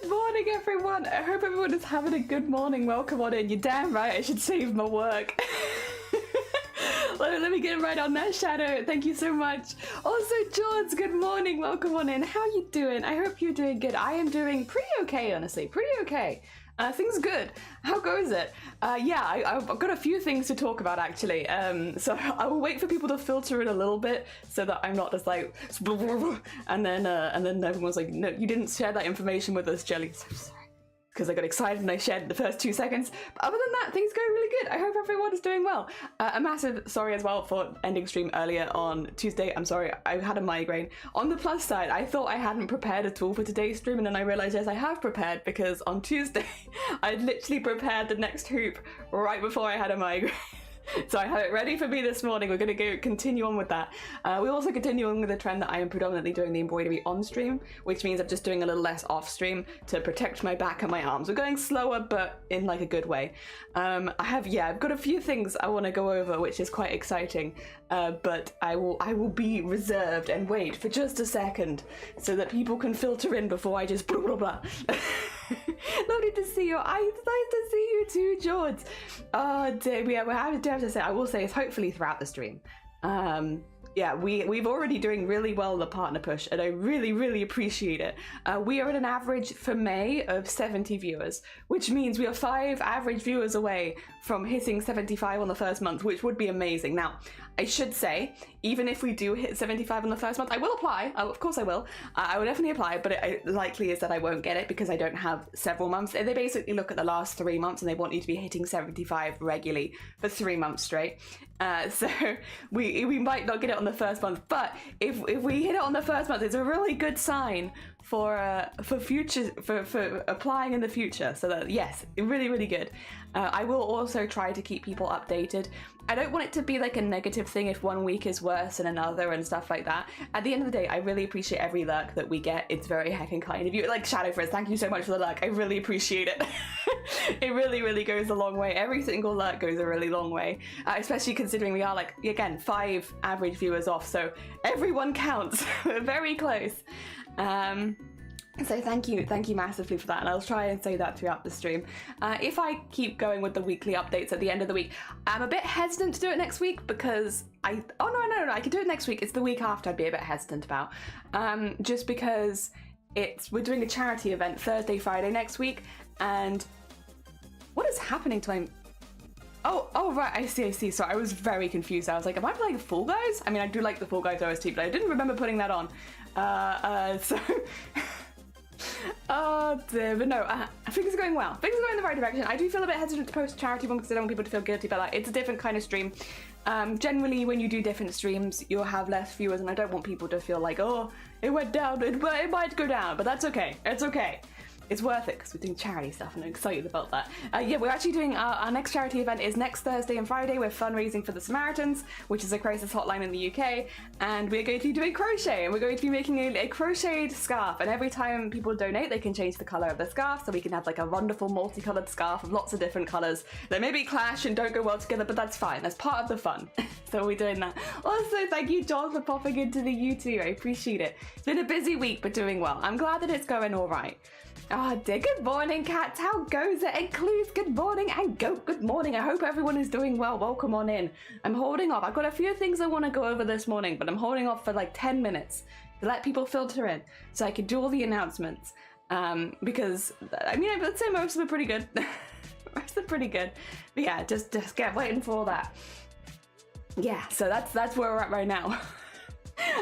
Good morning, everyone. I hope everyone is having a good morning. Welcome on in. You're damn right I should save my work. Let me get right on that, Shadow. Thank you so much. Also, George, good morning. Welcome on in. How you doing? I hope you're doing good. I am doing pretty okay, honestly. Pretty okay. Things good. How goes it? Yeah, I've got a few things to talk about, actually. So I will wait for people to filter in a little bit so that I'm not just like, and then everyone's like, no, you didn't share that information with us, Jelly. So sorry. Because I got excited and I shared the first 2 seconds. But other than that, things go really good. I hope everyone is doing well. A massive sorry as well for ending stream earlier on Tuesday. I'm sorry, I had a migraine. On the plus side, I thought I hadn't prepared at all for today's stream, and then I realized, yes, I have prepared, because on Tuesday, I'd literally prepared the next hoop right before I had a migraine. So I have it ready for me this morning. We're going to continue on with that. We also continue on with the trend that I am predominantly doing the embroidery on stream, which means I'm just doing a little less off stream to protect my back and my arms. We're going slower, but in like a good way. I've got a few things I want to go over, which is quite exciting. But I will be reserved and wait for just a second so that people can filter in before I just blah blah blah. Lovely to see you. It's nice to see you too, George. Oh dear, we have to say, I will say, it's hopefully throughout the stream. Yeah, we've already doing really well in the partner push, and I really appreciate it. We are at an average for May of 70 viewers, which means we are 5 average viewers away from hitting 75 on the first month, which would be amazing. Now, I should say, even if we do hit 75 on the first month, I will apply. Of course I will. I will definitely apply, but it likely is that I won't get it because I don't have several months. They basically look at the last 3 months and they want you to be hitting 75 regularly for 3 months straight. So we might not get it on the first month, but if we hit it on the first month, it's a really good sign for applying in the future. So that, yes, really good. I will also try to keep people updated. I don't want it to be like a negative thing if 1 week is worse than another and stuff like that. At the end of the day, I really appreciate every lurk that we get. It's very heckin' kind of you. Like Shadowfrizz, thank you so much for the lurk. I really appreciate it. It really goes a long way. Every single lurk goes a really long way, especially considering we are, like, again, 5 average viewers off, so everyone counts. We're very close. So thank you massively for that, and I'll try and say that throughout the stream. If I keep going with the weekly updates at the end of the week, I'm a bit hesitant to do it next week because no, I can do it next week. It's the week after I'd be a bit hesitant about, just because we're doing a charity event Thursday, Friday next week, and what is happening to my... Oh, right, I see. So I was very confused. I was like, am I playing Fall Guys? I mean, I do like the Fall Guys OST, but I didn't remember putting that on. So... Oh dear, but no, things are going well. Things are going in the right direction. I do feel a bit hesitant to post a charity one because I don't want people to feel guilty about that. It's a different kind of stream. Generally, when you do different streams, you'll have less viewers, and I don't want people to feel like, oh, it went down, it might go down, but that's okay. It's okay. It's worth it because we're doing charity stuff and I'm excited about that. Yeah, we're actually doing our next charity event is next Thursday and Friday. We're fundraising for the Samaritans, which is a crisis hotline in the UK, and we're going to be doing crochet, and we're going to be making a crocheted scarf, and every time people donate they can change the colour of the scarf, so we can have like a wonderful multicoloured scarf of lots of different colours. They maybe clash and don't go well together, but that's fine, that's part of the fun. So we're doing that. Also, thank you, John, for popping into the YouTube. I appreciate it. It's been a busy week, but doing well. I'm glad that it's going all right. Oh dear, good morning, cats. How goes it? And Clues, good morning. And Goat, good morning. I hope everyone is doing well. Welcome on in. I'm holding off. I've got a few things I want to go over this morning, but I'm holding off for like 10 minutes to let people filter in so I can do all the announcements. Because, I mean, let's say most of them are pretty good. Most of them are pretty good. But yeah, just get waiting for all that. Yeah, so that's where we're at right now.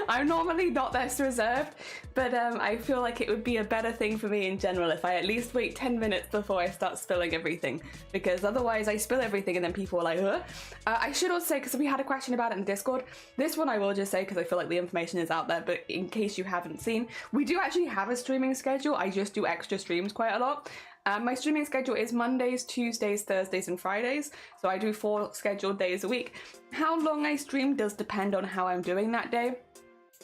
I'm normally not this reserved, but I feel like it would be a better thing for me in general if I at least wait 10 minutes before I start spilling everything, because otherwise I spill everything and then people are like, huh? I should also say, because we had a question about it in Discord, this one I will just say because I feel like the information is out there, but in case you haven't seen, we do actually have a streaming schedule. I just do extra streams quite a lot. My streaming schedule is Mondays, Tuesdays, Thursdays and Fridays, so I do 4 scheduled days a week. How long I stream does depend on how I'm doing that day.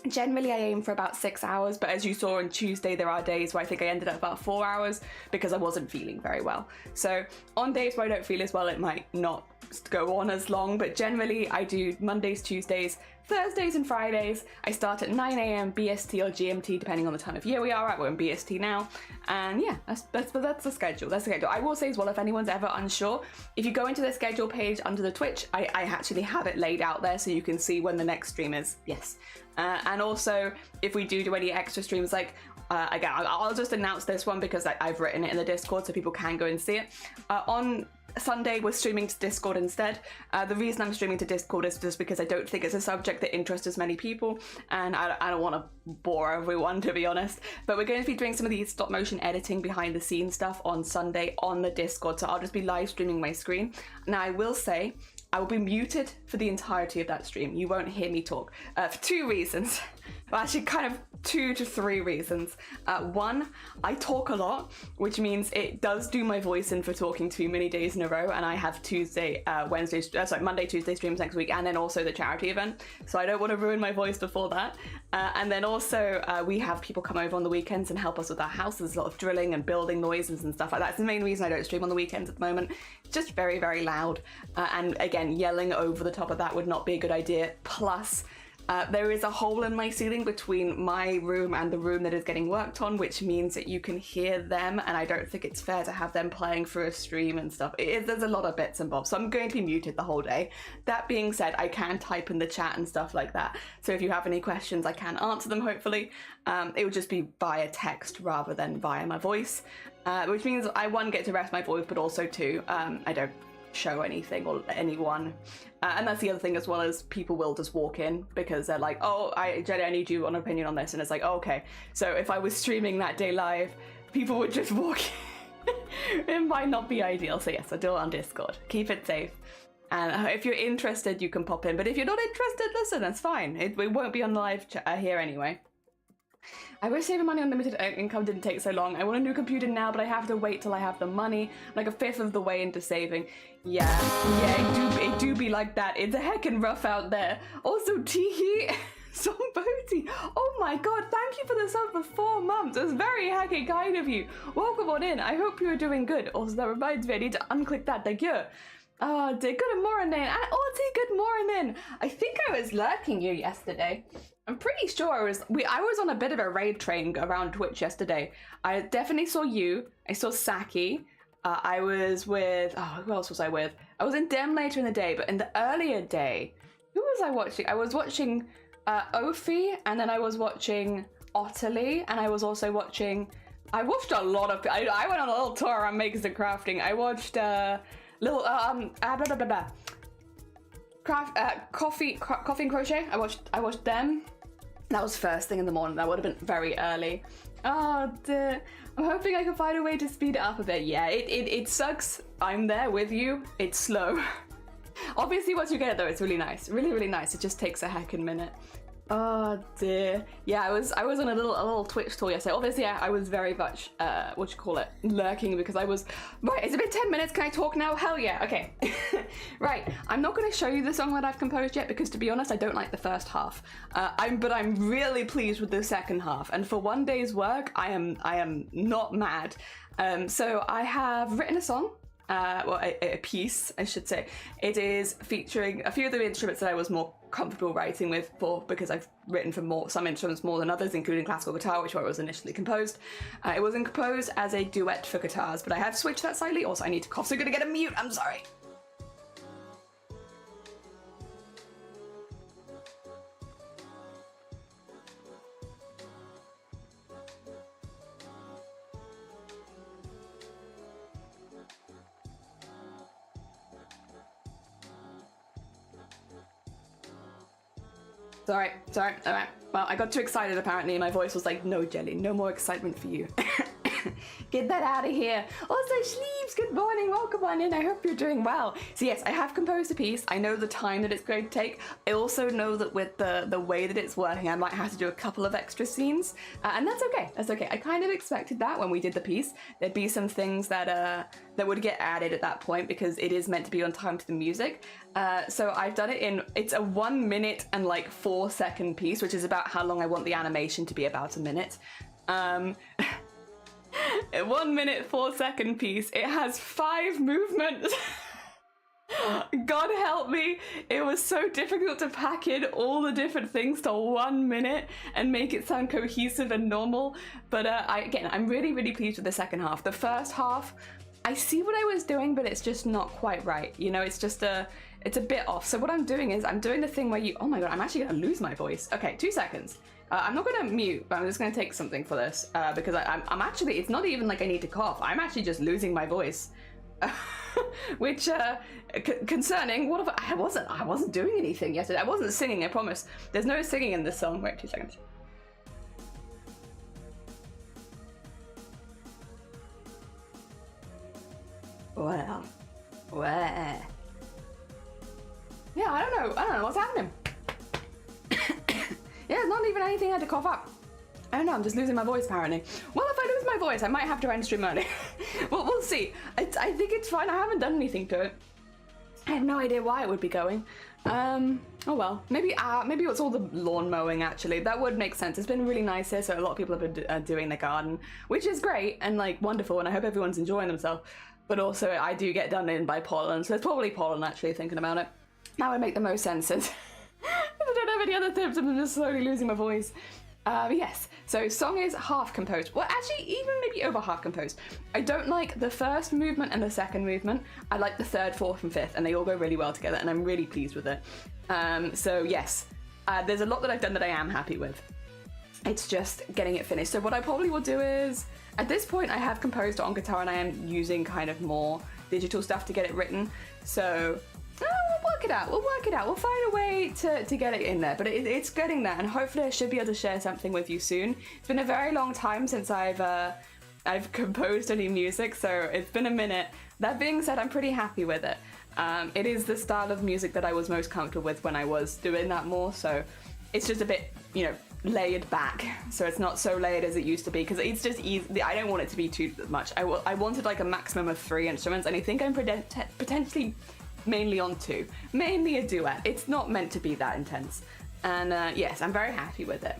Generally I aim for about 6 hours, but as you saw on Tuesday there are days where I think I ended up about 4 hours because I wasn't feeling very well. So on days where I don't feel as well, it might not go on as long, but generally I do Mondays, Tuesdays, Thursdays and Fridays. I start at 9 a.m. BST or GMT, depending on the time of year we are at. We're in BST now. And yeah, that's the schedule. That's the schedule. I will say as well, if anyone's ever unsure, if you go into the schedule page under the Twitch, I actually have it laid out there so you can see when the next stream is. Yes. And also, if we do any extra streams, like, again, I'll just announce this one because I've written it in the Discord so people can go and see it. On Sunday, we're streaming to Discord instead. The reason I'm streaming to Discord is just because I don't think it's a subject that interests as many people, and I don't want to bore everyone, to be honest. But we're going to be doing some of the stop motion editing behind the scenes stuff on Sunday on the Discord, so I'll just be live streaming my screen. Now, I will say, I will be muted for the entirety of that stream. You won't hear me talk for two reasons. Well, actually, kind of 2 to 3 reasons. One, I talk a lot, which means it does do my voice in for talking too many days in a row, and I have Monday, Tuesday streams next week, and then also the charity event. So I don't want to ruin my voice before that. And then also, we have people come over on the weekends and help us with our house. There's a lot of drilling and building noises and stuff like that. That's the main reason I don't stream on the weekends at the moment. It's just very, very loud. And again, yelling over the top of that would not be a good idea. Plus, there is a hole in my ceiling between my room and the room that is getting worked on, which means that you can hear them, and I don't think it's fair to have them playing through a stream and stuff. There's a lot of bits and bobs, so I'm going to be muted the whole day. That being said, I can type in the chat and stuff like that, so if you have any questions, I can answer them, hopefully. It will just be via text rather than via my voice, which means I, one, get to rest my voice, but also two, I don't show anything or anyone. And that's the other thing, as well, as people will just walk in because they're like, oh, Jenny, I need you on an opinion on this. And it's like, oh, okay. So if I was streaming that day live, people would just walk in. It might not be ideal. So yes, I do it on Discord. Keep it safe. And if you're interested, you can pop in. But if you're not interested, listen, that's fine. It won't be on live here anyway. I wish saving money on limited income didn't take so long. I want a new computer now, but I have to wait till I have the money. I'm like a fifth of the way into saving. Yeah, it do be like that. It's a heckin' rough out there. Also, Teehee, Somebody. Oh my god, thank you for the sub for 4 months. It's very heckin' kind of you. Welcome on in. I hope you're doing good. Also, that reminds me, I need to unclick that. Thank you. Oh, good morning. And Arty, good morning. I think I was lurking you yesterday. I'm pretty sure I was on a bit of a raid train around Twitch yesterday. I definitely saw you. I saw Saki. I was with, who else was I with? I was in Dem later in the day, but in the earlier day, who was I watching? I was watching Ophi, and then I was watching Otterly, and I was also watching, I watched a lot of, I went on a little tour around Makers and Crafting. I watched Coffee and Crochet. I watched them. That was first thing in the morning. That would have been very early. Oh dear. I'm hoping I can find a way to speed it up a bit. Yeah, it sucks. I'm there with you. It's slow. Obviously once you get it though, it's really nice. Really, really nice. It just takes a heckin' minute. Oh dear. Yeah, I was on a little Twitch tour yesterday. Obviously, I was very much lurking because I was right. It's been 10 minutes. Can I talk now? Hell yeah. Okay. Right. I'm not going to show you the song that I've composed yet because, to be honest, I don't like the first half. But I'm really pleased with the second half. And for one day's work, I am not mad. So I have written a song. A piece, I should say. It is featuring a few of the instruments that I was more comfortable writing with because I've written for some instruments more than others, including classical guitar, which was initially composed. It wasn't composed as a duet for guitars, but I have switched that slightly. Also, I need to cough, so I'm gonna get a mute. I'm sorry. Sorry, alright. Well, I got too excited apparently, and my voice was like, no, Jelly, no more excitement for you. Get that out of here. Also, Sleeves, good morning, welcome on in. I hope you're doing well. So yes, I have composed a piece. I know the time that it's going to take. I also know that with the way that it's working, I might have to do a couple of extra scenes, and that's okay. That's okay. I kind of expected that when we did the piece. There'd be some things that would get added at that point because it is meant to be on time to the music. So I've done it it's a 1 minute and like 4 second piece, which is about how long I want the animation to be, about a minute. A 1 minute 4 second piece. It has 5 movements. God help me, it was so difficult to pack in all the different things to 1 minute and make it sound cohesive and normal. But I'm really, really pleased with the second half. The first half, I see what I was doing, but it's just not quite right. You know, it's a bit off. So what I'm doing is I'm doing the thing where oh my God, I'm actually gonna lose my voice. Okay, 2 seconds. I'm not gonna mute, but I'm just gonna take something for this because I'm actually, it's not even like I need to cough. I'm actually just losing my voice. Which concerning, what if I wasn't doing anything yesterday. I wasn't singing, I promise. There's no singing in this song. Wait 2 seconds. Well. Yeah, I don't know what's happening. Yeah, it's not even anything I had to cough up. I don't know, I'm just losing my voice apparently. Well, if I lose my voice, I might have to end stream early. Well, we'll see. I think it's fine. I haven't done anything to it. I have no idea why it would be going. Oh well, maybe it's all the lawn mowing actually. That would make sense. It's been really nice here, so a lot of people have been doing the garden, which is great and like wonderful, and I hope everyone's enjoying themselves. But also, I do get done in by pollen, so it's probably pollen actually, thinking about it. That would make the most sense since I don't have any other tips and I'm just slowly losing my voice. Yes, so song is half composed. Well, actually, even maybe over half composed. I don't like the first movement and the second movement. I like the third, fourth, and fifth, and they all go really well together, and I'm really pleased with it. So yes, there's a lot that I've done that I am happy with. It's just getting it finished. So what I probably will do is, at this point, I have composed on guitar, and I am using kind of more digital stuff to get it written. So we'll work it out. We'll find a way to get it in there, but it's getting there, and hopefully I should be able to share something with you soon. It's been a very long time since I've composed any music, so it's been a minute. That being said, I'm pretty happy with it. It is the style of music that I was most comfortable with when I was doing that more, so it's just a bit, you know, layered back, so it's not so layered as it used to be, because it's just easy. I don't want it to be too much. I wanted like a maximum of 3 instruments, and I think I'm potentially mainly on 2, mainly a duet. It's not meant to be that intense, and yes, I'm very happy with it.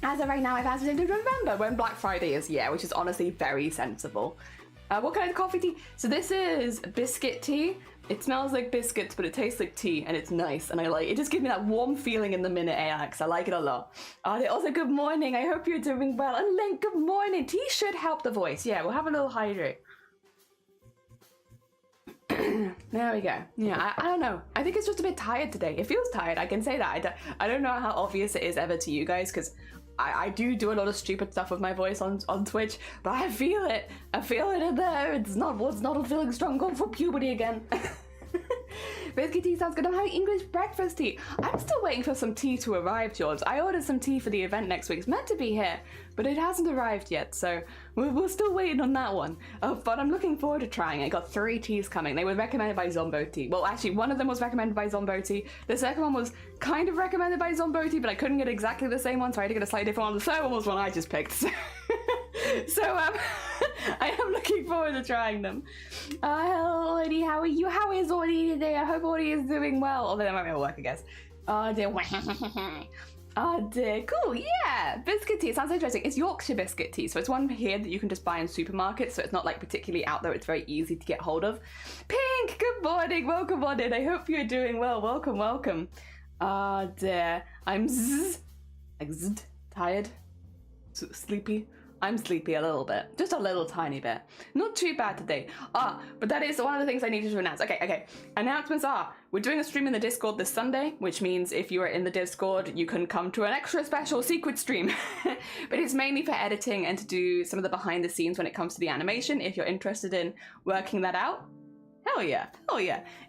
As of right now, I've asked him to remember when Black Friday is, yeah, which is honestly very sensible. What kind of coffee tea? So this is biscuit tea. It smells like biscuits, but it tastes like tea, and it's nice, and I like it. Just gives me that warm feeling in the minute, AX. I like it a lot. Also, good morning. I hope you're doing well. And Link, good morning. Tea should help the voice. Yeah, we'll have a little hydrate. There we go. Yeah, I don't know. I think it's just a bit tired today. It feels tired. I can say that. I don't know how obvious it is ever to you guys, because I do a lot of stupid stuff with my voice on Twitch, but I feel it. I feel it in there. It's not feeling strong. Going for puberty again. Biscuit tea sounds good. I'm having English breakfast tea. I'm still waiting for some tea to arrive, George. I ordered some tea for the event next week. It's meant to be here, but it hasn't arrived yet, so we're still waiting on that one. But I'm looking forward to trying it. I got 3 teas coming. They were recommended by Zombo Tea. Well, actually, one of them was recommended by Zombo Tea. The second one was kind of recommended by Zombo Tea, but I couldn't get exactly the same one, so I had to get a slightly different one. The third one was one I just picked. So I am looking forward to trying them. Hello, Lady. How are you? How is Audie today? I hope Audie is doing well. Although that might be at work, I guess. Oh dear. Oh dear. Cool. Yeah. Biscuit tea. It sounds interesting. It's Yorkshire biscuit tea. So it's one here that you can just buy in supermarkets. So it's not like particularly out there. It's very easy to get hold of. Pink. Good morning. Welcome on in. I hope you're doing well. Welcome. Welcome. Oh dear. I'm tired. Sleepy. I'm sleepy a little bit, just a little tiny bit. Not too bad today. But that is one of the things I needed to announce. Okay. Announcements are, we're doing a stream in the Discord this Sunday, which means if you are in the Discord, you can come to an extra special secret stream. But it's mainly for editing and to do some of the behind the scenes when it comes to the animation, if you're interested in working that out. Hell yeah.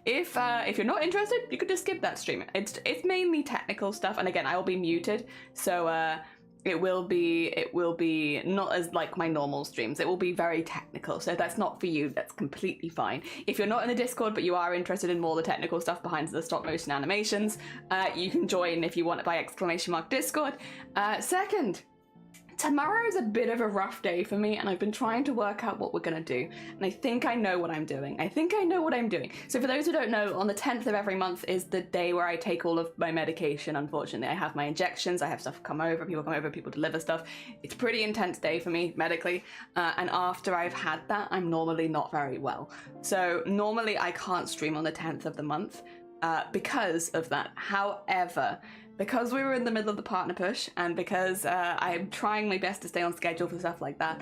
If you're not interested, you could just skip that stream. It's mainly technical stuff, and again, I will be muted, so it will be not as like my normal streams. It will be very technical, so if that's not for you, that's completely fine. If you're not in the Discord but you are interested in more the technical stuff behind the stop motion animations, you can join if you want by !Discord. Second, Tomorrow's a bit of a rough day for me, and I've been trying to work out what we're gonna do, and I think I know what I'm doing. So for those who don't know, on the 10th of every month is the day where I take all of my medication, unfortunately. I have my injections, I have stuff come over, people deliver stuff. It's a pretty intense day for me, medically, and after I've had that, I'm normally not very well. So normally I can't stream on the 10th of the month because of that. However, because we were in the middle of the partner push, and because I'm trying my best to stay on schedule for stuff like that,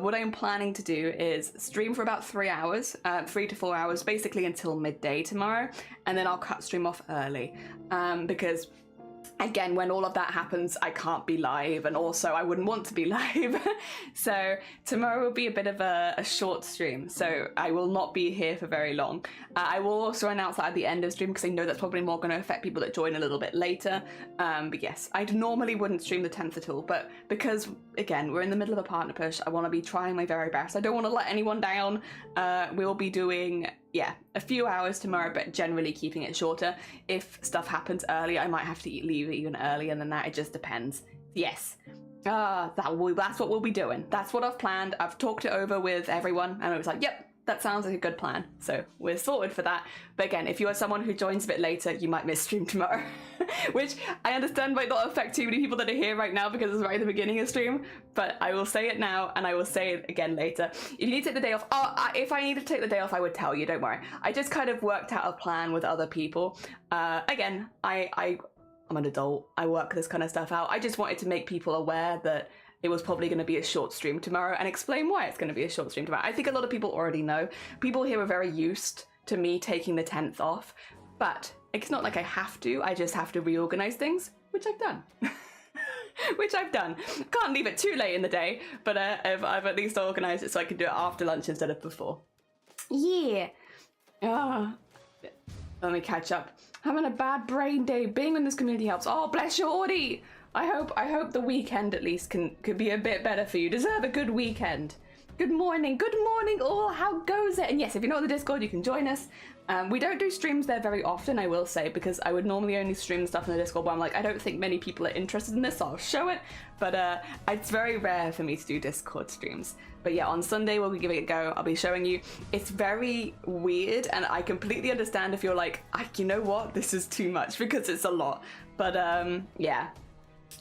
what I'm planning to do is stream for about 3 hours, 3 to 4 hours, basically until midday tomorrow, and then I'll cut stream off early, because again, when all of that happens, I can't be live, and also I wouldn't want to be live. So tomorrow will be a bit of a short stream, so I will not be here for very long. I will also announce that at the end of stream, because I know that's probably more going to affect people that join a little bit later. But yes, I normally wouldn't stream the 10th at all, but because, again, we're in the middle of a partner push, I want to be trying my very best. I don't want to let anyone down. We'll be doing, yeah, a few hours tomorrow, but generally keeping it shorter. If stuff happens early, I might have to leave even earlier than that. It just depends. Yes. That's what we'll be doing. That's what I've planned. I've talked it over with everyone, and it was like, yep, that sounds like a good plan. So we're sorted for that. But again, if you are someone who joins a bit later, you might miss stream tomorrow, which I understand might not affect too many people that are here right now because it's right at the beginning of stream, but I will say it now and I will say it again later. If you need to take the day off, if I need to take the day off, I would tell you, don't worry. I just kind of worked out a plan with other people. Again, I'm an adult. I work this kind of stuff out. I just wanted to make people aware that it was probably going to be a short stream tomorrow and explain why it's going to be a short stream tomorrow. I think a lot of people already know. People here are very used to me taking the 10th off, but it's not like I have to. I just have to reorganize things, which I've done. Can't leave it too late in the day, but I've at least organized it so I can do it after lunch instead of before. Yeah. Let me catch up. Having a bad brain day. Being in this community helps. Oh, bless you, Arty. I hope the weekend at least could be a bit better for you. Deserve a good weekend. Good morning all. How goes it? And yes, if you're not on the Discord, you can join us. We don't do streams there very often, I will say, because I would normally only stream stuff in the Discord, but I'm like, I don't think many people are interested in this, so I'll show it. But it's very rare for me to do Discord streams. But yeah, on Sunday we'll be giving it a go. I'll be showing you. It's very weird, and I completely understand if you're like, you know what, this is too much, because it's a lot. But yeah.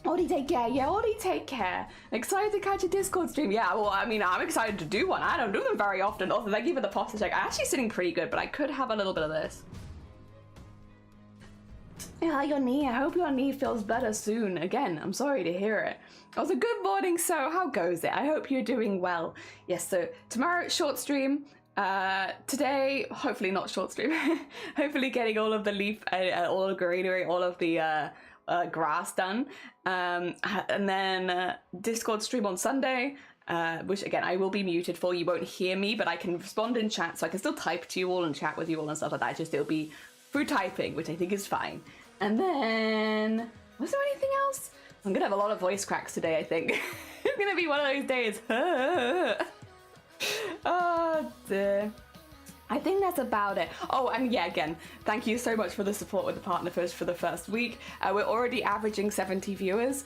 Arty, take care. Yeah, Arty, take care. Excited to catch a Discord stream. Yeah, well, I mean, I'm excited to do one. I don't do them very often. Also, thank you for the posture check. I'm actually sitting pretty good, but I could have a little bit of this. Yeah, your knee. I hope your knee feels better soon. Again, I'm sorry to hear it. Also, good morning. So, how goes it? I hope you're doing well. Yes, so tomorrow, short stream. Today, hopefully not short stream. Hopefully getting all of the leaf, all the greenery, all of the grass done. And then Discord stream on Sunday, which again I will be muted for. You won't hear me, but I can respond in chat, so I can still type to you all and chat with you all and stuff like that. Just it'll be through typing, which I think is fine. And then was there anything else? I'm gonna have a lot of voice cracks today, I think. It's gonna be one of those days. Oh dear. I think that's about it. Oh, and yeah, again, thank you so much for the support with the Partner Push for the first week. We're already averaging 70 viewers.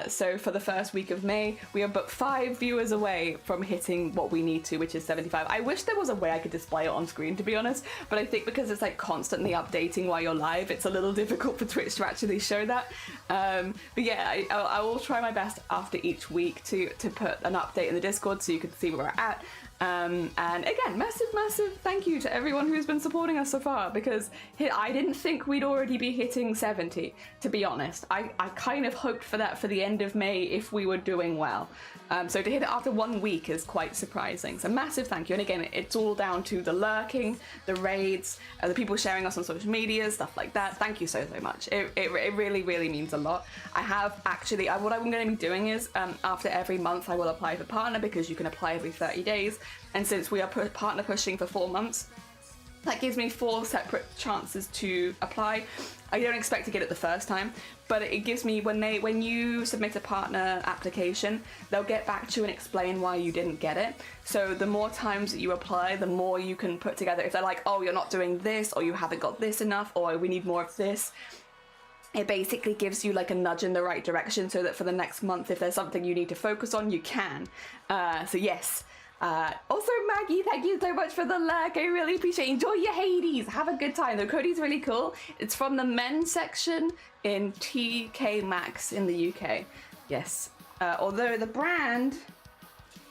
So for the first week of May, we are but 5 viewers away from hitting what we need to, which is 75. I wish there was a way I could display it on screen, to be honest, but I think because it's like constantly updating while you're live, it's a little difficult for Twitch to actually show that. But yeah, I will try my best after each week to put an update in the Discord so you can see where we're at. And again, massive thank you to everyone who's been supporting us so far, because I didn't think we'd already be hitting 70, to be honest. I kind of hoped for that for the end of May if we were doing well. So to hit it after 1 week is quite surprising. So massive thank you. And again, it's all down to the lurking, the raids, the people sharing us on social media, stuff like that. Thank you so much. It really means a lot. I have actually, what I'm going to be doing is after every month I will apply for partner, because you can apply every 30 days. And since we are partner pushing for 4 months, that gives me 4 separate chances to apply. I don't expect to get it the first time, but it gives me, when you submit a partner application, they'll get back to you and explain why you didn't get it. So the more times that you apply, the more you can put together. If they're like, oh, you're not doing this, or you haven't got this enough, or we need more of this, it basically gives you like a nudge in the right direction so that for the next month, if there's something you need to focus on, you can. So yes. Also, Maggie, thank you so much for the lurk. I really appreciate it. Enjoy your Hades. Have a good time. The code's really cool. It's from the men's section in TK Maxx in the UK. Yes. Although the brand,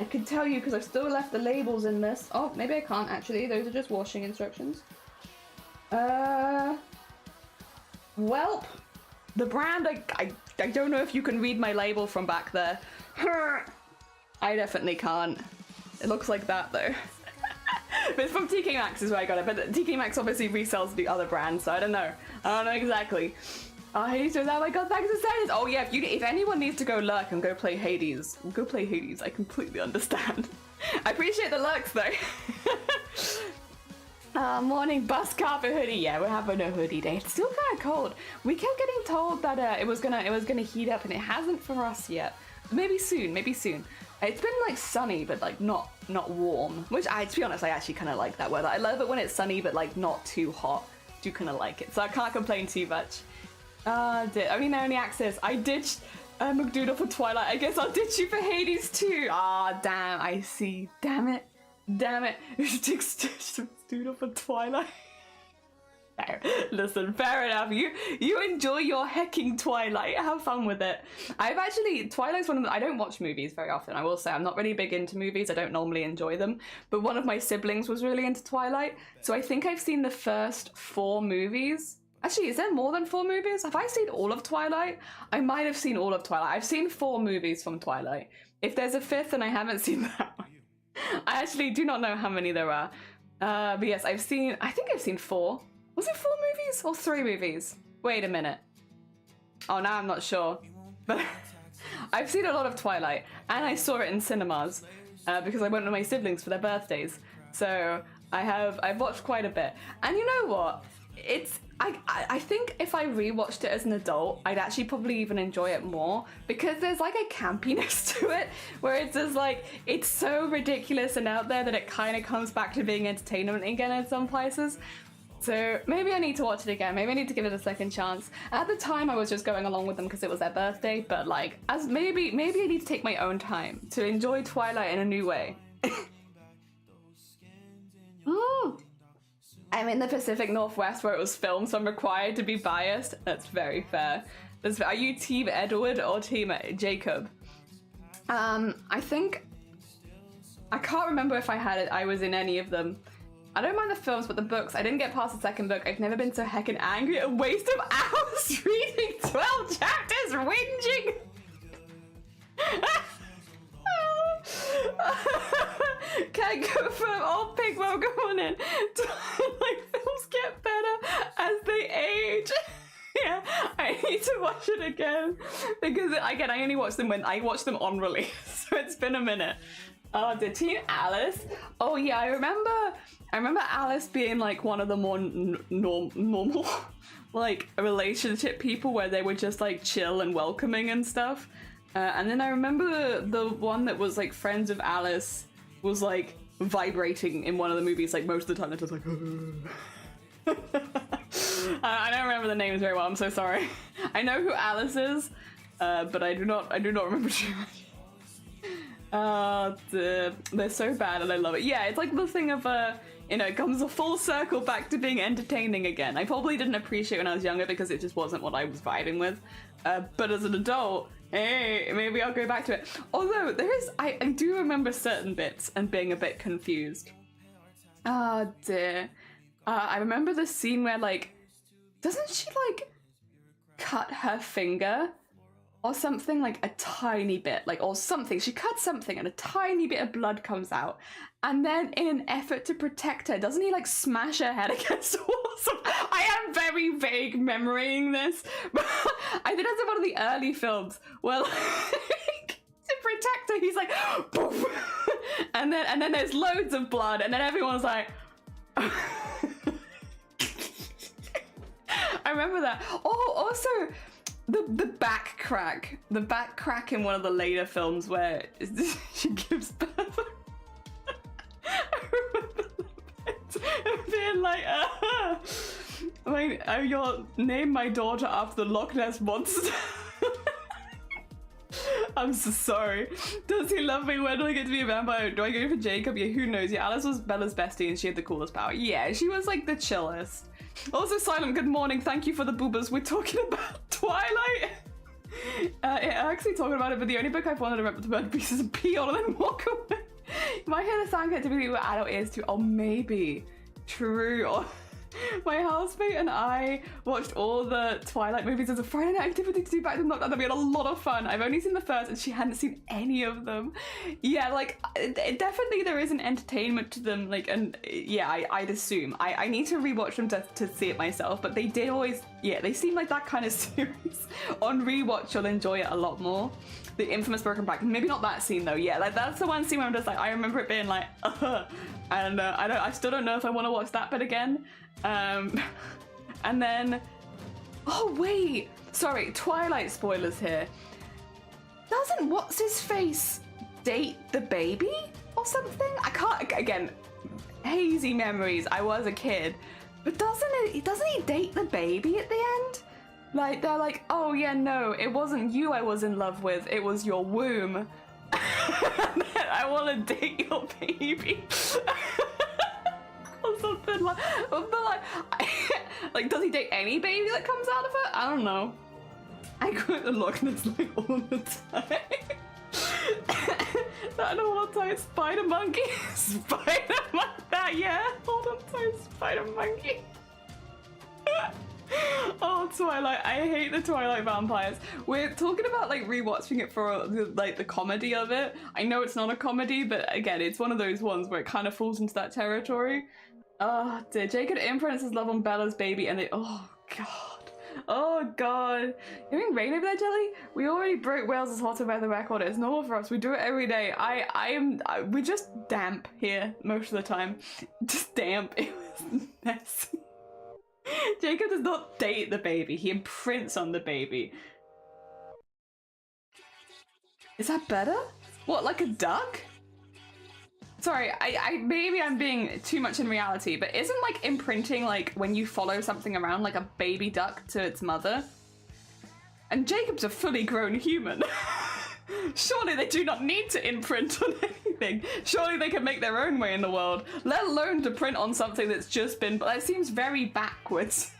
I can tell you because I've still left the labels in this. Oh, maybe I can't actually. Those are just washing instructions. Welp. The brand, I don't know if you can read my label from back there. I definitely can't. It looks like that though. But it's from TK Maxx is where I got it. But TK Maxx obviously resells the other brand, so I don't know. I don't know exactly. Oh, Hades does that. Oh my god, thanks for saying this. Oh yeah, if anyone needs to go lurk and go play Hades, go play Hades. I completely understand. I appreciate the lurks though. Morning bus carpet hoodie. Yeah, we're having a hoodie day. It's still kind of cold. We kept getting told that it was gonna heat up, and it hasn't for us yet. Maybe soon. Maybe soon. It's been like sunny, but like not warm. Which to be honest, I actually kind of like that weather. I love it when it's sunny, but like not too hot. Do kind of like it, so I can't complain too much. I mean, only access. I ditched McDoodle for Twilight. I guess I'll ditch you for Hades too. Damn. I see. Damn it. McDoodle for Twilight. Listen, fair enough. You enjoy your hecking Twilight. Have fun with it. Twilight's one of the, I don't watch movies very often. I will say I'm not really big into movies. I don't normally enjoy them. But one of my siblings was really into Twilight, so I think I've seen the first 4 movies. Actually, is there more than 4 movies? Have I seen all of Twilight? I might have seen all of Twilight. I've seen 4 movies from Twilight. If there's a 5th and I haven't seen that one, I actually do not know how many there are. But yes, I think I've seen 4. Was it 4 movies or 3 movies? Wait a minute. Oh, now I'm not sure. But I've seen a lot of Twilight, and I saw it in cinemas because I went with my siblings for their birthdays. So I've watched quite a bit. And you know what? I think if I rewatched it as an adult, I'd actually probably even enjoy it more because there's like a campiness to it where it's just like, it's so ridiculous and out there that it kind of comes back to being entertainment again in some places. So maybe I need to watch it again. Maybe I need to give it a second chance. At the time, I was just going along with them because it was their birthday. But like, as maybe I need to take my own time to enjoy Twilight in a new way. I'm in the Pacific Northwest where it was filmed, so I'm required to be biased. That's very fair. Are you Team Edward or Team Jacob? I can't remember if I was in any of them. I don't mind the films, but the books, I didn't get past the second book. I've never been so heckin' angry. A waste of hours reading 12 chapters, whinging. Can't confirm. Oh, Pigmo, come on in. Like, films get better as they age. Yeah, I need to watch it again because again, I only watch them when I watch them on release, so it's been a minute. Oh, did Team Alice? Oh yeah, I remember Alice being like one of the more normal like relationship people where they were just like chill and welcoming and stuff. And then I remember the one that was like friends of Alice was like vibrating in one of the movies like most of the time. They're just like I don't remember the names very well, I'm so sorry. I know who Alice is, but I do not remember too much. They're so bad and I love it. Yeah, it's like the thing of it comes a full circle back to being entertaining again. I probably didn't appreciate it when I was younger because it just wasn't what I was vibing with. But as an adult, hey, maybe I'll go back to it. Although I do remember certain bits and being a bit confused. Oh dear. I remember the scene where like, doesn't she like cut her finger? Or something, like a tiny bit, like, or something. She cuts something and a tiny bit of blood comes out. And then in an effort to protect her, doesn't he like smash her head against the wall? I am very vague memorying this. But I think that's in one of the early films. Well, to protect her, he's like, poof. And then there's loads of blood and then everyone's like, I remember that. Oh, also, the back crack in one of the later films where she gives birth. I remember the bit being like, You'll name my daughter after the Loch Ness Monster. I'm so sorry. Does he love me? When do I get to be a vampire? Do I go for Jacob? Yeah, who knows? Yeah, Alice was Bella's bestie and she had the coolest power. Yeah, she was like the chillest. Also, Silent, good morning. Thank you for the boobas. We're talking about Twilight. Actually talking about it, but the only book I've wanted to rip the bird pieces and pee on and then walk away. You might hear the sound get typically with adult ears too. Oh, maybe. True. Or my housemate and I watched all the Twilight movies as a Friday night activity to do back to the lockdown. We had a lot of fun. I've only seen the first and she hadn't seen any of them. Yeah, like definitely there is an entertainment to them. Like, and yeah, I'd assume. I need to rewatch them to see it myself, but they did always, yeah, they seem like that kind of series. On rewatch, you'll enjoy it a lot more. The infamous broken back, maybe not that scene though. Yeah, like that's the one scene where I'm just like, I remember it being like, and I still don't know if I want to watch that bit again. And then, oh wait, sorry, Twilight spoilers here. Doesn't what's his face date the baby or something? I can't, again, hazy memories. I was a kid, but doesn't he date the baby at the end? Like they're like, oh yeah, no, it wasn't you I was in love with, it was your womb. I want to date your baby. Or something like, but like, does he date any baby that comes out of it? I don't know. I quote the Loch Ness like all the time. That hold on tight, spider monkey. Spider monkey, that, yeah. Hold on tight, spider monkey. Oh, Twilight. I hate the Twilight vampires. We're talking about like rewatching it for like the comedy of it. I know it's not a comedy, but again, it's one of those ones where it kind of falls into that territory. Oh dear. Jacob imprints his love on Bella's baby and oh god. Oh god. You mean rain over there, Jelly? We already broke Wales' hotter weather record. It's normal for us. We do it every day. We're just damp here most of the time. Just damp. It was messy. Jacob does not date the baby, he imprints on the baby. Is that better? What, like a duck? Sorry, maybe I'm being too much in reality, but isn't like imprinting like when you follow something around like a baby duck to its mother? And Jacob's a fully grown human. Surely they do not need to imprint on anything. Surely they can make their own way in the world, let alone to print on something that's just been, but that seems very backwards.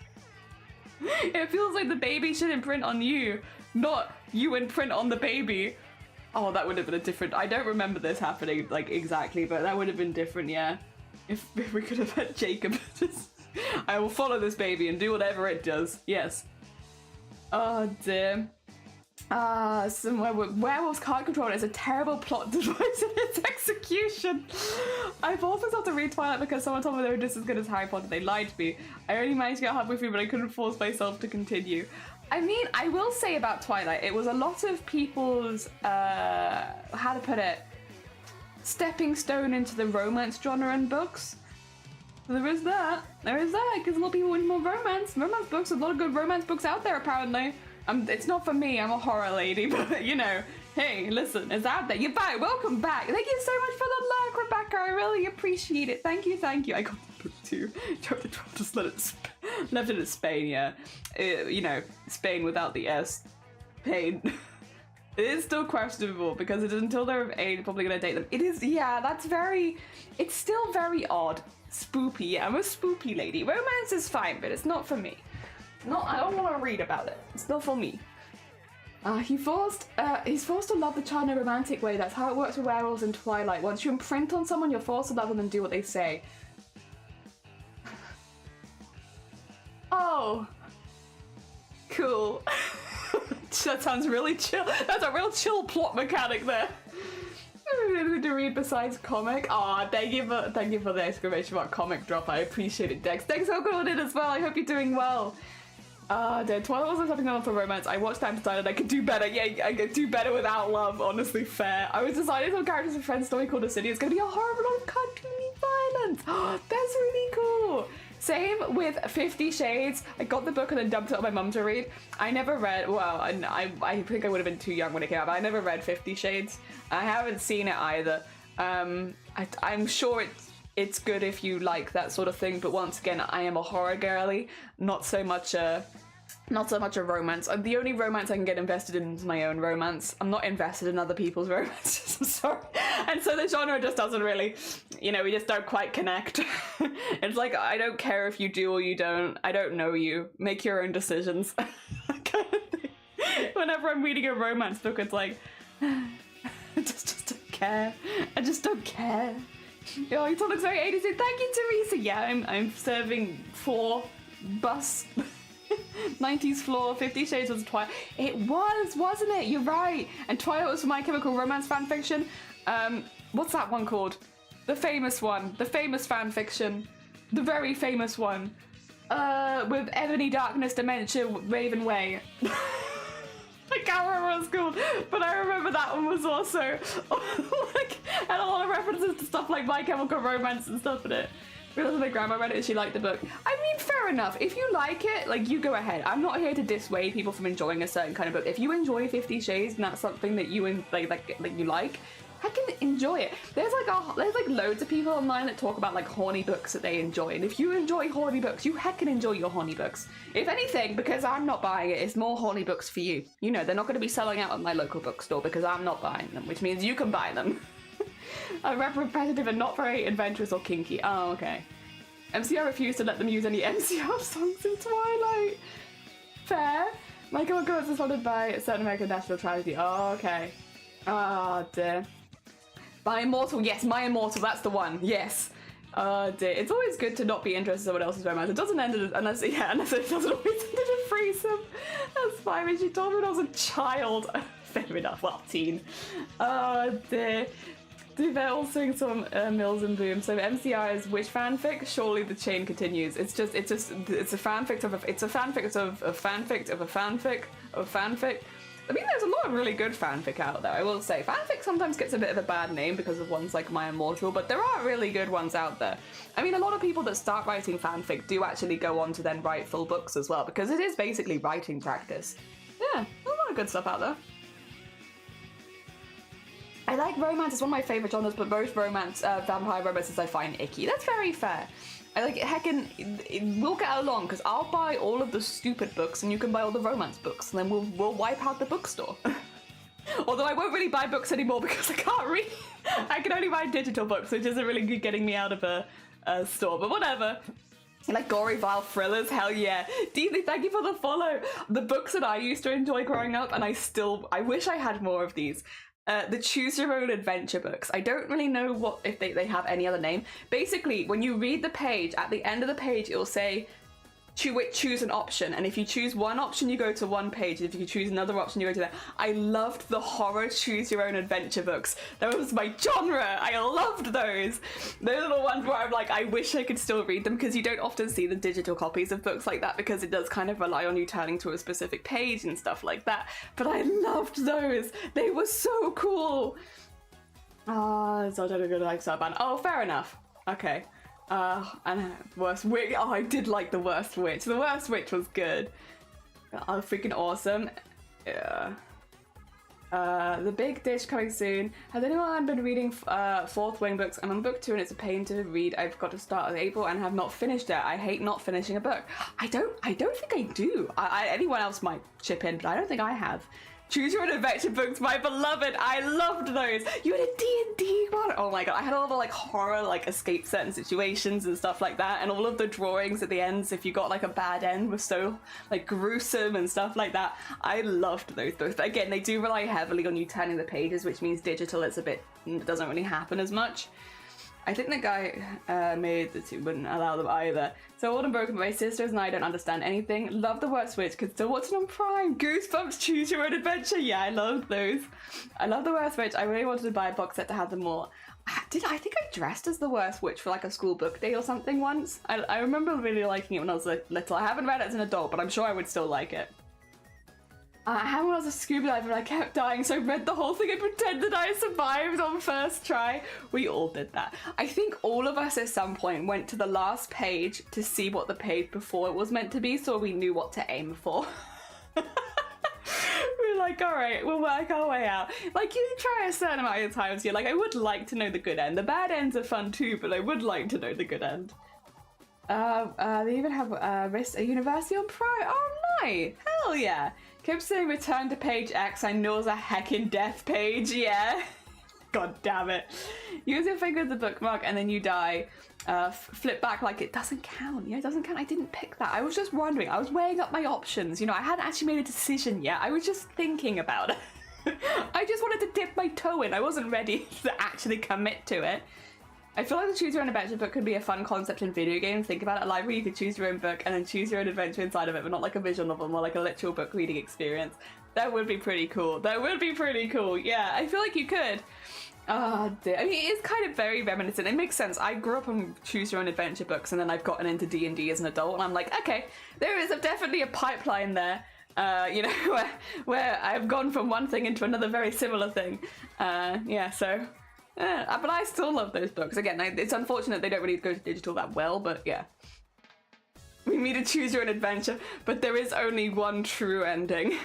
It feels like the baby should imprint on you, not you imprint on the baby. Oh, that would have been a different, I don't remember this happening like exactly, but that would have been different, yeah. If we could have had Jacob just, I will follow this baby and do whatever it does, yes. Oh dear. Werewolf's card controller is a terrible plot device in its execution. I forced myself to read Twilight because someone told me they were just as good as Harry Potter. They lied to me. I only managed to get halfway through, but I couldn't force myself to continue. I mean, I will say about Twilight, it was a lot of people's, how to put it, stepping stone into the romance genre in books. So there is that. There is that, because a lot of people want more romance. Romance books, there's a lot of good romance books out there, apparently. It's not for me, I'm a horror lady, but you know, hey, listen, it's out there. You're back, welcome back. Thank you so much for the luck, Rebecca. I really appreciate it. Thank you, thank you. I got the book too. Chapter 12, just left it at Spain, yeah. You know, Spain without the S. Pain. It is still questionable because it is until they're of age, probably gonna date them. It is, yeah, that's very, it's still very odd. Spoopy, yeah, I'm a spoopy lady. Romance is fine, but it's not for me. I don't want to read about it. It's not for me. He's forced to love the child in a romantic way. That's how it works with werewolves in Twilight. Once you imprint on someone, you're forced to love them and do what they say. Oh. Cool. That sounds really chill. That's a real chill plot mechanic there. To read besides comic. Aw, thank you for the exclamation mark comic drop. I appreciate it, Dex. Dex, so good in as well. I hope you're doing well. Dead. Twilight wasn't something on for romance. I watched that and decided I could do better. Yeah, I could do better without love. Honestly, fair. I was deciding some characters and friends story called A City. It's gonna be a horrible lot of cartoony violence. That's really cool. Same with 50 Shades. I got the book and then dumped it on my mum to read. I never read, well, I think I would have been too young when it came out, but I never read 50 Shades. I haven't seen it either. I'm sure it's it's good if you like that sort of thing. But once again, I am a horror girly, not so much a romance. The only romance I can get invested in is my own romance. I'm not invested in other people's romances, I'm sorry. And so the genre just doesn't really, you know, we just don't quite connect. It's like, I don't care if you do or you don't. I don't know you. Make your own decisions. Kind of thing. Whenever I'm reading a romance book, it's like, I just don't care. I just don't care. Oh, you looks very 80s. Thank you, Teresa. Yeah, I'm serving 4 bus 90s floor. 50 Shades was Twilight. It was, wasn't it? You're right. And Twilight was for My Chemical Romance fanfiction. What's that one called? The famous one. The famous fanfiction. The very famous one. With Ebony Darkness Dementia Raven Way. I can't remember what it's called, but I remember that one was also like had a lot of references to stuff like My Chemical Romance and stuff in it. Realized my grandma read it and she liked the book. I mean, fair enough. If you like it, like, you go ahead. I'm not here to dissuade people from enjoying a certain kind of book. If you enjoy 50 Shades and that's something that you you like, heckin' enjoy it. There's like loads of people online that talk about like horny books that they enjoy, and if you enjoy horny books, you heckin' enjoy your horny books. If anything, because I'm not buying it, it's more horny books for you. You know, they're not going to be selling out at my local bookstore because I'm not buying them, which means you can buy them. I'm repetitive and not very adventurous or kinky. Oh, okay. MCR refused to let them use any MCR songs in Twilight. Fair. My Chemical Romance is funded by a certain American national tragedy. Oh, okay. Oh, dear. My Immortal, yes, My Immortal, that's the one, yes. Oh dear, it's always good to not be interested in someone else's romance. It doesn't end unless it doesn't always end in a threesome. That's fine, when she told me when I was a child. Fair enough, well, teen. Oh dear. They're all doing some Mills and Boom. So MCR is which fanfic? Surely the chain continues. It's a fanfic of a fanfic of a fanfic of a fanfic of fanfic. I mean, there's a lot of really good fanfic out there, I will say. Fanfic sometimes gets a bit of a bad name because of ones like My Immortal, but there are really good ones out there. I mean, a lot of people that start writing fanfic do actually go on to then write full books as well, because it is basically writing practice. Yeah, there's a lot of good stuff out there. I like romance, it's one of my favourite genres, but most romance, vampire romances I find icky. That's very fair. I like it, heckin', we'll get along, because I'll buy all of the stupid books and you can buy all the romance books, and then we'll wipe out the bookstore. Although I won't really buy books anymore because I can't read. I can only buy digital books, which isn't really good getting me out of a store, but whatever. Like gory, vile thrillers, hell yeah. Deeply, thank you for the follow. The books that I used to enjoy growing up, and I wish I had more of these. The Choose Your Own Adventure books. I don't really know if they have any other name. Basically, when you read the page, at the end of the page, it'll say, choose an option. And if you choose one option, you go to one page. And if you choose another option, you go to that. I loved the horror Choose Your Own Adventure books. That was my genre. I loved those. Those are the ones where I'm like, I wish I could still read them, because you don't often see the digital copies of books like that, because it does kind of rely on you turning to a specific page and stuff like that. But I loved those. They were so cool. So I don't know, like Starban. Oh, fair enough. Okay. And Worst Witch. Oh, I did like the Worst Witch. The Worst Witch was good. Oh, freaking awesome. Yeah. The Big Dish coming soon. Has anyone been reading Fourth Wing books? I'm on book 2 and it's a pain to read. I've got to start in April and have not finished it. I hate not finishing a book. I don't think I do. Anyone else might chip in, but I don't think I have. Choose Your Own Adventure books, my beloved. I loved those. You had a D&D one. Oh my god, I had all the like horror, like escape certain situations and stuff like that, and all of the drawings at the ends, if you got like a bad end, were so like gruesome and stuff like that. I loved those books. But again, they do rely heavily on you turning the pages, which means digital, it doesn't really happen as much. I think the guy made the two wouldn't allow them either. So Old and Broken, but my sisters and I don't understand anything. Love the Worst Witch, could still watch it on Prime. Goosebumps, Choose Your Own Adventure. Yeah, I loved those. I love the Worst Witch. I really wanted to buy a box set to have them all. I think I dressed as the Worst Witch for like a school book day or something once. I remember really liking it when I was little. I haven't read it as an adult, but I'm sure I would still like it. I had when I was a scuba diver and I kept dying, so I read the whole thing and pretended I survived on first try. We all did that. I think all of us at some point went to the last page to see what the page before it was meant to be, so we knew what to aim for. We were like, all right, we'll work our way out. Like, you try a certain amount of times, you're like, I would like to know the good end. The bad ends are fun too, but I would like to know the good end. They even have a university on Prime. Oh, nice. Hell yeah. Kept saying return to page X. I know it's a heckin' death page. Yeah. God damn it. Use your finger as a bookmark and then you die. Flip back like it doesn't count. Yeah, it doesn't count. I didn't pick that. I was just wondering. I was weighing up my options. You know, I hadn't actually made a decision yet. I was just thinking about it. I just wanted to dip my toe in. I wasn't ready to actually commit to it. I feel like the choose your own adventure book could be a fun concept in video games. Think about it, a library you could choose your own book and then choose your own adventure inside of it, but not like a visual novel, more like a literal book reading experience. That would be pretty cool. That would be pretty cool. Yeah, I feel like you could. Oh dear. I mean, it is kind of very reminiscent. It makes sense. I grew up on choose your own adventure books and then I've gotten into D&D as an adult and I'm like, okay, there is definitely a pipeline there. You know, where I've gone from one thing into another very similar thing. Yeah, so... but I still love those books. Again, it's unfortunate they don't really go to digital that well, but yeah. We need to choose your own adventure, but there is only one true ending.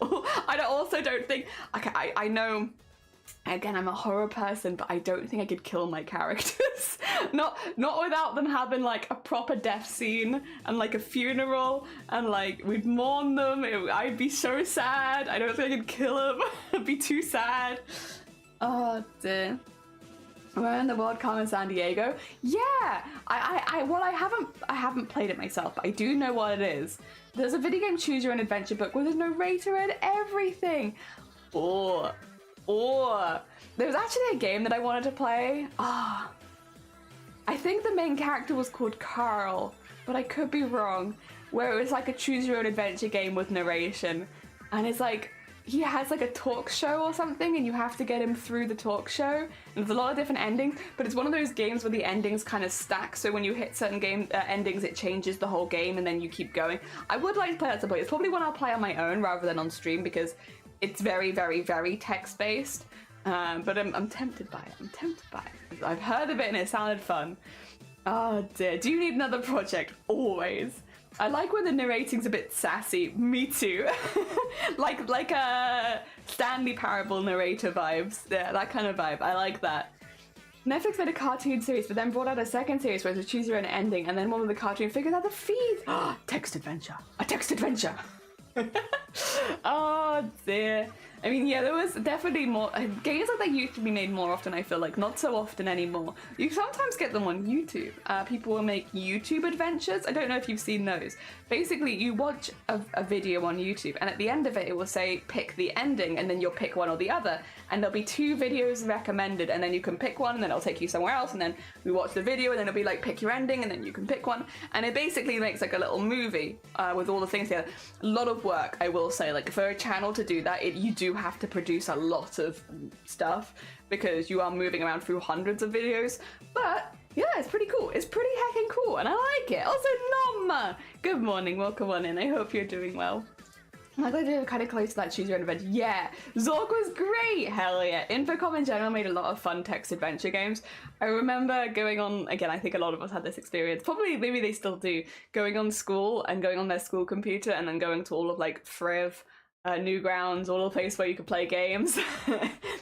I also don't think... Okay, I know... Again, I'm a horror person, but I don't think I could kill my characters. Not without them having like a proper death scene and like a funeral and like we'd mourn them. I'd be so sad. I don't think I could kill them. I'd be too sad. Oh dear. Where in the world, Carmen San Diego? Yeah, I haven't played it myself, but I do know what it is. There's a video game choose your own adventure book with a narrator and everything. Or there was actually a game that I wanted to play. I think the main character was called Carl, but I could be wrong. Where it was like a choose your own adventure game with narration, and it's like he has like a talk show or something and you have to get him through the talk show. And there's a lot of different endings, but it's one of those games where the endings kind of stack. So when you hit certain game endings, it changes the whole game and then you keep going. I would like to play that at some point. It's probably one I'll play on my own rather than on stream because it's very, very, very text-based. But I'm tempted by it. I'm tempted by it. I've heard of it and it sounded fun. Oh dear. Do you need another project? Always. I like when the narrating's a bit sassy. Me too. like a Stanley Parable narrator vibes. Yeah, that kind of vibe. I like that. Netflix made a cartoon series, but then brought out a second series where it's a choose your own ending, and then one of the cartoon figures out the feed. Text adventure. A text adventure. Oh dear. I mean, yeah, there was definitely more games like that used to be made more often. I feel like not so often anymore. You sometimes get them on YouTube. People will make YouTube adventures. I don't know if you've seen those. Basically, you watch a video on YouTube, and at the end of it, it will say pick the ending, and then you'll pick one or the other. And there'll be 2 videos recommended, and then you can pick one, and then it'll take you somewhere else, and then we watch the video, and then it'll be like pick your ending, and then you can pick one. And it basically makes like a little movie with all the things together. A lot of work, I will say. Like for a channel to do that, you do have to produce a lot of stuff because you are moving around through hundreds of videos. But yeah, it's pretty cool. It's pretty heckin' cool, and I like it. Also, Nom! Good morning, welcome on in. I hope you're doing well. I'm glad they're kind of close to that choose your own adventure. Yeah, Zork was great. Hell yeah. Infocom in general made a lot of fun text adventure games. I remember going on, again, I think a lot of us had this experience, probably maybe they still do, going on school and going on their school computer and then going to all of like Friv, Newgrounds, all the place where you could play games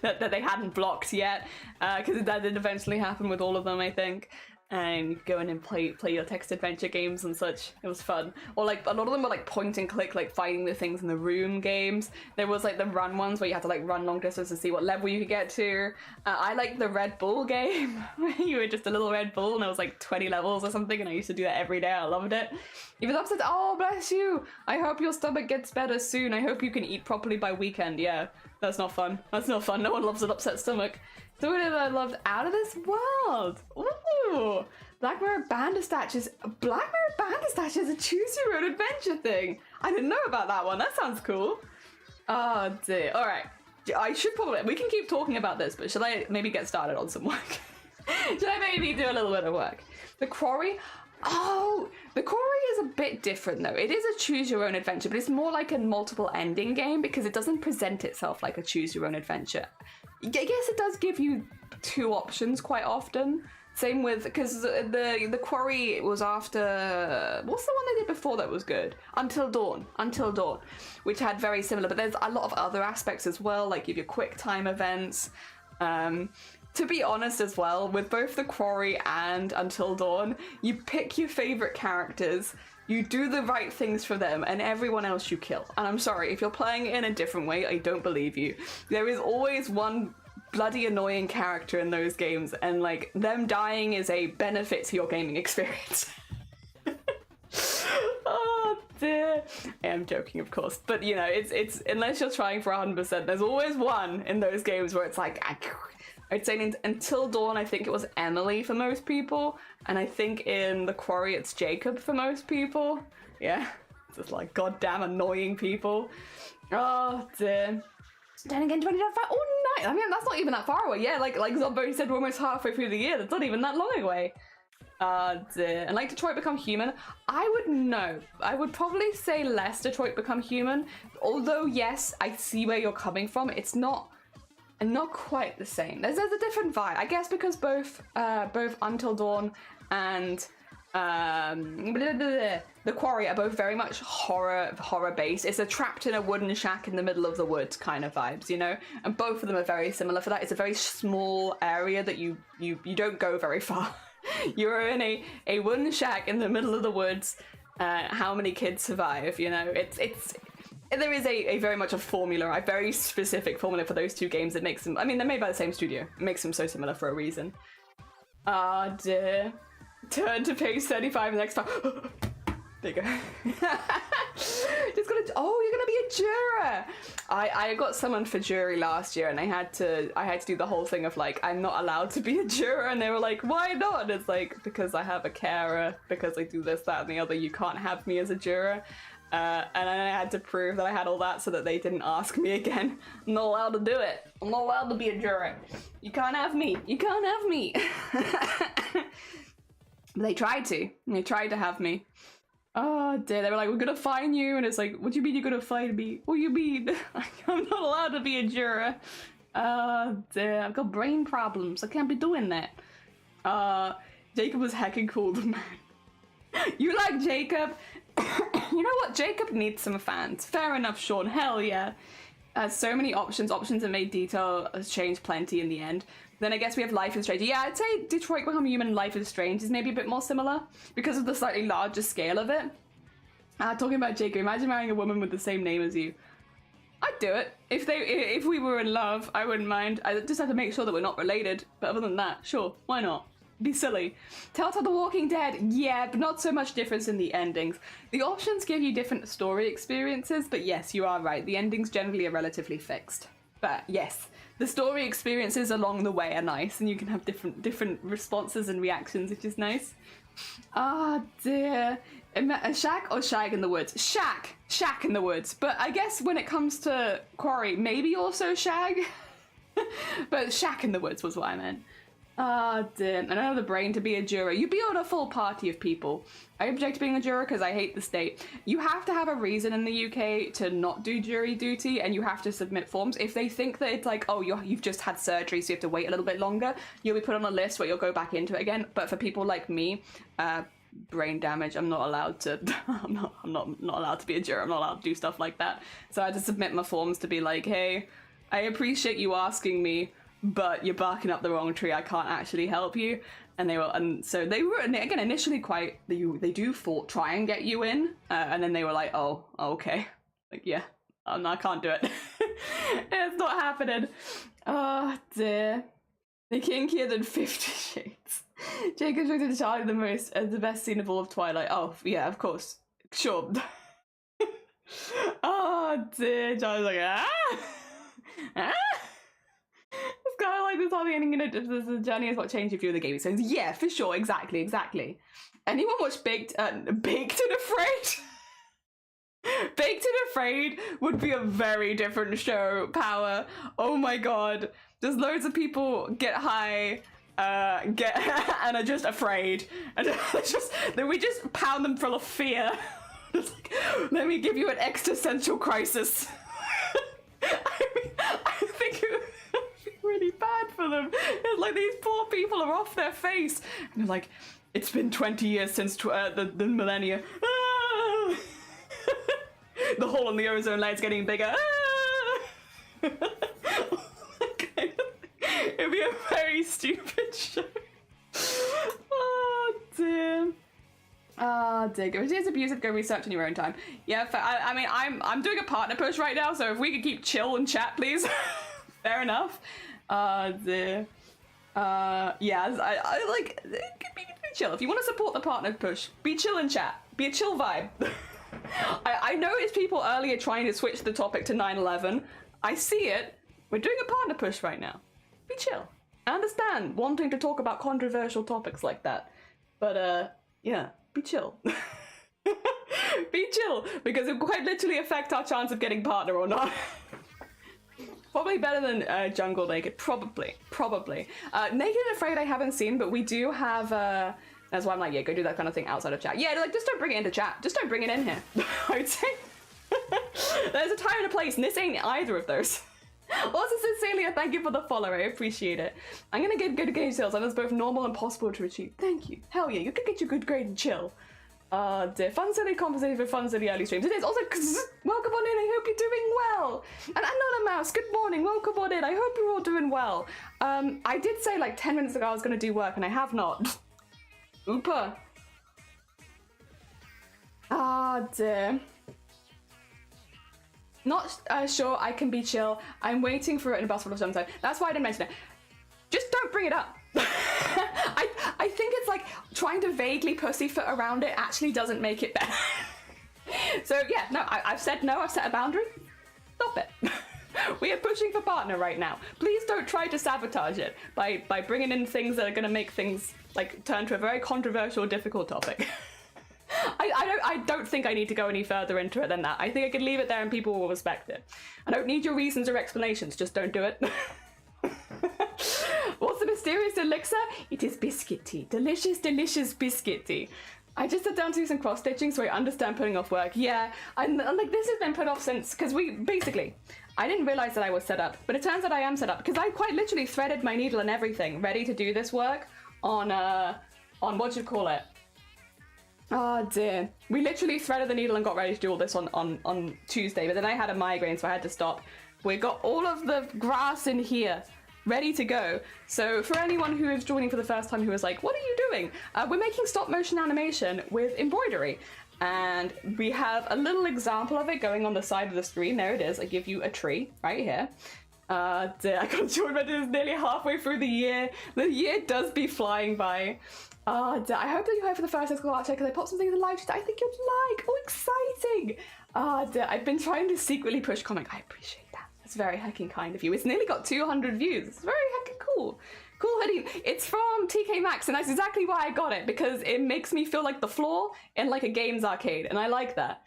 that they hadn't blocked yet, because that did eventually happen with all of them, I think. And you could go in and play your text adventure games and such. It was fun. Or like a lot of them were like point and click, like finding the things in the room games. There was like the run ones where you had to like run long distance to see what level you could get to. I liked the Red Bull game where you were just a little Red Bull and there was like 20 levels or something, and I used to do that every day. I loved it. Even upset. Oh, bless you. I hope your stomach gets better soon. I hope you can eat properly by weekend. Yeah, that's not fun. That's not fun. No one loves an upset stomach. So what did I loved Out of This World? Ooh, Black Mirror Bandersnatch is a choose your own adventure thing. I didn't know about that one. That sounds cool. Oh dear. All right. I should probably, we can keep talking about this, but should I maybe get started on some work? Should I maybe do a little bit of work? The Quarry. Oh, the Quarry is a bit different though. It is a choose your own adventure, but it's more like a multiple ending game because it doesn't present itself like a choose your own adventure. I guess it does give you two options quite often. Same with, because the Quarry was after, what's the one they did before that was good? Until Dawn, which had very similar, but there's a lot of other aspects as well, like give you quick time events. To be honest as well, with both the Quarry and Until Dawn, you pick your favorite characters, you do the right things for them, and everyone else you kill. And I'm sorry, if you're playing it in a different way, I don't believe you. There is always one bloody annoying character in those games, and like them dying is a benefit to your gaming experience. Oh dear. I am joking, of course, but you know, it's unless you're trying for 100%, there's always one in those games where it's like, I'd say Until Dawn, I think it was Emily for most people, and I think in the Quarry it's Jacob for most people. Yeah, just like goddamn annoying people. Oh dear. Then again, 2025. Oh, nice. I mean, that's not even that far away. Yeah, like Zombo said, we're almost halfway through the year. That's not even that long away. Dear. And like Detroit Become Human, I would know. I would probably say less Detroit Become Human. Although, yes, I see where you're coming from. It's not quite the same. There's a different vibe. I guess because both Until Dawn and the Quarry are both very much horror based. It's a trapped in a wooden shack in the middle of the woods kind of vibes, you know? And both of them are very similar for that. It's a very small area that you don't go very far. You're in a wooden shack in the middle of the woods. How many kids survive, you know? There is a very much a formula, a very specific formula for those two games that makes them, I mean, they're made by the same studio. It makes them so similar for a reason. Ah, dear. Turn to page 35 in the next part. There you go. Just gonna, oh, you're gonna be a juror. I got summoned for jury last year, and I had to do the whole thing of like, I'm not allowed to be a juror, and they were like, why not? And it's like, because I have a carer, because I do this, that, and the other, you can't have me as a juror. And I had to prove that I had all that so that they didn't ask me again. I'm not allowed to do it. I'm not allowed to be a juror. You can't have me. You can't have me. They tried to. They tried to have me. Oh dear, they were like, we're gonna fine you, and it's like, what do you mean you're gonna fine me? What do you mean? I'm not allowed to be a juror. Oh dear, I've got brain problems. I can't be doing that. Jacob was heckin' cool, man. You like Jacob? You know what? Jacob needs some fans. Fair enough, Sean. Hell yeah. So many options. Options that made detail has changed plenty in the end. Then I guess we have Life is Strange. Yeah, I'd say Detroit Become Human and Life is Strange is maybe a bit more similar because of the slightly larger scale of it. Talking about Jacob, imagine marrying a woman with the same name as you. I'd do it. If we were in love, I wouldn't mind. I just have to make sure that we're not related. But other than that, sure, why not? Be silly. Telltale The Walking Dead, yeah, but not so much difference in the endings. The options give you different story experiences, but yes, you are right. The endings generally are relatively fixed. But yes, the story experiences along the way are nice, and you can have different responses and reactions, which is nice. Ah, dear. A shack or shag in the woods? Shack in the woods. But I guess when it comes to Quarry, maybe also shag. But shack in the woods was what I meant. Ah, dear. I don't have the brain to be a juror. You'd be on a full party of people. I object to being a juror because I hate the state. You have to have a reason in the UK to not do jury duty, and you have to submit forms. If they think that it's like, oh, you've just had surgery, so you have to wait a little bit longer, you'll be put on a list where you'll go back into it again. But for people like me, brain damage, I'm not allowed to. I'm not allowed to be a juror. I'm not allowed to do stuff like that. So I had to submit my forms to be like, hey, I appreciate you asking me, but you're barking up the wrong tree. I can't actually help you. And so they were, again, initially quite, they do try and get you in, and then they were like, oh, okay, like, yeah, I can't do it. It's not happening. Oh dear. The kinkier than 50 Shades. Jacob's looked at Charlie the most as the best scene of all of Twilight. Oh yeah, of course, sure. Oh dear, Charlie's like, ah. It's kind of like this whole ending, you know, the journey is what changed you through the game. So yeah, for sure, exactly. Anyone watch Baked and Afraid? Baked and Afraid would be a very different show, Power. Oh my god. There's loads of people get high, and are just afraid. And then we just pound them full of fear. Like, let me give you an existential crisis. I think it would be them. It's like these poor people are off their face. And they're like, it's been 20 years since the millennia. Ah! The hole in the ozone layer's getting bigger. Ah! It'd be a very stupid show. Oh dear. Oh dear. If it is abusive, go research in your own time. Yeah, I mean, I'm doing a partner push right now, so if we could keep chill and chat, please. Fair enough. Dear. Yeah, I like, be chill. If you want to support the partner push, be chill and chat. Be a chill vibe. I noticed people earlier trying to switch the topic to 9/11. I see it. We're doing a partner push right now. Be chill. I understand wanting to talk about controversial topics like that. But, yeah, be chill. Be chill, because it quite literally affect our chance of getting partner or not. Probably better than Jungle Naked. Probably. Naked and Afraid I haven't seen, but we do have... That's why I'm like, yeah, go do that kind of thing outside of chat. Yeah, like, just don't bring it into chat. Just don't bring it in here. I would say. There's a time and a place, and this ain't either of those. Also, Cecilia, thank you for the follow. I appreciate it. I'm gonna get good game sales, and it's both normal and possible to achieve. Thank you. Hell yeah, you can get your good grade and chill. Dear. Fun silly conversation for fun silly early streams. It is also welcome on in. I hope you're doing well. And Another Mouse, good morning. Welcome on in. I hope you're all doing well. I did say like 10 minutes ago I was gonna do work, and I have not. Oopa. Dear. Not sure I can be chill. I'm waiting for it in a bus full of sometime. That's why I didn't mention it. Just don't bring it up. I think it's like trying to vaguely pussyfoot around it actually doesn't make it better. So yeah, no, I've said no, I've set a boundary. Stop it. We are pushing for partner right now. Please don't try to sabotage it by bringing in things that are going to make things like turn to a very controversial, difficult topic. I don't think I need to go any further into it than that. I think I can leave it there and people will respect it. I don't need your reasons or explanations, just don't do it. What's the mysterious elixir? It is biscuit tea. Delicious, delicious biscuit tea. I just sat down to do some cross stitching, so I understand putting off work. Yeah, and like this has been put off since, because I didn't realize that I was set up, but it turns out I am set up, because I quite literally threaded my needle and everything, ready to do this work on what you call it. Oh dear. We literally threaded the needle and got ready to do all this on Tuesday, but then I had a migraine, so I had to stop. We got all of the grass in here, ready to go. So for anyone who is joining for the first time who is like, what are you doing? We're making stop motion animation with embroidery. And we have a little example of it going on the side of the screen. There it is. I give you a tree right here. I got joined by this nearly halfway through the year. The year does be flying by. I hope that you're here for the first physical art check because I popped something in the live chat I think you'd like. Oh, exciting! I've been trying to secretly push comic. I appreciate that. That's very heckin' kind of you. It's nearly got 200 views. It's very heckin' cool. Cool hoodie. It's from TK Maxx, and that's exactly why I got it, because it makes me feel like the floor in like a games arcade, and I like that.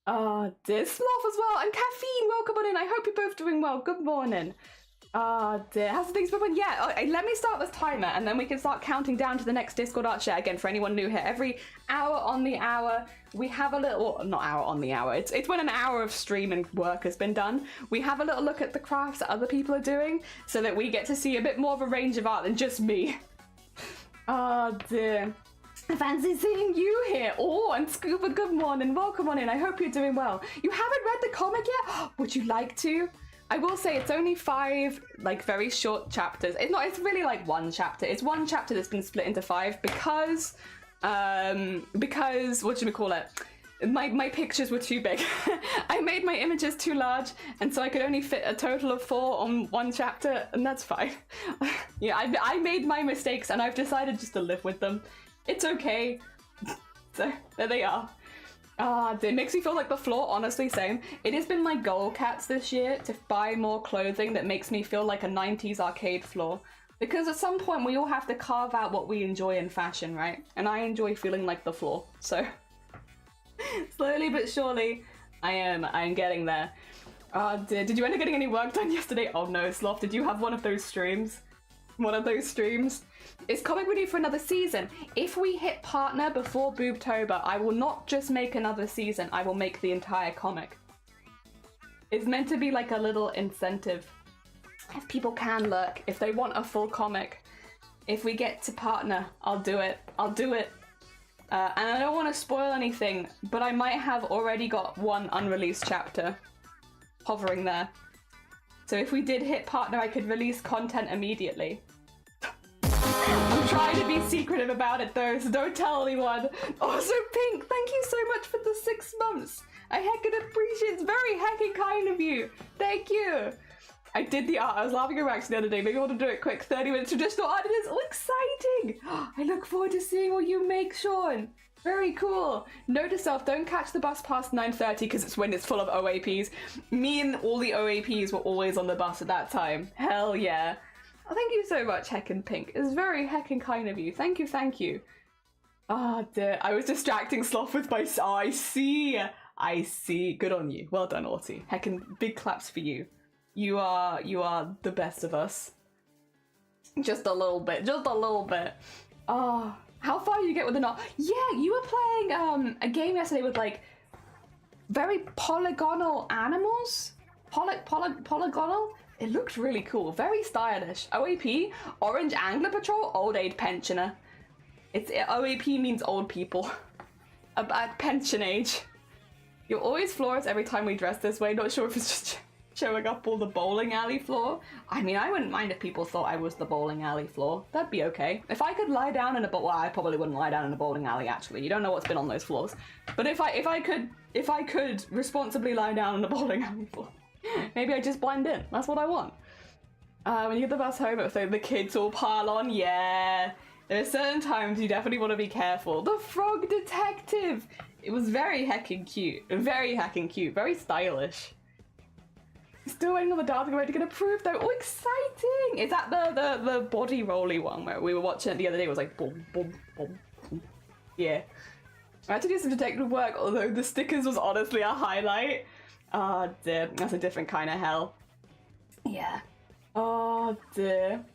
Dear Sloth as well, and Caffeine, welcome on in. I hope you're both doing well. Good morning. Dear, how's things been? Yeah, let me start this timer, and then we can start counting down to the next Discord art share. Again, for anyone new here, every hour on the hour, we have a little, well, not hour on the hour, it's when an hour of stream and work has been done. We have a little look at the crafts that other people are doing, so that we get to see a bit more of a range of art than just me. Dear. I fancy seeing you here. Oh, and Scuba, good morning. Welcome on in. I hope you're doing well. You haven't read the comic yet? Would you like to? I will say it's only 5, like, very short chapters. It's really like one chapter. It's one chapter that's been split into 5 because, what should we call it? My pictures were too big. I made my images too large, and so I could only fit a total of 4 on one chapter, and that's fine. Yeah, I made my mistakes, and I've decided just to live with them. It's okay. So, there they are. It makes me feel like the floor, honestly, same. It has been my goal, cats, this year to buy more clothing that makes me feel like a 90s arcade floor. Because at some point we all have to carve out what we enjoy in fashion, right? And I enjoy feeling like the floor, so... slowly but surely, I am getting there. Did you end up getting any work done yesterday? Oh no, Sloth, did you have one of those streams? Is comic ready for another season? If we hit partner before Boobtober, I will not just make another season, I will make the entire comic. It's meant to be like a little incentive. If people can lurk, if they want a full comic, if we get to partner, I'll do it. I'll do it. And I don't want to spoil anything, but I might have already got one unreleased chapter hovering there. So if we did hit partner, I could release content immediately. I'm trying to be secretive about it though, so don't tell anyone. Also, Pink, thank you so much for the 6 months. I heckin' appreciate it. It's very heckin' kind of you. Thank you. I did the art. I was laughing at Max the other day. Maybe I want to do it quick. 30 minutes traditional art. It is all exciting. I look forward to seeing what you make, Sean. Very cool. Note to self, don't catch the bus past 9:30 because it's when it's full of OAPs. Me and all the OAPs were always on the bus at that time. Hell yeah. Oh, thank you so much, Heckin' Pink. It's very heckin' kind of you. Thank you, thank you. Ah, dear. I was distracting Sloth with my... Oh, I see. I see. Good on you. Well done, Arty. Heckin' big claps for you. You are the best of us. Just a little bit. Just a little bit. Oh, how far you get with the knot? Yeah, you were playing a game yesterday with like very polygonal animals. Polygonal? It looked really cool. Very stylish. OAP, Orange Angler Patrol, Old Age Pensioner. OAP means old people. About pension age. You're always flawless every time we dress this way. Not sure if it's just showing up all the bowling alley floor. I mean, I wouldn't mind if people thought I was the bowling alley floor. That'd be okay. If I could lie down in a well, I probably wouldn't lie down in a bowling alley. Actually, you don't know what's been on those floors. But if I could responsibly lie down in a bowling alley floor, maybe I just blend in. That's what I want. When you get the bus home, if the kids all pile on, yeah. There are certain times you definitely want to be careful. The frog detective. It was very heckin' cute. Very heckin' cute. Very stylish. Still waiting on the dancing rate to get approved though. Oh, exciting! Is that the body rolly one where we were watching it the other day? It was like boom, boom, boom, boom. Yeah. I had to do some detective work, although the stickers was honestly a highlight. Oh dear, that's a different kind of hell. Yeah. Oh dear.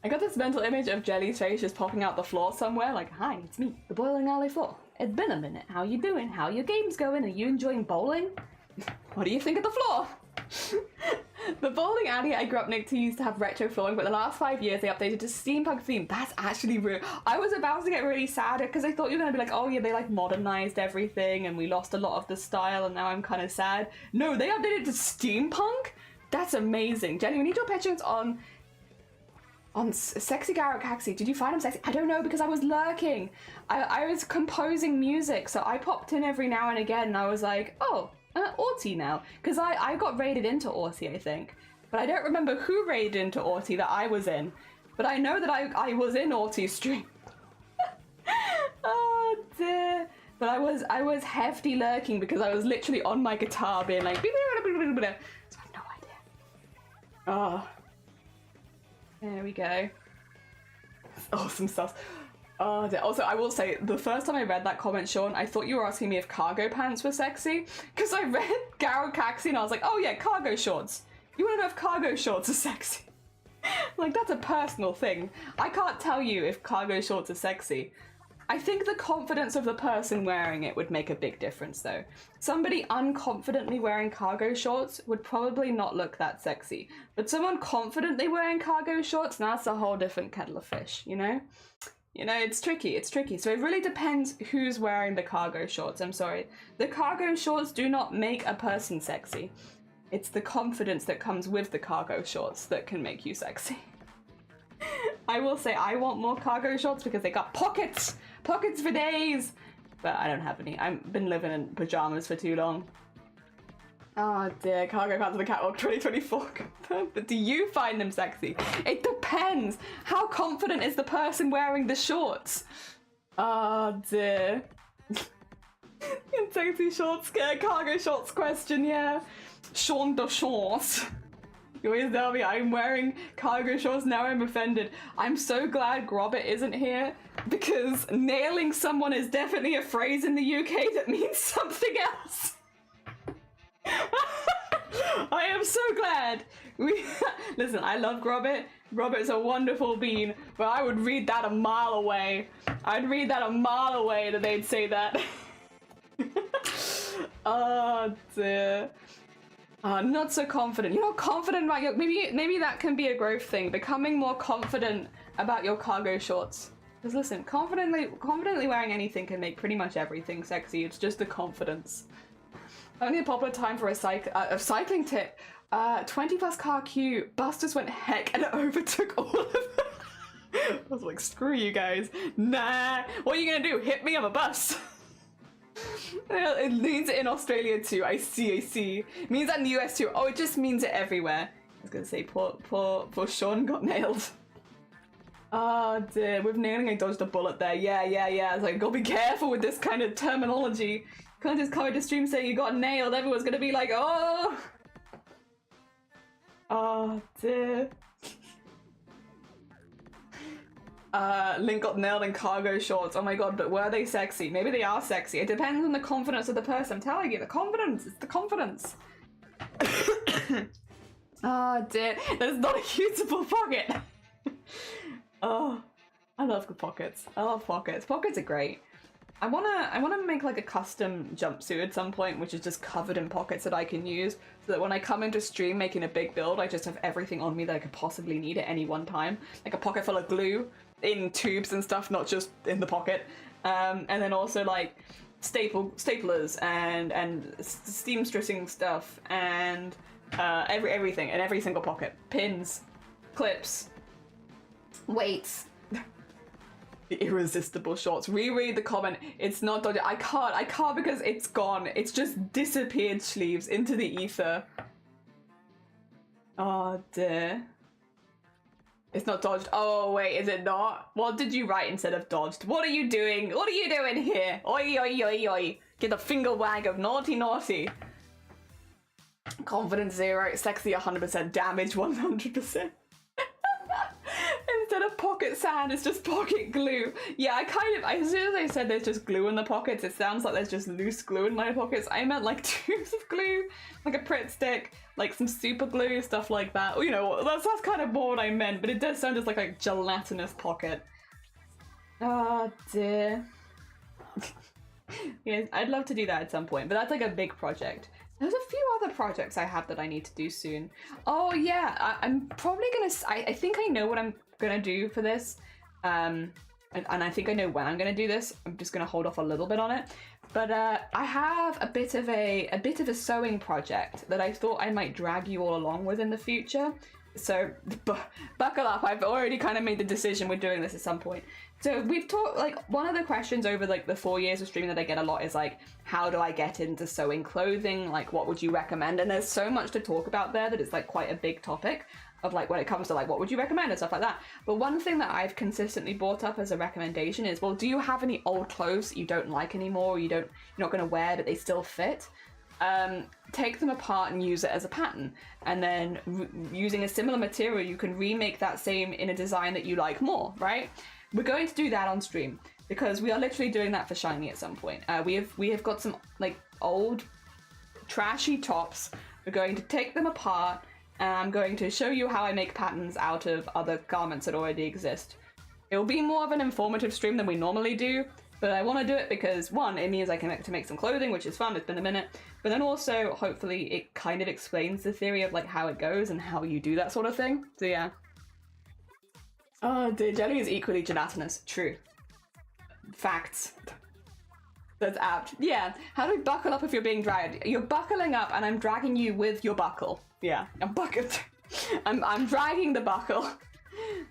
I got this mental image of Jelly's face just popping out the floor somewhere, like, hi, it's me, the bowling alley floor. It's been a minute. How you doing? How your games going? Are you enjoying bowling? What do you think of the floor? The bowling alley I grew up next to used to have retro flooring, but the last 5 years they updated to steampunk theme. That's actually real. I was about to get really sad because I thought you were going to be like, oh yeah, they like modernized everything and we lost a lot of the style and now I'm kind of sad. No, they updated to steampunk? That's amazing. Jenny, we need your pictures on Sexy Garrett Caxi. Did you find him sexy? I don't know because I was lurking. I was composing music, so I popped in every now and again and I was like, oh, Arty now. Because I got raided into Arty, I think. But I don't remember who raided into Arty that I was in. But I know that I was in Arty's stream. Oh dear. But I was hefty lurking because I was literally on my guitar being like, so I have no idea. Oh. There we go. Awesome stuff. Oh, dear. Also, I will say, the first time I read that comment, Sean, I thought you were asking me if cargo pants were sexy. Because I read Garo Caxi and I was like, oh yeah, cargo shorts. You want to know if cargo shorts are sexy? Like, that's a personal thing. I can't tell you if cargo shorts are sexy. I think the confidence of the person wearing it would make a big difference, though. Somebody unconfidently wearing cargo shorts would probably not look that sexy. But someone confidently wearing cargo shorts, that's a whole different kettle of fish, you know? You know, it's tricky, it's tricky. So it really depends who's wearing the cargo shorts, I'm sorry. The cargo shorts do not make a person sexy. It's the confidence that comes with the cargo shorts that can make you sexy. I will say I want more cargo shorts because they got pockets! Pockets for days! But I don't have any. I've been living in pajamas for too long. Oh dear, cargo pants on the catwalk 2024. But do you find them sexy? It depends! How confident is the person wearing the shorts? Oh dear. In sexy shorts, cargo shorts question, yeah. Sean de shorts. You always tell me I'm wearing cargo shorts, now I'm offended. I'm so glad Grobbit isn't here because nailing someone is definitely a phrase in the UK that means something else. I am so glad. Listen, I love Grobbit. Grobbit's a wonderful bean, but I would read that a mile away. I'd read that a mile away that they'd say that. Oh dear. Not so confident. You're not confident about your... Maybe that can be a growth thing. Becoming more confident about your cargo shorts. Because listen, confidently wearing anything can make pretty much everything sexy. It's just the confidence. Only a popular time for a cycling tip. 20 plus car queue. Bus just went heck and it overtook all of them. I was like, screw you guys. Nah. What are you gonna do? Hit me on a bus? It means it in Australia too. I see. It means that in the US too. Oh, it just means it everywhere. I was gonna say, poor Sean got nailed. Oh dear, with nailing I dodged a bullet there. Yeah. It's like, gotta be careful with this kind of terminology. Can't just come into stream saying you got nailed. Everyone's gonna be like, oh. Oh dear. Link got nailed in cargo shorts. Oh my god, but were they sexy? Maybe they are sexy. It depends on the confidence of the person. I'm telling you, the confidence. It's the confidence. Oh dear, that's not a usable pocket. Oh, I love the pockets. I love pockets. Pockets are great. I wanna make like a custom jumpsuit at some point, which is just covered in pockets that I can use, so that when I come into stream making a big build, I just have everything on me that I could possibly need at any one time. Like a pocket full of glue in tubes and stuff, not just in the pocket. And then also like staplers and seamstressing stuff and everything in every single pocket. Pins, clips, weights. The irresistible shorts. Reread the comment. It's not dodgy. I can't because it's gone. It's just disappeared, sleeves, into the ether. Oh dear. It's not dodged. Oh wait, is it not? What did you write instead of dodged? What are you doing? What are you doing here? Oi, oi, oi, oi. Get a finger wag of naughty, naughty. Confidence 0, sexy 100%, damage 100%. Instead of pocket sand, it's just pocket glue. Yeah, as soon as I said there's just glue in the pockets, it sounds like there's just loose glue in my pockets. I meant like tubes of glue, like a Pritt stick, like some super glue, stuff like that. You know, that's kind of more what I meant, but it does sound just like a gelatinous pocket. Oh dear. Yeah, I'd love to do that at some point, but that's like a big project. There's a few other projects I have that I need to do soon. Oh yeah, I'm probably gonna, I think I know what I'm gonna do for this. And I think I know when I'm gonna do this. I'm just gonna hold off a little bit on it. But I have a bit of a sewing project that I thought I might drag you all along with in the future. So buckle up, I've already kind of made the decision we're doing this at some point. So we've talked, like, one of the questions over like the 4 years of streaming that I get a lot is like, how do I get into sewing clothing? Like, what would you recommend? And there's so much to talk about there that it's like quite a big topic of like when it comes to like, what would you recommend and stuff like that. But one thing that I've consistently brought up as a recommendation is, well, do you have any old clothes that you don't like anymore, or you're not going to wear but they still fit? Take them apart and use it as a pattern, and then using a similar material you can remake that same in a design that you like more, right? We're going to do that on stream because we are literally doing that for Shiny at some point. We have got some like old trashy tops. We're going to take them apart and I'm going to show you how I make patterns out of other garments that already exist. It will be more of an informative stream than we normally do, but I want to do it because, one, it means I can make some clothing, which is fun, it's been a minute, but then also, hopefully, it kind of explains the theory of like how it goes and how you do that sort of thing. So yeah. Oh dear, jelly is equally gelatinous. True. Facts. That's apt. Yeah, how do we buckle up if you're being dragged? You're buckling up and I'm dragging you with your buckle. Yeah, I'm dragging the buckle.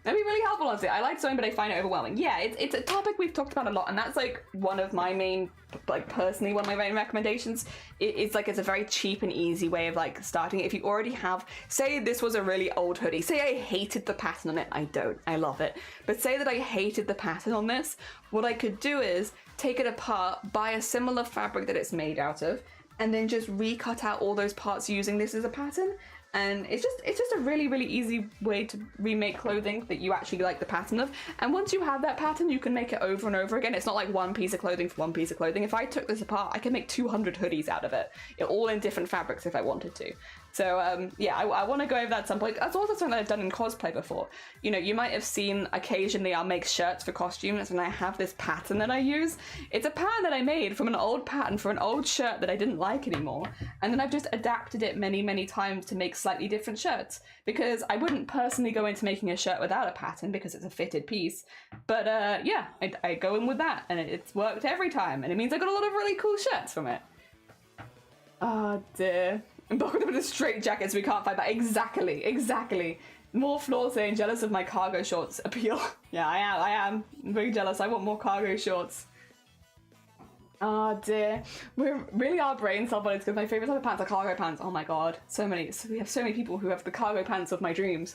That'd be really helpful, honestly. I like sewing, but I find it overwhelming. Yeah, it's a topic we've talked about a lot, and that's like one of my main, like personally, one of my main recommendations. It's like, it's a very cheap and easy way of like starting. If you already have, say this was a really old hoodie, say I hated the pattern on it, I don't, I love it. But say that I hated the pattern on this, what I could do is take it apart, buy a similar fabric that it's made out of, and then just recut out all those parts using this as a pattern. And it's just a really, really easy way to remake clothing that you actually like the pattern of. And once you have that pattern, you can make it over and over again. It's not like one piece of clothing for one piece of clothing. If I took this apart, I could make 200 hoodies out of it, all in different fabrics if I wanted to. So yeah, I want to go over that at some point. That's also something that I've done in cosplay before. You know, you might have seen occasionally I'll make shirts for costumes and I have this pattern that I use. It's a pattern that I made from an old pattern for an old shirt that I didn't like anymore. And then I've just adapted it many, many times to make slightly different shirts. Because I wouldn't personally go into making a shirt without a pattern because it's a fitted piece. But yeah, I go in with that and it's worked every time. And it means I got a lot of really cool shirts from it. Oh dear. I'm buckled up in a straight jacket so we can't fight back. Exactly. More Floor saying jealous of my cargo shorts appeal. Yeah, I am. I'm very jealous. I want more cargo shorts. Oh dear. We really are brain cell bodies because my favorite type of pants are cargo pants. Oh my god. So we have so many people who have the cargo pants of my dreams.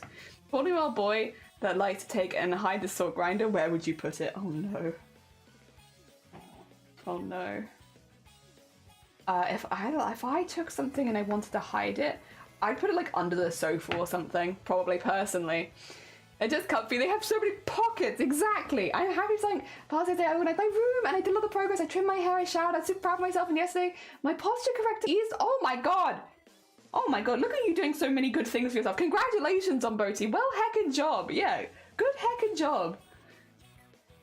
40-year-old boy that likes to take and hide the salt grinder. Where would you put it? Oh no. Oh no. If I took something and I wanted to hide it, I'd put it like under the sofa or something, probably personally. It just comfy. They have so many pockets, exactly. I'm happy saying, past day I organized my room and I did a lot of progress. I trimmed my hair, I showered, I was super proud of myself, and yesterday my posture corrector eased. Oh my god, look at you doing so many good things for yourself. Congratulations on Boti. Well heckin' job. Yeah, good heckin' job.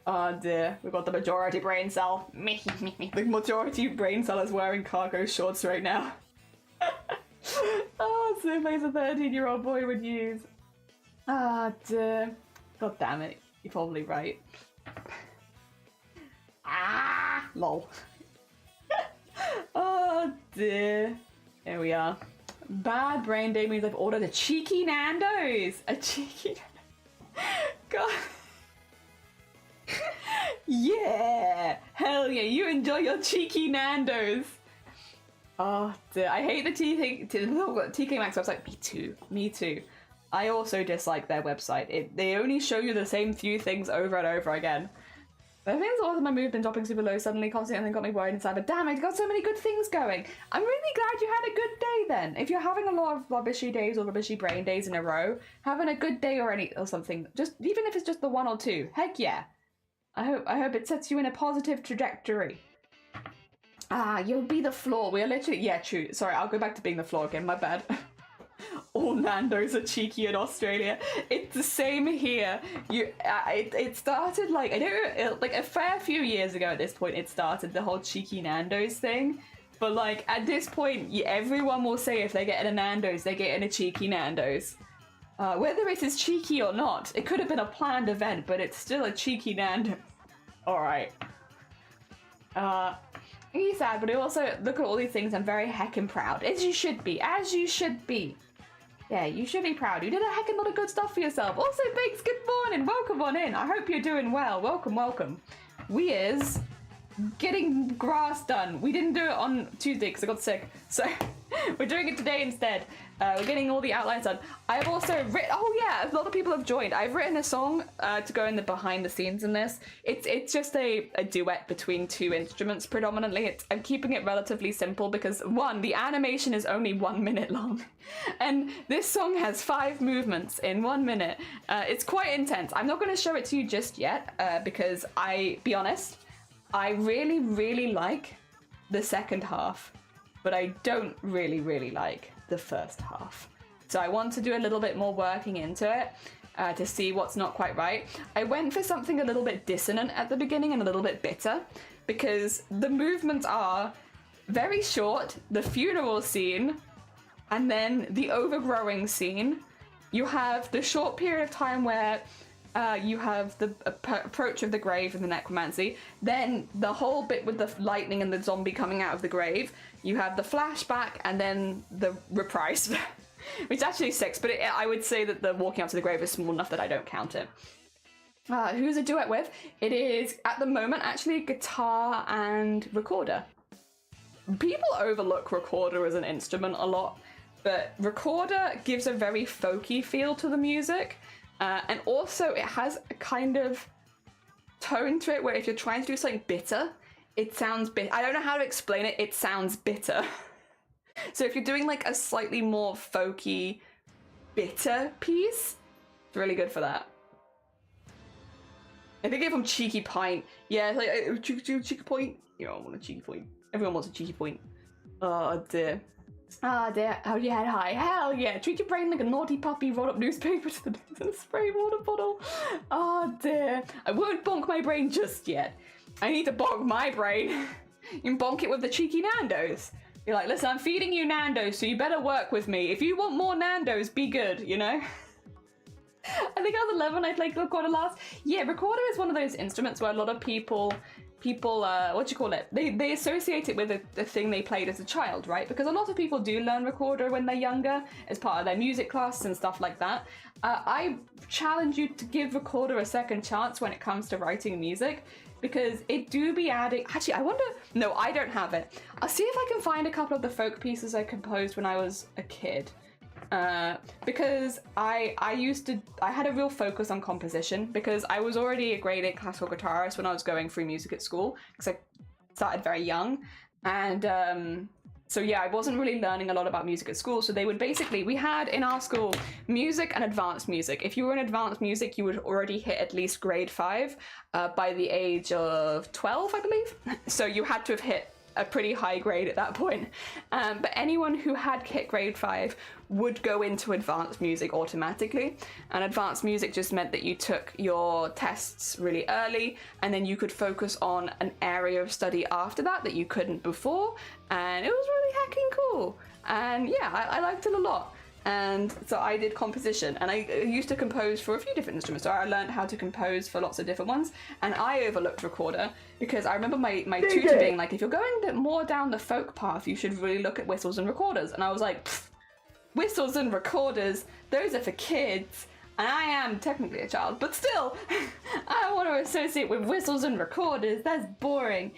Oh dear, we've got the majority brain cell. The majority brain cell is wearing cargo shorts right now. Oh, same place a 13-year-old boy would use. Ah dear. God damn it, you're probably right. Ah, lol. Oh dear. Here we are. Bad brain day means I've ordered a cheeky Nando's. A cheeky God. Yeah! Hell yeah, you enjoy your cheeky Nando's. Oh dear, I hate the TK Maxx website. Me too. I also dislike their website. They only show you the same few things over and over again. But I think it's also my mood been dropping super low suddenly, constantly, and got me worried inside. But damn, I got so many good things going. I'm really glad you had a good day then. If you're having a lot of rubbishy days or rubbishy brain days in a row, having a good day or something, just even if it's just the one or two, heck yeah. I hope it sets you in a positive trajectory. Ah, you'll be the floor. We are literally... Yeah, true. Sorry, I'll go back to being the floor again. My bad. All Nando's are cheeky in Australia. It's the same here. It started like... I don't know... Like a fair few years ago at this point, it started the whole cheeky Nando's thing. But like, at this point, everyone will say if they get in a Nando's, they get in a cheeky Nando's. Whether it is cheeky or not, it could have been a planned event, but it's still a cheeky Nando's. Alright. He's sad, but I also look at all these things. I'm very heckin' proud. As you should be. As you should be. Yeah, you should be proud. You did a heckin' lot of good stuff for yourself. Also, Bakes, good morning. Welcome on in. I hope you're doing well. Welcome. We is getting grass done. We didn't do it on Tuesday because I got sick. So we're doing it today instead. We're getting all the outlines done. I've also written, oh yeah, a lot of people have joined. I've written a song to go in the behind the scenes in this. It's just a duet between two instruments predominantly. I'm keeping it relatively simple because one, the animation is only 1 minute long. And this song has 5 movements in 1 minute. It's quite intense. I'm not going to show it to you just yet because be honest, I really, really like the second half, but I don't really, really like the first half. So I want to do a little bit more working into it to see what's not quite right. I went for something a little bit dissonant at the beginning and a little bit bitter because the movements are very short, the funeral scene, and then the overgrowing scene. You have the short period of time where you have the approach of the grave and the necromancy, then the whole bit with the lightning and the zombie coming out of the grave, you have the flashback, and then the reprise, which actually is 6, but I would say that the walking up to the grave is small enough that I don't count it. Who's a duet with? It is, at the moment, actually guitar and recorder. People overlook recorder as an instrument a lot, but recorder gives a very folky feel to the music. And also it has a kind of tone to it where if you're trying to do something bitter, it sounds I don't know how to explain it, it sounds bitter. So if you're doing like a slightly more folky bitter piece. It's really good for that. I think I gave him cheeky pint. Yeah, like cheeky point. You know, I want a cheeky point. Everyone wants a cheeky point. Oh dear. Ah dear. Oh yeah, hi. Hell yeah. Treat your brain like a naughty puppy. Roll up newspaper to the nose and spray water bottle. Oh dear. I won't bonk my brain just yet. I need to bonk my brain. You can bonk it with the cheeky Nando's. You're like, listen, I'm feeding you Nando's, so you better work with me. If you want more Nando's, be good, you know? I think I was 11, I played recorder last. Yeah, recorder is one of those instruments where a lot of people, what do you call it? They associate it with the thing they played as a child, right? Because a lot of people do learn recorder when they're younger as part of their music class and stuff like that. I challenge you to give recorder a second chance when it comes to writing music, because it do be adding. Actually, I wonder. No, I don't have it. I'll see if I can find a couple of the folk pieces I composed when I was a kid. Because I had a real focus on composition, because I was already a grade 8 classical guitarist when I was going through music at school, because I started very young, and so yeah, I wasn't really learning a lot about music at school. So they would basically, we had in our school music and advanced music. If you were in advanced music, you would already hit at least grade 5 by the age of 12, I believe. So you had to have hit a pretty high grade at that point. But anyone who had hit grade 5 would go into advanced music automatically. And advanced music just meant that you took your tests really early, and then you could focus on an area of study after that you couldn't before. And it was really hecking cool. And yeah, I liked it a lot. And so I did composition, and I used to compose for a few different instruments. So I learned how to compose for lots of different ones, and I overlooked recorder because I remember my tutor being like, if you're going more down the folk path, you should really look at whistles and recorders. And I was like, whistles and recorders, those are for kids. And I am technically a child, but still, I don't want to associate with whistles and recorders. That's boring.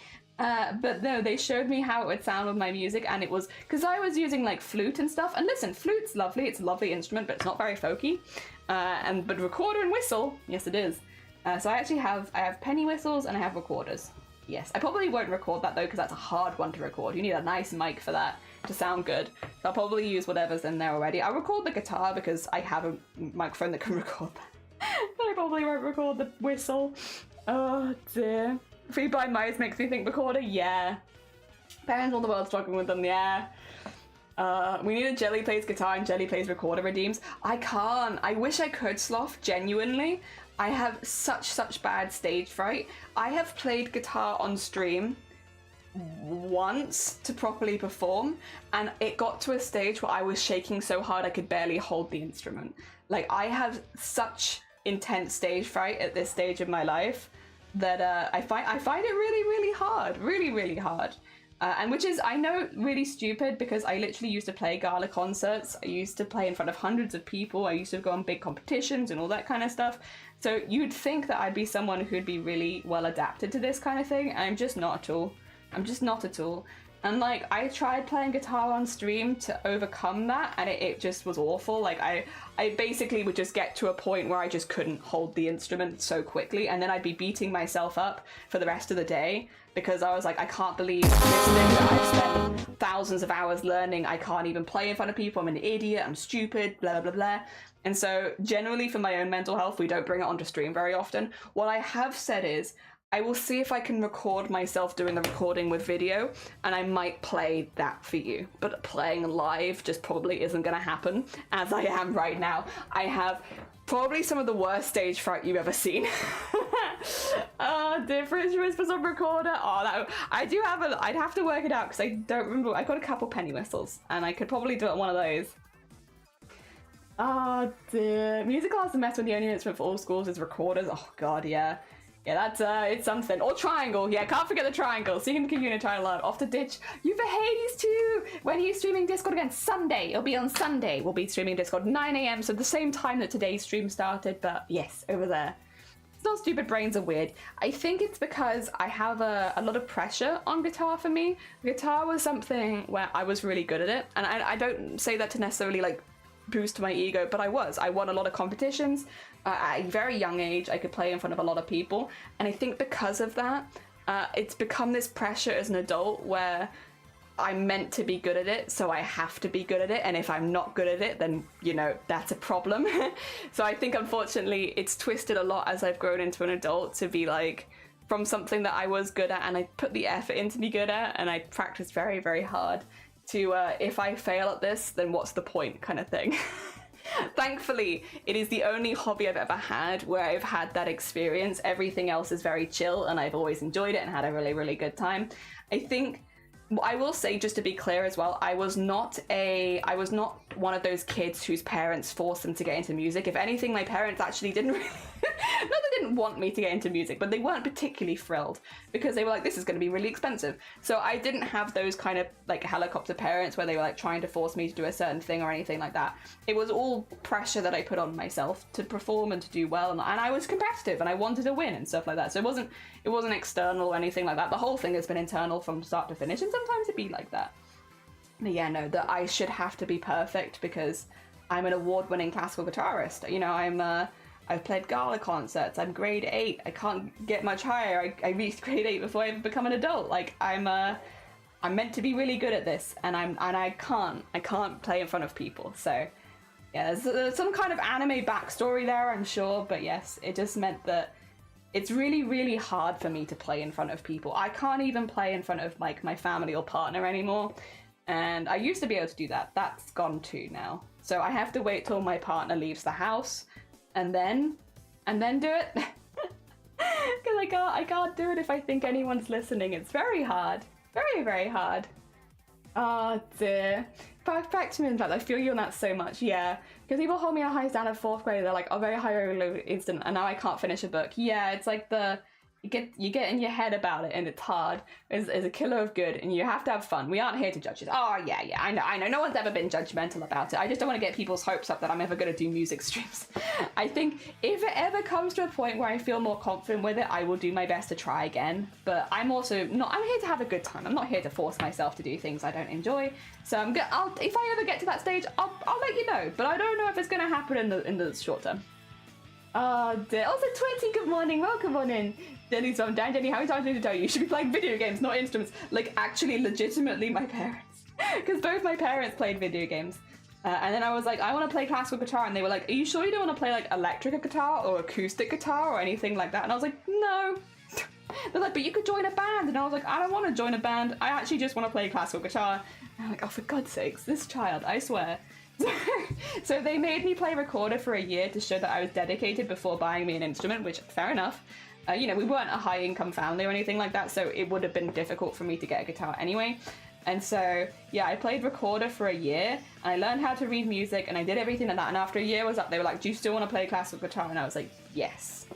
But no, they showed me how it would sound with my music, and it was because I was using like flute and stuff. And listen, flute's lovely; it's a lovely instrument, but it's not very folky. But recorder and whistle, yes, it is. So I have penny whistles and I have recorders. Yes, I probably won't record that though, because that's a hard one to record. You need a nice mic for that to sound good. So I'll probably use whatever's in there already. I'll record the guitar because I have a microphone that can record that. But I probably won't record the whistle. Oh dear. Free Blind Mice makes me think recorder, yeah. Parents all the world struggling with them, yeah. We need a Jelly plays guitar and Jelly plays recorder redeems. I can't. I wish I could, Sloth, genuinely. I have such bad stage fright. I have played guitar on stream once to properly perform, and it got to a stage where I was shaking so hard I could barely hold the instrument. Like, I have such intense stage fright at this stage of my life that I find it really hard, really hard, and which is, I know, really stupid, because I literally used to play gala concerts. I used to play in front of hundreds of people. I used to go on big competitions and all that kind of stuff. So you'd think that I'd be someone who'd be really well adapted to this kind of thing, and I'm just not at all. I'm just not at all. And like, I tried playing guitar on stream to overcome that, and it just was awful. Like, I basically would just get to a point where I just couldn't hold the instrument so quickly, and then I'd be beating myself up for the rest of the day, because I was like, I can't believe this thing that I've spent thousands of hours learning, I can't even play in front of people, I'm an idiot, I'm stupid, blah blah blah. And so generally, for my own mental health, we don't bring it onto stream very often. What I have said is, I will see if I can record myself doing a recording with video, and I might play that for you. But playing live just probably isn't going to happen, as I am right now. I have probably some of the worst stage fright you've ever seen. Different whispers on recorder. I'd have to work it out, because I don't remember. I got a couple penny whistles, and I could probably do it on one of those. Oh dear. Music class is a mess when the only instrument for all schools is recorders. Oh god, yeah. Yeah, that's, it's something. Or triangle. Yeah, can't forget the triangle. Singing the community title out. Off the ditch. You for Hades too! When are you streaming Discord again? Sunday. It'll be on Sunday. We'll be streaming Discord 9 AM, so the same time that today's stream started, but yes, over there. It's not stupid, brains are weird. I think it's because I have a lot of pressure on guitar for me. Guitar was something where I was really good at it, and I don't say that to necessarily, like, boost my ego, but I won a lot of competitions at a very young age. I could play in front of a lot of people, and I think because of that, it's become this pressure as an adult where I'm meant to be good at it, so I have to be good at it, and if I'm not good at it, then, you know, that's a problem. So I think, unfortunately, it's twisted a lot as I've grown into an adult to be like, from something that I was good at and I put the effort in to be good at, and I practiced very, very hard, to if I fail at this, then what's the point kind of thing. Thankfully, it is the only hobby I've ever had where I've had that experience. Everything else is very chill, and I've always enjoyed it and had a really, really good time. I think, I will say, just to be clear as well, I was not one of those kids whose parents forced them to get into music. If anything, my parents actually didn't really, not they didn't want me to get into music, but they weren't particularly thrilled, because they were like, this is going to be really expensive. So I didn't have those kind of like helicopter parents where they were like trying to force me to do a certain thing or anything like that. It was all pressure that I put on myself to perform and to do well, and I was competitive and I wanted to win and stuff like that. So it wasn't external or anything like that. The whole thing has been internal from start to finish, and sometimes it'd be like that. But yeah, no, that I should have to be perfect because I'm an award-winning classical guitarist. You know, I've played gala concerts. I'm grade 8. I can't get much higher. I reached grade 8 before I ever become an adult. Like, I'm meant to be really good at this, and I can't play in front of people. So yeah, there's some kind of anime backstory there, I'm sure. But yes, it just meant that it's really, really hard for me to play in front of people. I can't even play in front of like my family or partner anymore. And I used to be able to do that. That's gone too now. So I have to wait till my partner leaves the house and then do it. Because I can't do it if I think anyone's listening. It's very hard. Very, very hard. Oh dear. Perfectionism, I feel you on that so much, yeah. Because people hold me a high standard 4th grade, they're like, oh, very high, very low instant, and now I can't finish a book. Yeah, it's like you get in your head about it, and it's hard. It's a killer of good, and you have to have fun. We aren't here to judge it. Oh yeah, I know. No one's ever been judgmental about it. I just don't want to get people's hopes up that I'm ever going to do music streams. I think if it ever comes to a point where I feel more confident with it, I will do my best to try again. But I'm also not. I'm here to have a good time. I'm not here to force myself to do things I don't enjoy. So if I ever get to that stage, I'll let you know. But I don't know if it's going to happen in the short term. Oh dear. Also, Twitty, good morning. Welcome on in. Jenny's from Dan. Jenny, how many times do I need to tell you? You should be playing video games, not instruments. Like, actually, legitimately, my parents. Because both my parents played video games. And then I was like, I want to play classical guitar. And they were like, are you sure you don't want to play, like, electric guitar or acoustic guitar or anything like that? And I was like, no. They're like, but you could join a band. And I was like, I don't want to join a band. I actually just want to play classical guitar. And I'm like, oh, for God's sakes, this child, I swear. So they made me play recorder for a year to show that I was dedicated before buying me an instrument, which, fair enough. You know, we weren't a high-income family or anything like that, so it would have been difficult for me to get a guitar anyway. And so, yeah, I played recorder for a year, and I learned how to read music, and I did everything like that. And after a year was up, they were like, do you still want to play classical guitar? And I was like, yes.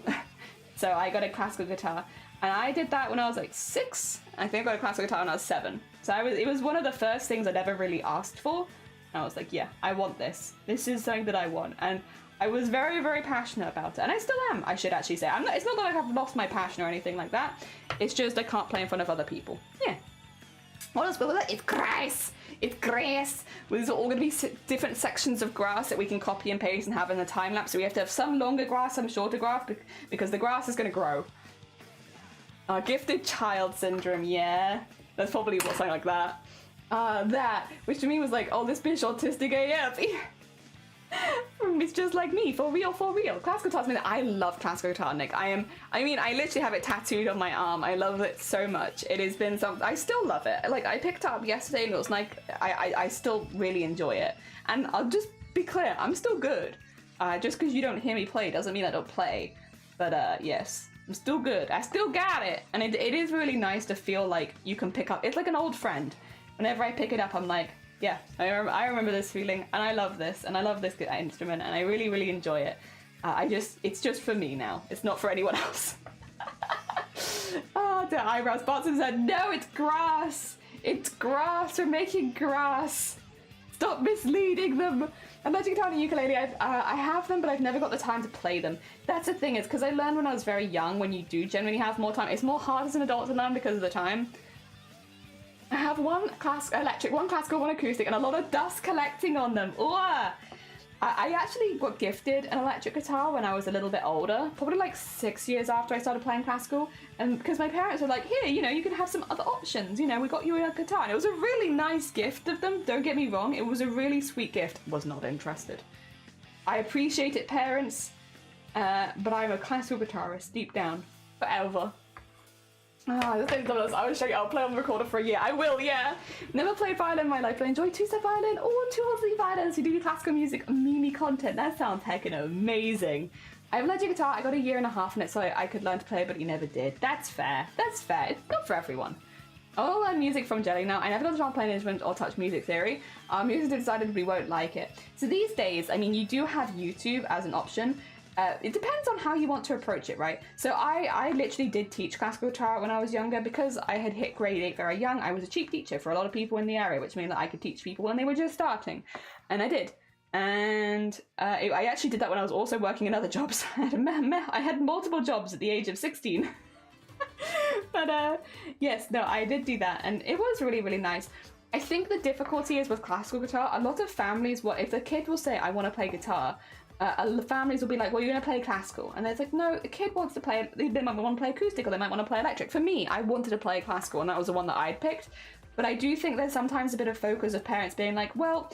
So I got a classical guitar, and I did that when I was like 6. I think I got a classical guitar when I was 7. So it was one of the first things I'd ever really asked for. And I was like, yeah, I want this. This is something that I want. And I was very, very passionate about it. And I still am, I should actually say. It's not that I have lost my passion or anything like that. It's just I can't play in front of other people. Yeah. What else will that? It's grass. It's grass. Well, these are all going to be different sections of grass that we can copy and paste and have in the time lapse. So we have to have some longer grass, some shorter grass, because the grass is going to grow. Gifted child syndrome, yeah. That's probably something like that. That, which to me was like, oh, this bitch autistic AF. It's just like me, for real, for real. Classical guitar, I mean, I love classical guitar, Nick. I literally have it tattooed on my arm. I love it so much. It has been something, I still love it. Like, I picked it up yesterday and it was like, I still really enjoy it. And I'll just be clear, I'm still good. Just because you don't hear me play doesn't mean I don't play. But yes, I'm still good. I still got it. And it is really nice to feel like you can pick up, it's like an old friend. Whenever I pick it up, I'm like, yeah, I remember this feeling, and I love this instrument, and I really, really enjoy it. It's just for me now. It's not for anyone else. Oh, the eyebrows. Botson said, no, it's grass. It's grass. We're making grass. Stop misleading them. Electric guitar and ukulele, I have them, but I've never got the time to play them. That's the thing, is because I learned when I was very young, when you do generally have more time, it's more hard as an adult to learn because of the time. I have one electric, one classical, one acoustic, and a lot of dust collecting on them. Ooh, I actually got gifted an electric guitar when I was a little bit older, probably like 6 years after I started playing classical, and because my parents were like, here, you know, you can have some other options, you know, we got you a guitar, and it was a really nice gift of them, don't get me wrong, it was a really sweet gift. Was not interested. I appreciate it, parents, but I'm a classical guitarist, deep down, forever. This thing's else. I will show you. I'll play on the recorder for a year. I will, yeah. Never played violin in my life, but I enjoy two-step violin or two or three violins who do classical music mini content. That sounds heckin' amazing. I have a legit guitar. I got a year and a half in it so I could learn to play, but you never did. That's fair. That's fair. It's not for everyone. I'll learn music from Jelly now. I never got to try and play an instrument or touch music theory. Music decided we won't like it. So these days, I mean, you do have YouTube as an option. It depends on how you want to approach it, right? So I literally did teach classical guitar when I was younger because I had hit grade 8 very young. I was a cheap teacher for a lot of people in the area, which meant that I could teach people when they were just starting. And I did. And I actually did that when I was also working in other jobs. I had multiple jobs at the age of 16. But yes, no, I did do that. And it was really, really nice. I think the difficulty is with classical guitar, a lot of families, if the kid will say, I want to play guitar, families will be like, well, you're going to play classical. And it's like, no, the kid wants to play, they might want to play acoustic or they might want to play electric. For me, I wanted to play classical and that was the one that I'd picked. But I do think there's sometimes a bit of focus of parents being like, well,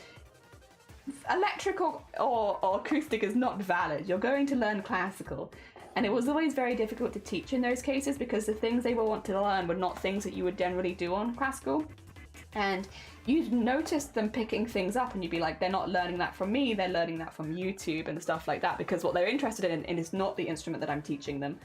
electric or acoustic is not valid. You're going to learn classical. And it was always very difficult to teach in those cases because the things they will want to learn were not things that you would generally do on classical. And you'd notice them picking things up and you'd be like, they're not learning that from me, they're learning that from YouTube and stuff like that, because what they're interested in is not the instrument that I'm teaching them.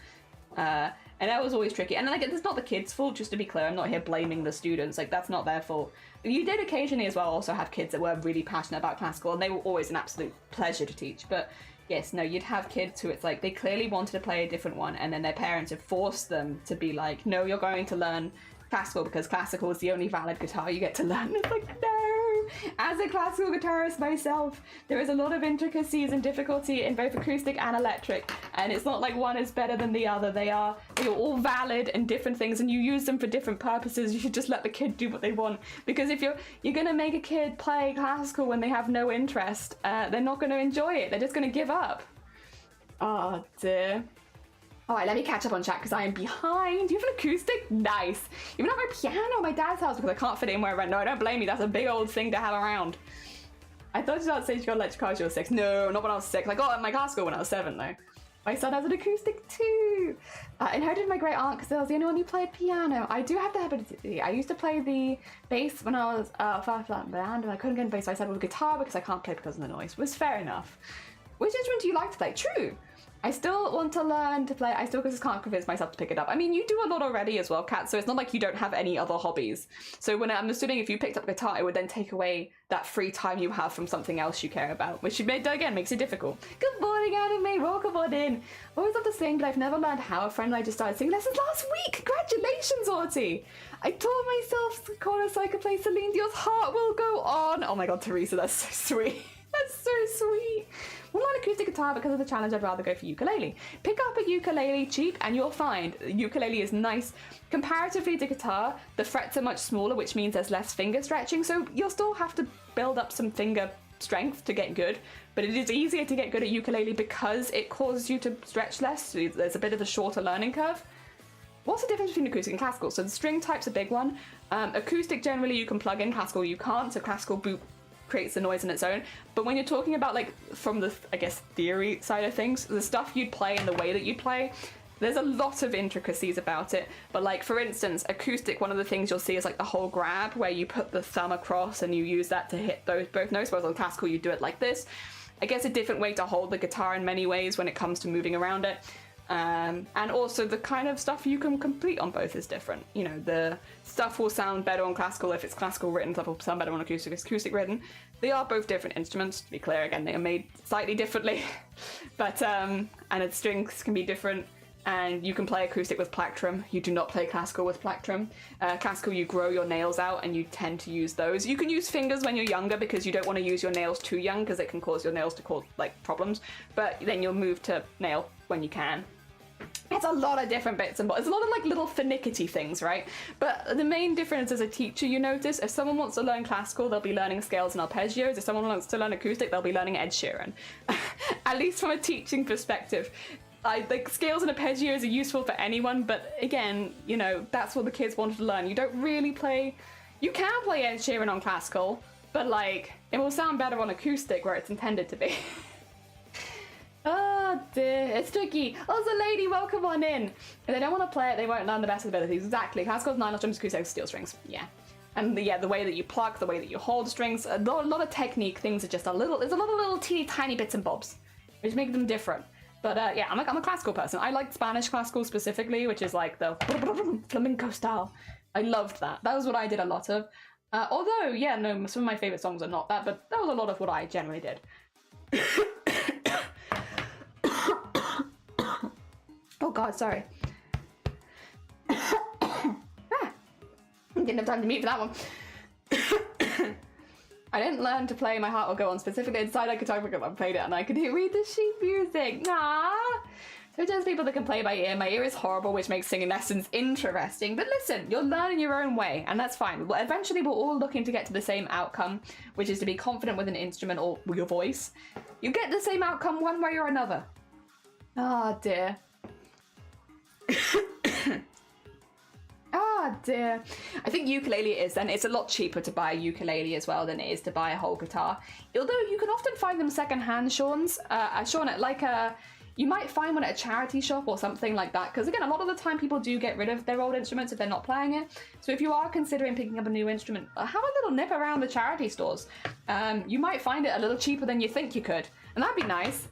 And that was always tricky. And like, it's not the kids' fault, just to be clear, I'm not here blaming the students, like that's not their fault. You did occasionally as well also have kids that were really passionate about classical and they were always an absolute pleasure to teach, but yes, no, you'd have kids who it's like they clearly wanted to play a different one and then their parents have forced them to be like, no, you're going to learn classical because classical is the only valid guitar you get to learn. It's like, no! As a classical guitarist myself, there is a lot of intricacies and difficulty in both acoustic and electric, and it's not like one is better than the other. They are all valid and different things, and you use them for different purposes. You should just let the kid do what they want, because if you're gonna make a kid play classical when they have no interest, they're not gonna enjoy it. They're just gonna give up. Oh dear. Alright, let me catch up on chat because I am behind. You have an acoustic? Nice. You even have my piano at my dad's house because I can't fit it in where I rent. No, I don't blame you. That's a big old thing to have around. I thought you were about to say you got electric guitar when you were 6. No, not when I was 6. I got my classical when I was 7 though. My son has an acoustic too. I inherited my great aunt because I was the only one who played piano. I do have the heredity. I used to play the bass when I was flat band and I couldn't get into bass, so I said with guitar because I can't play because of the noise. It was fair enough. Which instrument do you like to play? True. I still want to learn to play. I still just can't convince myself to pick it up. I mean, you do a lot already as well, Kat, so it's not like you don't have any other hobbies. So when I'm assuming if you picked up guitar, it would then take away that free time you have from something else you care about, which again makes it difficult. Good morning, Anime. Welcome on in. Always love to sing, but I've never learned how. A friend and I just started singing lessons last week. Congratulations, Arty. I told myself the chorus so I could play Celine Dion's Heart Will Go On. Oh my god, Teresa, that's so sweet. That's so sweet. One line acoustic guitar, because of the challenge, I'd rather go for ukulele. Pick up a ukulele cheap and you'll find ukulele is nice. Comparatively to guitar, the frets are much smaller, which means there's less finger stretching, so you'll still have to build up some finger strength to get good, but it is easier to get good at ukulele because it causes you to stretch less, so there's a bit of a shorter learning curve. What's the difference between acoustic and classical? So the string type's a big one. Acoustic generally you can plug in, classical you can't, so classical boot creates the noise on its own. But when you're talking about like from the, I guess, theory side of things, the stuff you'd play and the way that you play, there's a lot of intricacies about it. But like for instance, acoustic, one of the things you'll see is like the whole grab where you put the thumb across and you use that to hit both notes, whereas on classical you do it like this. I guess a different way to hold the guitar in many ways when it comes to moving around it. And also the kind of stuff you can complete on both is different. You know, the stuff will sound better on classical if it's classical written, stuff will sound better on acoustic if it's acoustic written. They are both different instruments, to be clear. Again, they are made slightly differently. But, and its strings can be different. And you can play acoustic with plectrum. You do not play classical with plectrum. Classical, you grow your nails out and you tend to use those. You can use fingers when you're younger because you don't want to use your nails too young because it can cause your nails to cause like problems. But then you'll move to nail when you can. It's a lot of different bits and bobs. It's a lot of like little finicky things, right? But the main difference as a teacher, you notice, if someone wants to learn classical, they'll be learning scales and arpeggios. If someone wants to learn acoustic, they'll be learning Ed Sheeran. At least from a teaching perspective. I think scales and arpeggios are useful for anyone, but again, you know, that's what the kids wanted to learn. You don't really play... You can play Ed Sheeran on classical, but like, it will sound better on acoustic where it's intended to be. Oh dear, it's tricky. Oh, it's a lady, welcome on in. If they don't want to play it, they won't learn the best abilities. Exactly, classical's 9 strings, acoustic, steel strings. Yeah. And the way that you pluck, the way that you hold strings, a lot of technique things are just there's a lot of little teeny tiny bits and bobs, which make them different. But yeah, I'm a classical person. I like Spanish classical specifically, which is like the flamenco style. I loved that. That was what I did a lot of. Although, yeah, no, some of my favorite songs are not that, but that was a lot of what I generally did. Oh god, sorry. Didn't have time to mute for that one. I didn't learn to play My Heart Will Go On specifically. I decided I could talk because I played it and I could read the sheet music. Nah. So just people that can play by ear. My ear is horrible, which makes singing lessons interesting. But listen, you'll learn in your own way, and that's fine. Well, eventually, we're all looking to get to the same outcome, which is to be confident with an instrument or your voice. You get the same outcome one way or another. Oh dear. Ah, dear. I think ukulele is then. It's a lot cheaper to buy a ukulele as well than it is to buy a whole guitar. Although you can often find them secondhand, Sean, you might find one at a charity shop or something like that. Because again, a lot of the time people do get rid of their old instruments if they're not playing it. So if you are considering picking up a new instrument, have a little nip around the charity stores. You might find it a little cheaper than you think you could. And that'd be nice.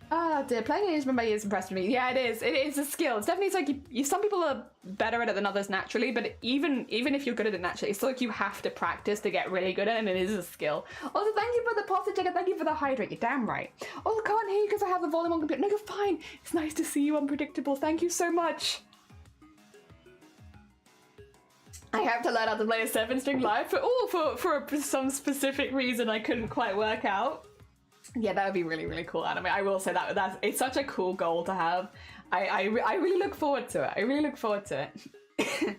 Ah, dear, playing an instrument by ear is impressed with me. Yeah, it is. It is a skill. It's definitely like some people are better at it than others naturally, but even if you're good at it naturally, it's like you have to practice to get really good at it, and it is a skill. Also, thank you for the pasta ticket. Thank you for the hydrate. You're damn right. Oh, I can't hear you because I have the volume on computer. No, you're fine. It's nice to see you, Unpredictable. Thank you so much. I have to learn how to play a 7-string live for some specific reason I couldn't quite work out. Yeah, that would be really, really cool, anime. I will say that it's such a cool goal to have. I really look forward to it. I really look forward to it.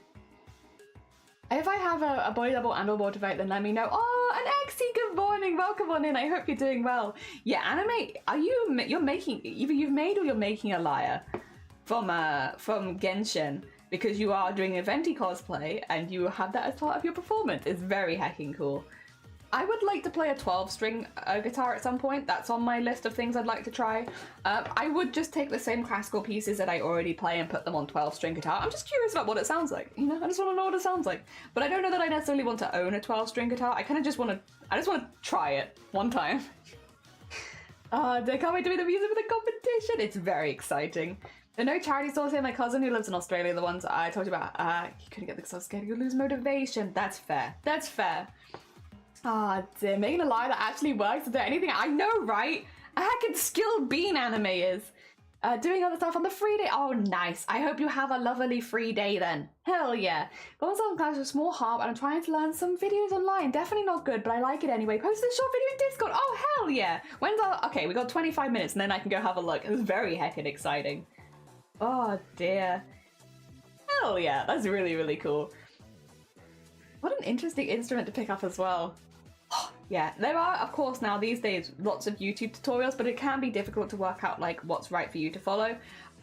If I have a body double and or motivate, then let me know. Oh, an Exy, good morning. Welcome on in. I hope you're doing well. Yeah, anime, you're making, either you've made or you're making a lyre from Genshin, because you are doing a Venti cosplay and you have that as part of your performance. It's very hecking cool. I would like to play a 12-string guitar at some point. That's on my list of things I'd like to try. I would just take the same classical pieces that I already play and put them on 12-string guitar. I'm just curious about what it sounds like. You know, I just want to know what it sounds like. But I don't know that I necessarily want to own a 12-string guitar. I kind of just want to try it one time. I can't wait to be the music for the competition. It's very exciting. There are no charity stores here. My cousin who lives in Australia, the ones I told you about, he couldn't get the because I was scared he would lose motivation. That's fair. That's fair. Ah, dear, making a lie that actually works. Is there anything? I know, right? A heckin' skilled bean anime is. Doing other stuff on the free day. Oh, nice. I hope you have a lovely free day then. Hell yeah. Going some class with a small harp and I'm trying to learn some videos online. Definitely not good, but I like it anyway. Post a short video in Discord. Oh, hell yeah. Okay, we got 25 minutes and then I can go have a look. It's very heckin' exciting. Oh, dear. Hell yeah. That's really, really cool. What an interesting instrument to pick up as well. Yeah, there are, of course, now these days lots of YouTube tutorials, but it can be difficult to work out like what's right for you to follow.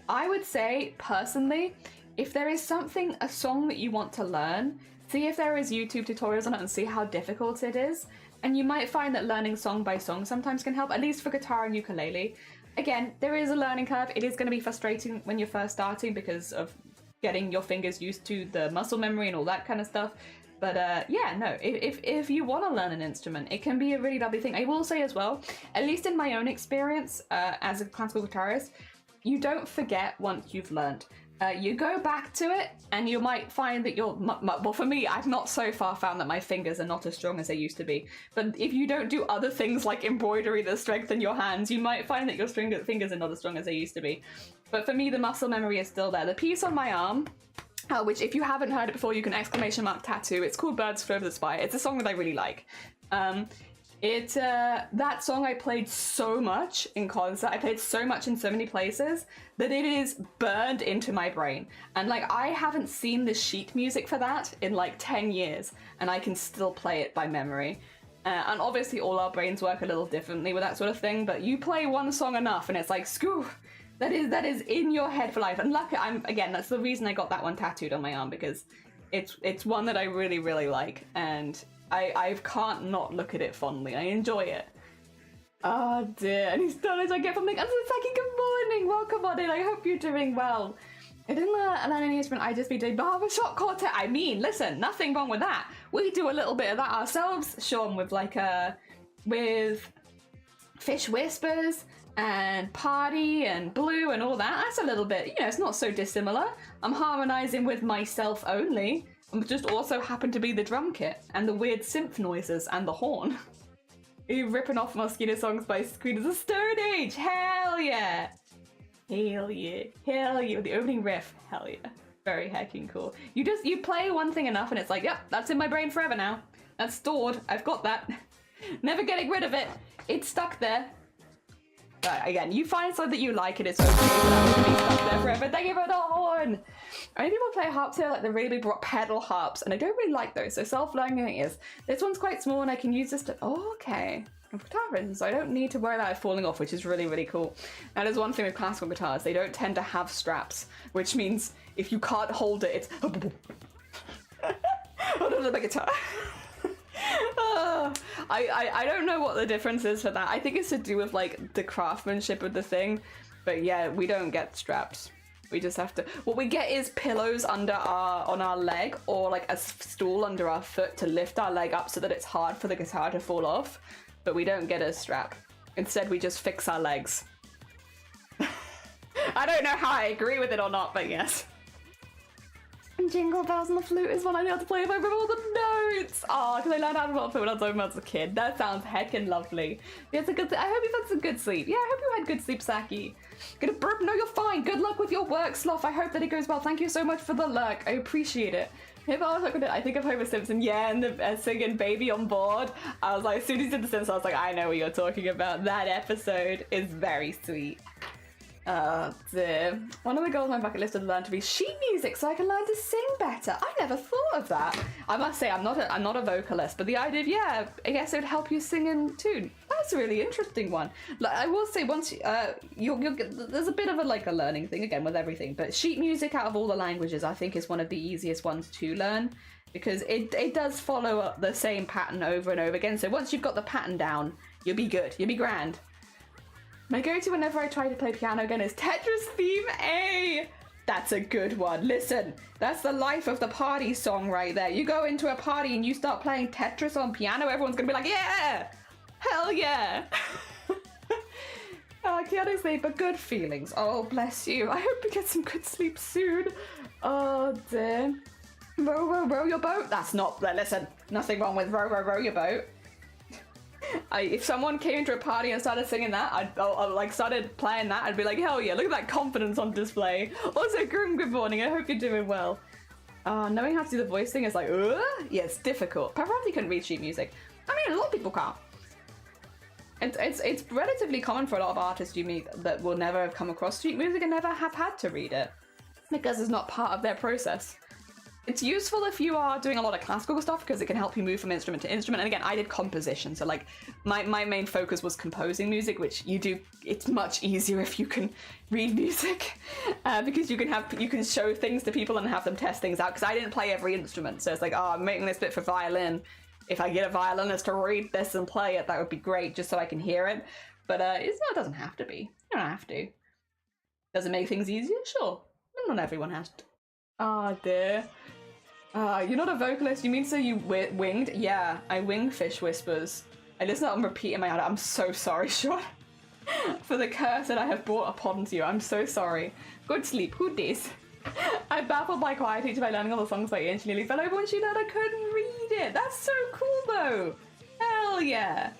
I would say, personally, if there is a song that you want to learn, see if there is YouTube tutorials on it and see how difficult it is. And you might find that learning song by song sometimes can help, at least for guitar and ukulele. Again, there is a learning curve. It is going to be frustrating when you're first starting because of getting your fingers used to the muscle memory and all that kind of stuff. But yeah, no, if you want to learn an instrument, it can be a really lovely thing. I will say as well, at least in my own experience as a classical guitarist, you don't forget once you've learned. You go back to it and you might find that well, for me, I've not so far found that my fingers are not as strong as they used to be. But if you don't do other things like embroidery that strengthen your hands, you might find that your fingers are not as strong as they used to be. But for me, the muscle memory is still there. The piece on my arm, which if you haven't heard it before, you can !tattoo. It's called Birds Flew Over the Spire. It's a song that I really like. That song I played so much in concert, I played so much in so many places that it is burned into my brain. And like, I haven't seen the sheet music for that in like 10 years, and I can still play it by memory. And obviously all our brains work a little differently with that sort of thing, but you play one song enough and it's like, screw, that is in your head for life. And luckily, again, that's the reason I got that one tattooed on my arm, because it's one that I really, really like, and I can't not look at it fondly. I enjoy it. Oh dear, any knowledge I get from Nick. Saki, good morning, welcome on in, I hope you're doing well. I didn't learn any instrument, I just be doing barbershop quartet. I mean, listen, nothing wrong with that. We do a little bit of that ourselves, Sean, with like with Fish Whispers and Party and Blue and all that. That's a little bit, you know, it's not so dissimilar. I'm harmonizing with myself only. I just also happen to be the drum kit and the weird synth noises and the horn. Are you ripping off Mosquito songs by Queen of the Stone Age? Hell yeah! Hell yeah. Hell yeah. The opening riff. Hell yeah. Very hecking cool. You play one thing enough and it's like, yep, that's in my brain forever now. That's stored. I've got that. Never getting rid of it. It's stuck there. But again, you find something that you like and it's okay for that to be stuck there forever. Thank you for the horn! Many people play harps here, like the really big pedal harps, and I don't really like those, so self-learning is. This one's quite small and I can use this to, oh, okay. Guitar, so I don't need to worry about it falling off, which is really, really cool. That is one thing with classical guitars, they don't tend to have straps, which means if you can't hold it, it's my guitar. I don't know what the difference is for that. I think it's to do with like the craftsmanship of the thing, but yeah, we don't get straps. We just have to, what we get is pillows on our leg, or like a stool under our foot to lift our leg up so that it's hard for the guitar to fall off, but we don't get a strap. Instead, we just fix our legs. I don't know how I agree with it or not, but yes. And Jingle Bells on the flute is one I know how to play if I remember all the notes. Oh, because I learned how to play the flute when I was home as a kid. That sounds heckin' lovely. Yeah, it's a good. I hope you've had some good sleep. Yeah, I hope you had good sleep, Saki. Gonna burp? No, you're fine. Good luck with your work, Sloth. I hope that it goes well. Thank you so much for the luck. I appreciate it. I think of Homer Simpson. Yeah, and the singing "Baby on Board." I was like, as soon as he did the Simpsons, I was like, I know what you're talking about. That episode is very sweet. Dear. One of the goals on my bucket list is to learn to read sheet music so I can learn to sing better. I never thought of that. I must say, I'm not a vocalist, but the idea of, yeah, I guess it would help you sing in tune. That's a really interesting one. Like, I will say, once there's a bit of a learning thing again with everything, but sheet music out of all the languages, I think is one of the easiest ones to learn, because it does follow the same pattern over and over again. So once you've got the pattern down, you'll be good. You'll be grand. My go-to whenever I try to play piano again is Tetris Theme A! That's a good one. Listen, that's the life of the party song right there. You go into a party and you start playing Tetris on piano, everyone's gonna be like, yeah! Hell yeah! Keanu sleep, but good feelings. Oh, bless you. I hope you get some good sleep soon. Oh, dear. Row, row, row your boat. That's not... Listen, nothing wrong with row, row, row your boat. If someone came into a party and started singing that, I'd started playing that, I'd be like, hell yeah, look at that confidence on display. Also, Groom, good morning, I hope you're doing well. Knowing how to do the voice thing is like, yeah, it's difficult. Perhaps you couldn't read sheet music. I mean, a lot of people can't. It's relatively common for a lot of artists you meet that will never have come across sheet music and never have had to read it, because it's not part of their process. It's useful if you are doing a lot of classical stuff, because it can help you move from instrument to instrument. And again, I did composition, so like my main focus was composing music, which you do. It's much easier if you can read music, because you can show things to people and have them test things out. Because I didn't play every instrument, so it's like, oh, I'm making this bit for violin. If I get a violinist to read this and play it, that would be great, just so I can hear it. But it doesn't have to be. You don't have to. Does it make things easier? Sure. Not everyone has to. Oh dear. You're not a vocalist, you mean so you winged? Yeah, I wing Fish Whispers. I listen on repeat in my head. I'm so sorry, Sean. For the curse that I have brought upon you. I'm so sorry. Good sleep, who dis? I baffled my choir teacher by learning all the songs by ear, and she nearly fell over when she learned I couldn't read it. That's so cool though. Hell yeah.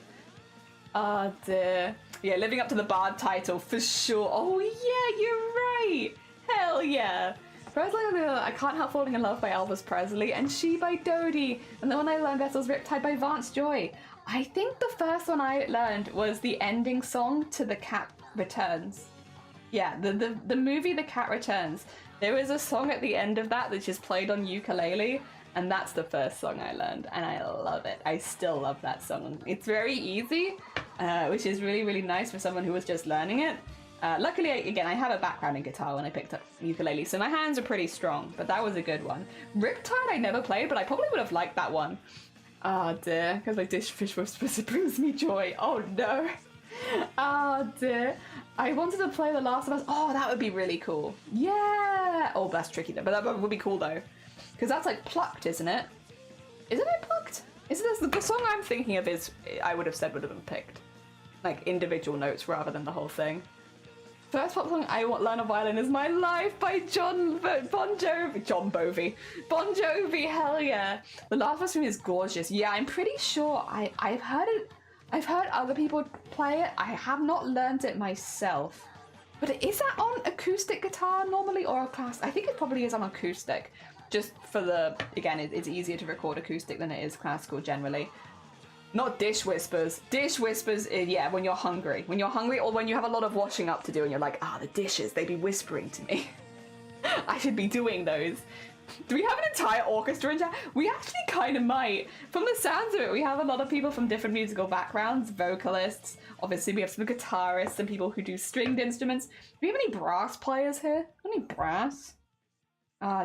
Oh dear. Yeah, living up to the bard title for sure. Oh yeah, you're right. Hell yeah. Presley, I Can't Help Falling in Love by Elvis Presley, and She by Dodie. And then when I learned Vessel's Riptide by Vance Joy. I think the first one I learned was the ending song to The Cat Returns. Yeah, the movie The Cat Returns. There was a song at the end of that that just played on ukulele, and that's the first song I learned, and I love it. I still love that song. It's very easy, which is really, really nice for someone who was just learning it. Luckily, again, I have a background in guitar when I picked up ukulele, so my hands are pretty strong, but that was a good one. Riptide I never played, but I probably would have liked that one. Oh dear, because my Dishfish Whispers brings me joy. Oh no. Oh dear. I wanted to play The Last of Us. Oh, that would be really cool. Yeah. Oh, that's tricky though, but that would be cool though. Because that's like plucked, isn't it? Isn't it plucked? Isn't this the song I'm thinking of is, I would have said would have been picked. Like individual notes rather than the whole thing. First pop song I want learn a violin is My Life by Bon Jovi. Bon Jovi, hell yeah. The Last of Us is gorgeous. Yeah, I'm pretty sure I've heard it. I've heard other people play it. I have not learned it myself. But is that on acoustic guitar normally or a class? I think it probably is on acoustic. Just for the, again, it's easier to record acoustic than it is classical generally. Not Dish Whispers. Dish Whispers, yeah, when you're hungry. When you're hungry or when you have a lot of washing up to do and you're like, the dishes, they be whispering to me. I should be doing those. Do we have an entire orchestra in chat? We actually kind of might. From the sounds of it, we have a lot of people from different musical backgrounds, vocalists. Obviously, we have some guitarists and people who do stringed instruments. Do we have any brass players here? Any brass?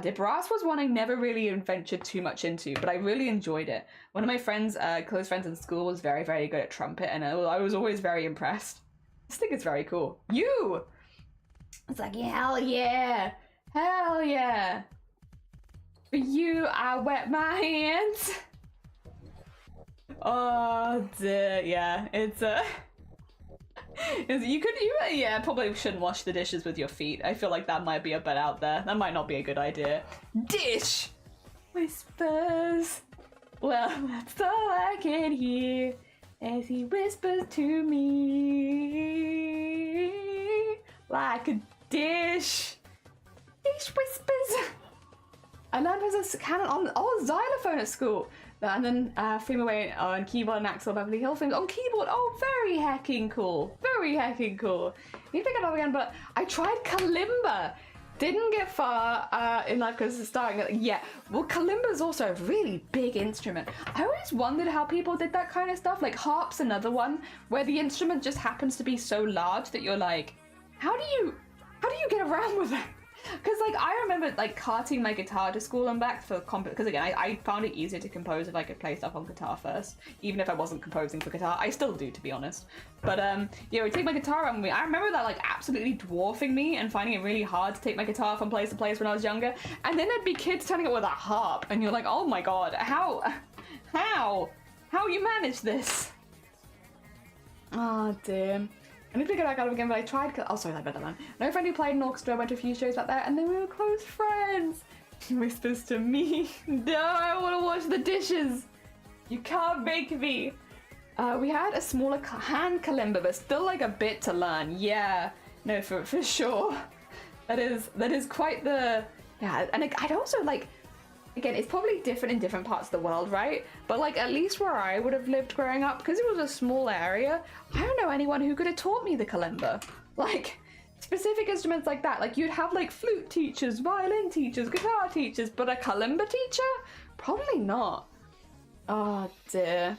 The brass was one I never really ventured too much into, but I really enjoyed it. One of my friends, close friends in school, was very, very good at trumpet, and I was always very impressed. This thing is very cool. You! It's like, hell yeah! Hell yeah! For you, I wet my hands! Oh, dear, yeah, it's you probably shouldn't wash the dishes with your feet. I feel like that might be a bit out there. That might not be a good idea. Dish Whispers. Well, that's all I can hear as he whispers to me like a dish. Dish Whispers. I learned as a canon on xylophone at school. And then Fame Away on keyboard and Axel Beverly Hill Films on keyboard. Oh, very hecking cool. Very hecking cool. I need to pick it up again, but I tried kalimba. Didn't get far in life because it's starting. Yeah, well, kalimba is also a really big instrument. I always wondered how people did that kind of stuff. Like harp's another one where the instrument just happens to be so large that you're like, how do you get around with it? Because like I remember like carting my guitar to school and back for because again I found it easier to compose if I could play stuff on guitar first, even if I wasn't composing for guitar. I still do, to be honest. But yeah, we take my guitar around with me. I remember that like absolutely dwarfing me and finding it really hard to take my guitar from place to place when I was younger. And then there'd be kids turning it with a harp, and you're like, oh my god, how you manage this? Oh dear. I need to pick it back up again, but I tried. Oh, sorry, I better than. No friend who played an orchestra, went to a few shows back there, and then we were close friends. He whispers to me, no, I want to wash the dishes. You can't make me. We had a smaller hand kalimba, but still like a bit to learn. Yeah, no, for sure. That is quite the, yeah, and I'd also like, again, it's probably different in different parts of the world, right? But like at least where I would have lived growing up, because it was a small area, I don't know anyone who could have taught me the kalimba. Like specific instruments like that. Like you'd have like flute teachers, violin teachers, guitar teachers, but a kalimba teacher? Probably not. Oh dear.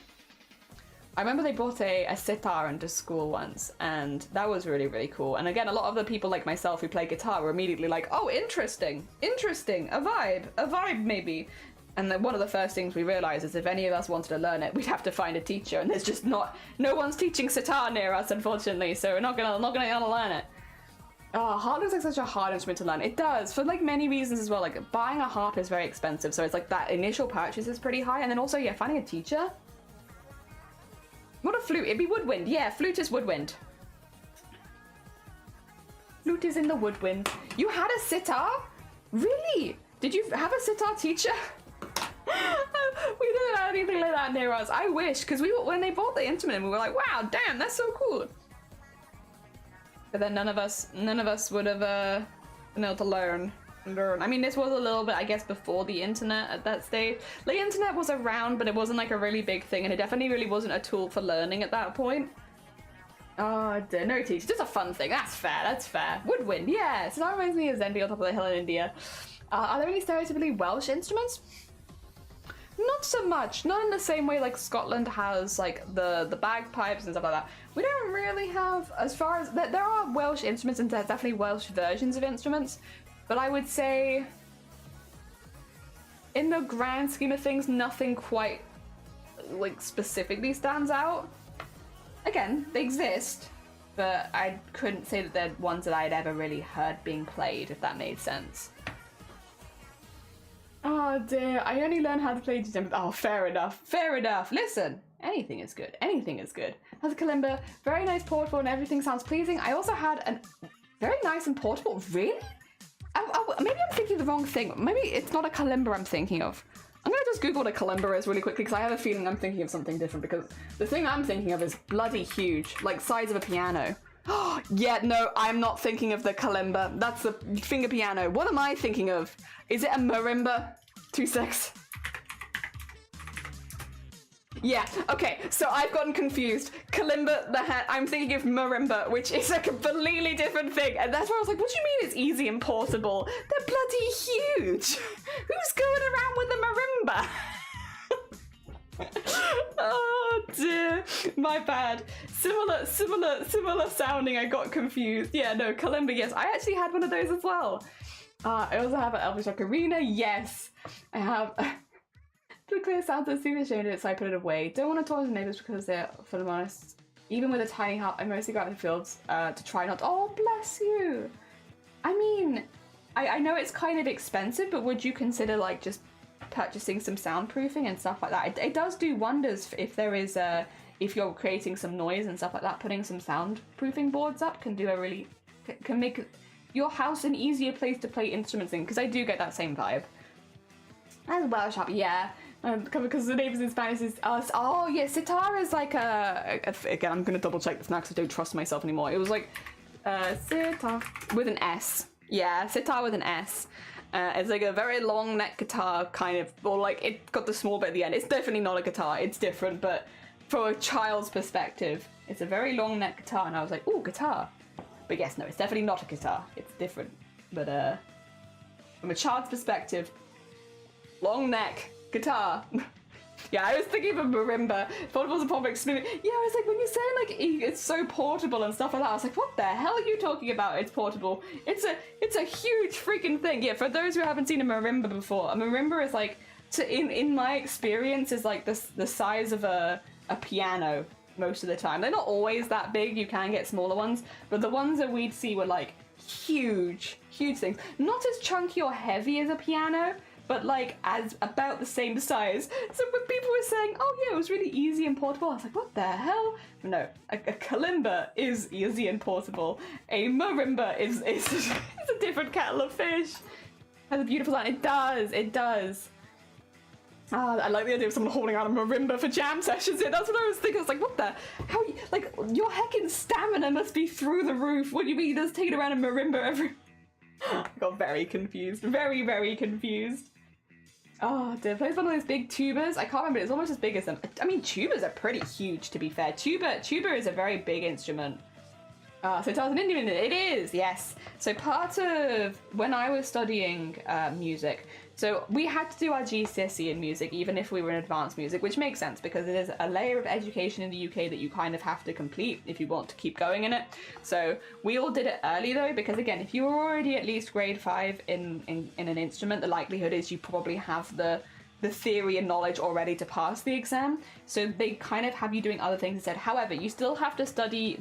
I remember they brought a sitar into school once, and that was really, really cool. And again, a lot of the people like myself who play guitar were immediately like, oh, interesting, a vibe maybe. And then one of the first things we realized is if any of us wanted to learn it, we'd have to find a teacher, and there's just no one's teaching sitar near us, unfortunately, so we're not gonna learn it. Oh, harp looks like such a hard instrument to learn. It does, for like many reasons as well. Like buying a harp is very expensive, so it's like that initial purchase is pretty high, and then also, yeah, finding a teacher. Not a flute, it'd be woodwind. Yeah, flute is woodwind. Flute is in the woodwind. You had a sitar? Really? Did you have a sitar teacher? We didn't have anything like that near us. I wish, because when they bought the instrument, we were like, wow, damn, that's so cool. But then none of us would have been able to learn. learn. I mean, this was a little bit, I guess, before the internet at that stage. The internet was around, but it wasn't like a really big thing, and it definitely really wasn't a tool for learning at that point. Oh, dear. No teacher. Just a fun thing. That's fair. That's fair. Woodwind. Yeah. So that reminds me of Zen being on top of the hill in India. Are there any stereotypically Welsh instruments? Not so much. Not in the same way like Scotland has like the bagpipes and stuff like that. We don't really have, as far as there are Welsh instruments, and there's definitely Welsh versions of instruments, but I would say in the grand scheme of things, nothing quite like specifically stands out. Again, they exist, but I couldn't say that they're ones that I had ever really heard being played, if that made sense. Oh dear, I only learned how to play djembe. Oh, fair enough, fair enough. Listen, anything is good, anything is good. Has a kalimba, very nice portable, and everything sounds pleasing. I also had a very nice and portable, really? Maybe I'm thinking the wrong thing. Maybe it's not a kalimba I'm thinking of. I'm gonna just Google what a kalimba is really quickly because I have a feeling I'm thinking of something different, because the thing I'm thinking of is bloody huge, like size of a piano. Yeah, no, I'm not thinking of the kalimba. That's the finger piano. What am I thinking of? Is it a marimba? 2 secs. Yeah, okay, so I've gotten confused. Kalimba, the hat, I'm thinking of marimba, which is a completely different thing. And that's where I was like, what do you mean it's easy and portable? They're bloody huge. Who's going around with a marimba? Oh dear, my bad. Similar sounding, I got confused. Yeah, no, kalimba, yes. I actually had one of those as well. I also have an Elvish Ocarina, yes. I have the clear sounds are super ashamed of it, so I put it away. Don't want to talk to the neighbors because they're, for the honest, even with a tiny house, I mostly go out in the fields to try not to, oh bless you. I mean, I know it's kind of expensive, but would you consider like just purchasing some soundproofing and stuff like that? It does do wonders if there is if you're creating some noise and stuff like that. Putting some soundproofing boards up can do a really, can make your house an easier place to play instruments in, because I do get that same vibe. As well, shop, yeah. Because the neighbors in Spanish is us. Oh yeah, sitar is like again, I'm gonna double check this now because I don't trust myself anymore. It was like sitar with an S. Yeah, sitar with an S. It's like a very long neck guitar kind of, or like it got the small bit at the end. It's definitely not a guitar. It's different, but from a child's perspective, it's a very long neck guitar, and I was like, ooh, guitar. But yes, no, it's definitely not a guitar. It's different. But from a child's perspective, long neck, guitar. Yeah, I was thinking of a marimba. Portable was a proper experience. Yeah, I was like, when you're saying like it's so portable and stuff like that, I was like, what the hell are you talking about? It's portable. It's a huge freaking thing. Yeah, for those who haven't seen a marimba before, a marimba is like, in my experience, is like the size of a piano most of the time. They're not always that big. You can get smaller ones, but the ones that we'd see were like huge things. Not as chunky or heavy as a piano, but like as about the same size. So when people were saying, oh yeah, it was really easy and portable, I was like, what the hell? No, a kalimba is easy and portable. A marimba is a different kettle of fish. Has a beautiful sound. It does. I like the idea of someone holding out a marimba for jam sessions. Yeah, that's what I was thinking. I was like, what the? How, like, your heckin' stamina must be through the roof. What do you mean just taking around a marimba every... I got very confused. Very, very confused. Oh, did I play one of those big tubas? I can't remember. It's almost as big as them. I mean, tubas are pretty huge, to be fair. Tuba is a very big instrument. So tell us an Indian, it is, yes. So part of when I was studying music, so we had to do our GCSE in music, even if we were in advanced music, which makes sense because it is a layer of education in the UK that you kind of have to complete if you want to keep going in it. So we all did it early though, because again, if you were already at least grade 5 in an instrument, the likelihood is you probably have the theory and knowledge already to pass the exam. So they kind of have you doing other things instead. However, you still have to study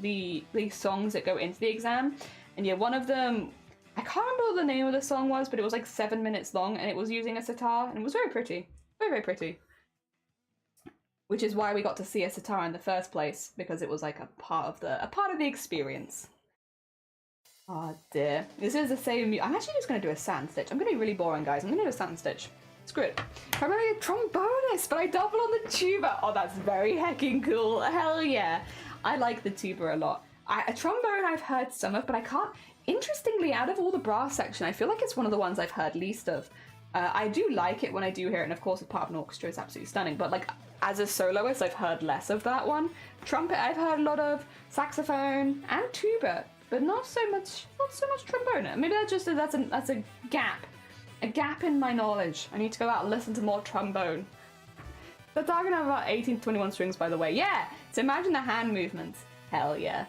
the songs that go into the exam. And yeah, one of them, I can't remember what the name of the song was, but it was like 7 minutes long and it was using a sitar and it was very pretty. Very, very pretty. Which is why we got to see a sitar in the first place, because it was like a part of the experience. Oh dear. This is the same. I'm actually just going to do a sand stitch. I'm going to be really boring, guys. I'm going to do a sand stitch. Screw it. Primarily a trombonist, but I double on the tuba. Oh, that's very heckin' cool. Hell yeah. I like the tuba a lot. A trombone I've heard some of, but I can't. Interestingly, out of all the brass section, I feel like it's one of the ones I've heard least of. I do like it when I do hear it, and of course, as part of an orchestra, it's absolutely stunning. But like as a soloist, I've heard less of that one. Trumpet, I've heard a lot of. Saxophone and tuba, but not so much trombone. Maybe that's a gap in my knowledge. I need to go out and listen to more trombone. The dog can have about 18 to 21 strings, by the way. Yeah. So imagine the hand movements. Hell yeah.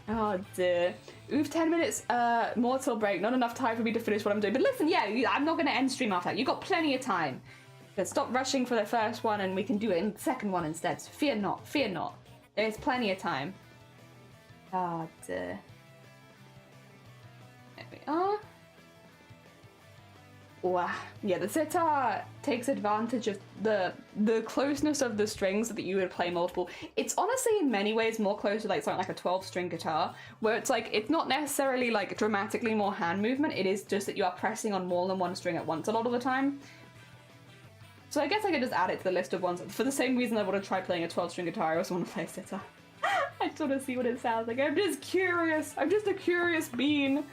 Oh dear. Oof, 10 minutes more till break. Not enough time for me to finish what I'm doing. But listen, yeah, I'm not going to end stream after that. You've got plenty of time. But stop rushing for the first one and we can do it in the second one instead. So fear not, fear not. There's plenty of time. Oh dear. There we are. Wow. Yeah, the sitar takes advantage of the closeness of the strings that you would play multiple. It's honestly in many ways more close to like something like a 12-string guitar, where it's like it's not necessarily like dramatically more hand movement. It is just that you are pressing on more than one string at once a lot of the time. So I guess I could just add it to the list of ones. For the same reason I want to try playing a 12-string guitar, I also want to play a sitar. I just want to see what it sounds like. I'm just curious. I'm just a curious bean.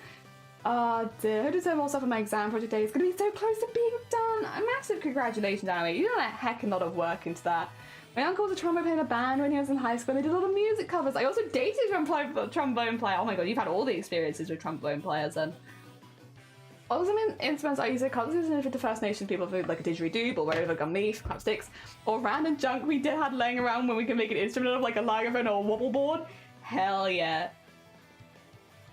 Oh dear, I just have more stuff on my exam project day. It's going to be so close to being done. A massive congratulations, anyway. You did a heck of a lot of work into that. My uncle was a trombone player in a band when he was in high school. They did a lot of music covers. I also dated a trombone player. Oh my god, you've had all the experiences with trombone players then. Also, instruments I use constantly with the First Nations people for like a didgeridoo or wherever gum leaf, clap sticks, or random junk we did had laying around when we can make an instrument of like a lyrophone or a wobble board. Hell yeah.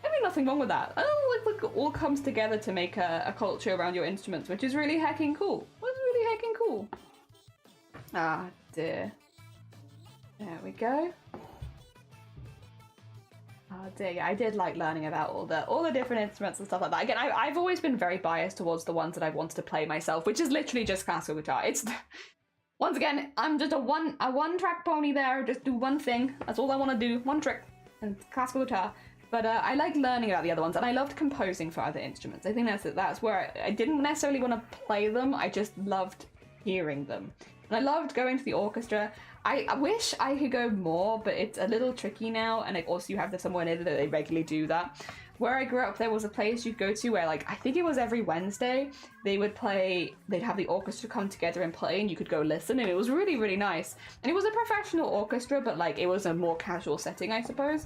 I mean, nothing wrong with that. Oh, like it all comes together to make a culture around your instruments, which is really hecking cool. That's really hecking cool. Ah, dear. There we go. Oh dear, yeah, I did like learning about all the different instruments and stuff like that. Again, I've always been very biased towards the ones that I've wanted to play myself, which is literally just classical guitar. It's once again, I'm just a one-track pony there. Just do one thing. That's all I want to do. One trick and classical guitar. But I like learning about the other ones, and I loved composing for other instruments. I think that's where I didn't necessarily want to play them. I just loved hearing them, and I loved going to the orchestra. I wish I could go more, but it's a little tricky now, and also you have to somewhere near that they regularly do that. Where I grew up, there was a place you'd go to where, like, I think it was every Wednesday, they'd have the orchestra come together and play, and you could go listen, and it was really, really nice. And it was a professional orchestra, but, like, it was a more casual setting, I suppose.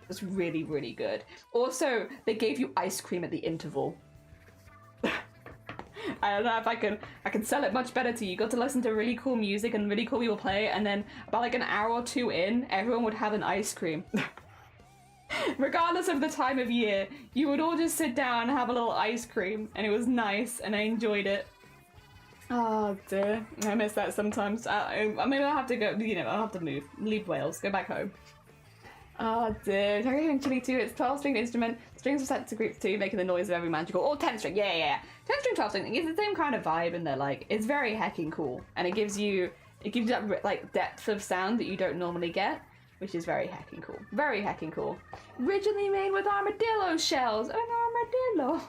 It was really, really good. Also, they gave you ice cream at the interval. I don't know if I can sell it much better to you. You got to listen to really cool music and really cool people play, and then about like an hour or two in, everyone would have an ice cream. Regardless of the time of year, you would all just sit down and have a little ice cream, and it was nice, and I enjoyed it. Oh dear, I miss that sometimes. Maybe I'll have to go, I'll have to leave Wales, go back home. Oh dear, Talking Chili 2, it's 12-string instrument, strings are set to groups 2, making the noise of every magical, or 10-string, yeah. 10-string, 12-string, it's the same kind of vibe, and they're like, it's very hecking cool, and it gives you that like depth of sound that you don't normally get, which is very hecking cool. Very hecking cool. Originally made with armadillo shells, an armadillo.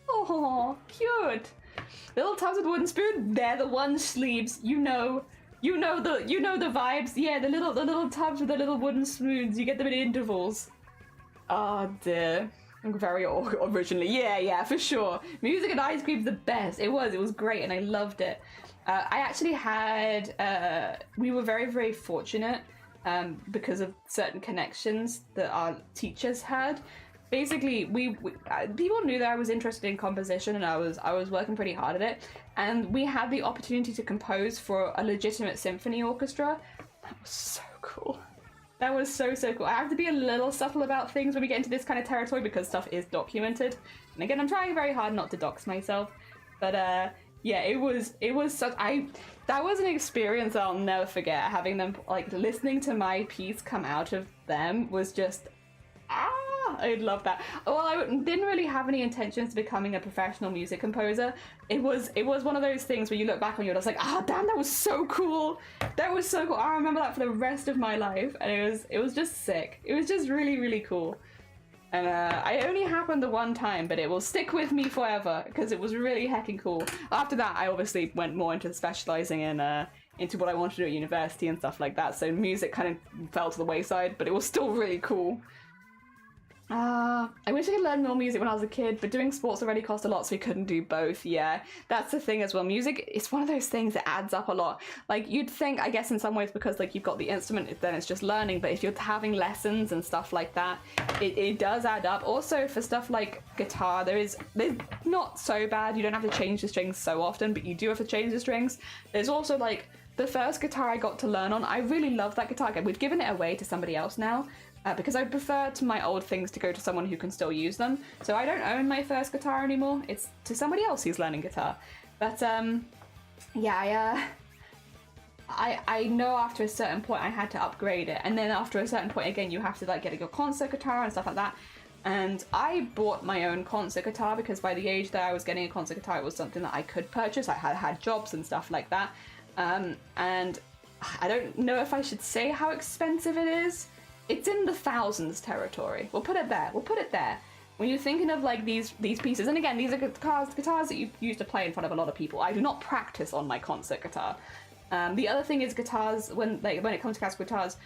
Oh, cute. Little tubs with wooden spoon, they're the one sleeves, you know the vibes. Yeah, the little tubs with the little wooden spoons. You get them in intervals. Oh dear. Very originally. Yeah, for sure. Music and ice cream's the best. It was great, and I loved it. I actually had. We were very, very fortunate because of certain connections that our teachers had. Basically, people knew that I was interested in composition, and I was working pretty hard at it. And we had the opportunity to compose for a legitimate symphony orchestra. That was so cool. That was so cool. I have to be a little subtle about things when we get into this kind of territory because stuff is documented. And again, I'm trying very hard not to dox myself. But yeah, it was such. That was an experience I'll never forget. Having them like listening to my piece come out of them was just. I love that. Well, I didn't really have any intentions of becoming a professional music composer. It was one of those things where you look back on, you're just like, damn, that was so cool. That was so cool. I remember that for the rest of my life, and it was just sick. It was just really, really cool. And I only happened the one time, but it will stick with me forever because it was really hecking cool. After that, I obviously went more into specializing into what I wanted to do at university and stuff like that. So music kind of fell to the wayside, but it was still really cool. I wish I could learn more music when I was a kid, but doing sports already cost a lot, so we couldn't do both. Yeah, that's the thing as well. Music, it's one of those things that adds up a lot. Like, you'd think, I guess in some ways, because like you've got the instrument, then it's just learning, but if you're having lessons and stuff like that, it does add up. Also, for stuff like guitar, there's not so bad. You don't have to change the strings so often, but you do have to change the strings. There's also like, the first guitar I got to learn on, I really loved that guitar. We've given it away to somebody else now, because I prefer to my old things to go to someone who can still use them. So I don't own my first guitar anymore. It's to somebody else who's learning guitar. But yeah, I know after a certain point I had to upgrade it, and then after a certain point again you have to like get your concert guitar and stuff like that. And I bought my own concert guitar because by the age that I was getting a concert guitar, it was something that I could purchase. I had jobs and stuff like that, and I don't know if I should say how expensive it is. It's in the thousands territory. We'll put it there. We'll put it there. When you're thinking of like these pieces, and again, these are guitars that you use to play in front of a lot of people. I do not practice on my concert guitar. The other thing is guitars, when it comes to classical guitars,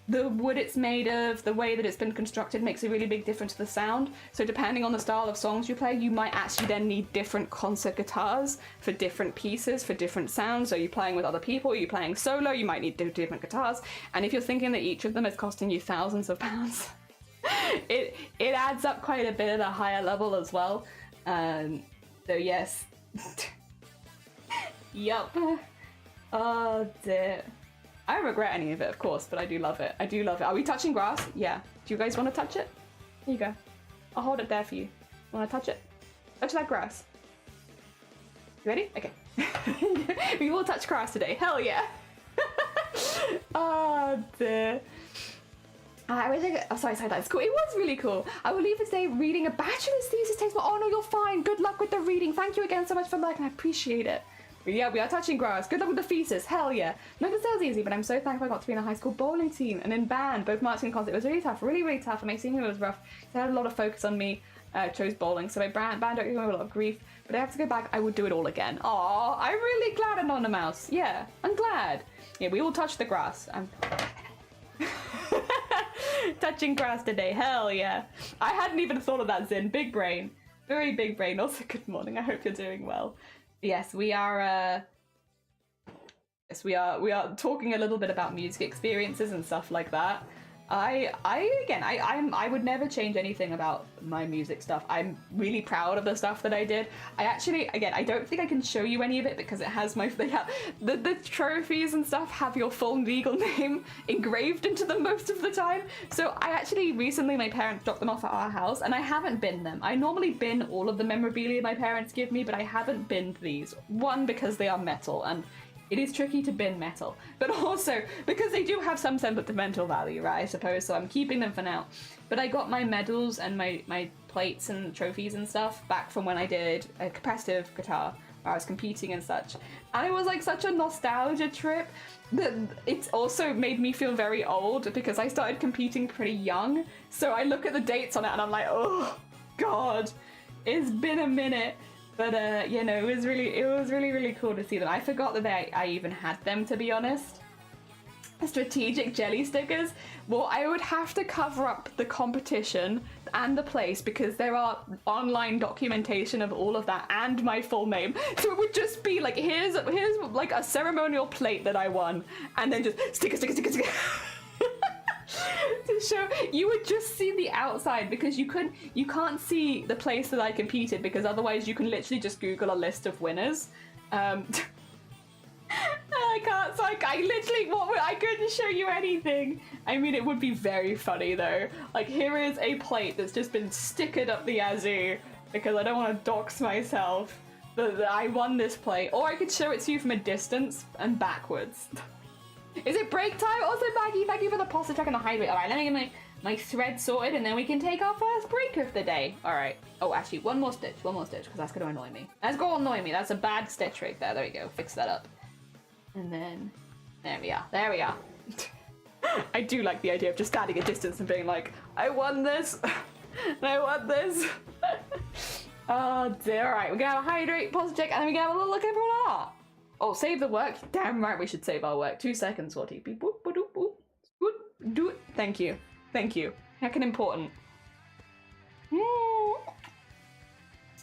the wood it's made of, the way that it's been constructed makes a really big difference to the sound. So depending on the style of songs you play, you might actually then need different concert guitars for different pieces, for different sounds. So you're playing with other people, you're playing solo, you might need different guitars. And if you're thinking that each of them is costing you thousands of pounds, it adds up quite a bit at a higher level as well. So yes. Yup. Oh dear. I don't regret any of it, of course, but I do love it. I do love it. Are we touching grass? Yeah. Do you guys want to touch it? Here you go. I'll hold it there for you. Want to touch it? Touch that grass. You ready? Okay. We will touch grass today. Hell yeah. Oh dear. I wish I could. Oh, sorry, that's cool. It was really cool. I will leave this day reading a bachelor's thesis text. Oh no, you're fine. Good luck with the reading. Thank you again so much for liking. I appreciate it. Yeah, we are touching grass. Good luck with the thesis. Hell yeah. Not that sounds easy, but I'm so thankful I got to be in a high school bowling team and in band, both marching and concert. It was really tough, really tough. And my senior year was rough. They had a lot of focus on me. Chose bowling, so my band don't give me a lot of grief. But I have to go back. I would do it all again. Aw, I'm really glad Anonymous. Yeah, I'm glad. Yeah, we all touched the grass. I'm touching grass today. Hell yeah. I hadn't even thought of that, Zin. Big brain. Very big brain. Also, good morning. I hope you're doing well. Yes, we are talking a little bit about music experiences and stuff like that. I would never change anything about my music stuff. I'm really proud of the stuff that I did. I don't think I can show you any of it because it has the trophies and stuff have your full legal name engraved into them most of the time. So I actually recently, my parents dropped them off at our house and I haven't binned them. I normally bin all of the memorabilia my parents give me, but I haven't binned these. One, because they are metal and it is tricky to bin metal, but also because they do have some sentimental value, right, I suppose, so I'm keeping them for now. But I got my medals and my plates and trophies and stuff back from when I did a competitive guitar, where I was competing and such. And it was like such a nostalgia trip that it's also made me feel very old because I started competing pretty young. So I look at the dates on it and I'm like, oh God, it's been a minute. But you know, it was really cool to see them. I forgot that I even had them, to be honest. Strategic jelly stickers. Well, I would have to cover up the competition and the place because there are online documentation of all of that and my full name. So it would just be like, here's like a ceremonial plate that I won, and then just sticker. To show, you would just see the outside because you can't see the place that I competed because otherwise you can literally just Google a list of winners. I can't, so I couldn't show you anything. I mean, it would be very funny though. Like, here is a plate that's just been stickered up the yazoo because I don't want to dox myself that I won this plate, or I could show it to you from a distance and backwards. Is it break time? Also, Maggie, thank you for the pasta check and the hydrate. Alright, let me get my thread sorted and then we can take our first break of the day. Alright. Oh, actually, one more stitch, because that's going to annoy me. That's going to annoy me. That's a bad stitch right there. There we go. Fix that up. And then, there we are. I do like the idea of just standing a distance and being like, I won this. I won this. Oh dear. Alright, we're going to have a hydrate, pasta check, and then we're going to have a little look at everyone art. Oh, save the work? Damn right we should save our work. 2 seconds, Swatty. Beep, boop, boop, boop. Do it. Thank you. Heckin' important.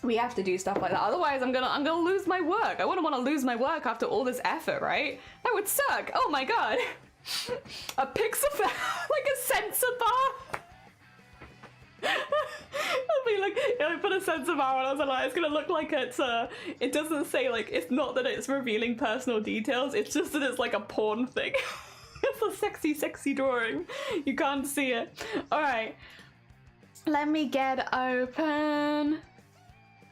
We have to do stuff like that. Otherwise, I'm gonna lose my work. I wouldn't want to lose my work after all this effort, right? That would suck. Oh my god. A pixel like a sensor bar. I'll be like, I put a sensor bar on. I was like, it's gonna look like it's it doesn't say like, it's not that it's revealing personal details. It's just that it's like a porn thing. It's a sexy drawing. You can't see it. All right. Let me get open.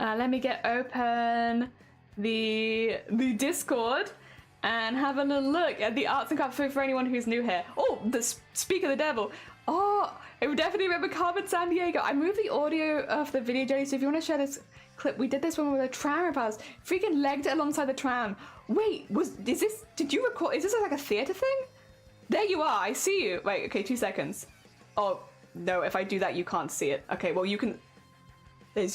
Let me get open the Discord and have a little look at the arts and crafts for anyone who's new here. Oh, speak of the devil. Oh, I would definitely remember Carmen San Diego. I moved the audio of the video, Jodie, so if you want to share this clip, we did this when we were the tram repairs. Freaking legged it alongside the tram. Wait, did you record, is this like a theater thing? There you are, I see you. Wait, okay, 2 seconds. Oh, no, if I do that, you can't see it. Okay, well, you can,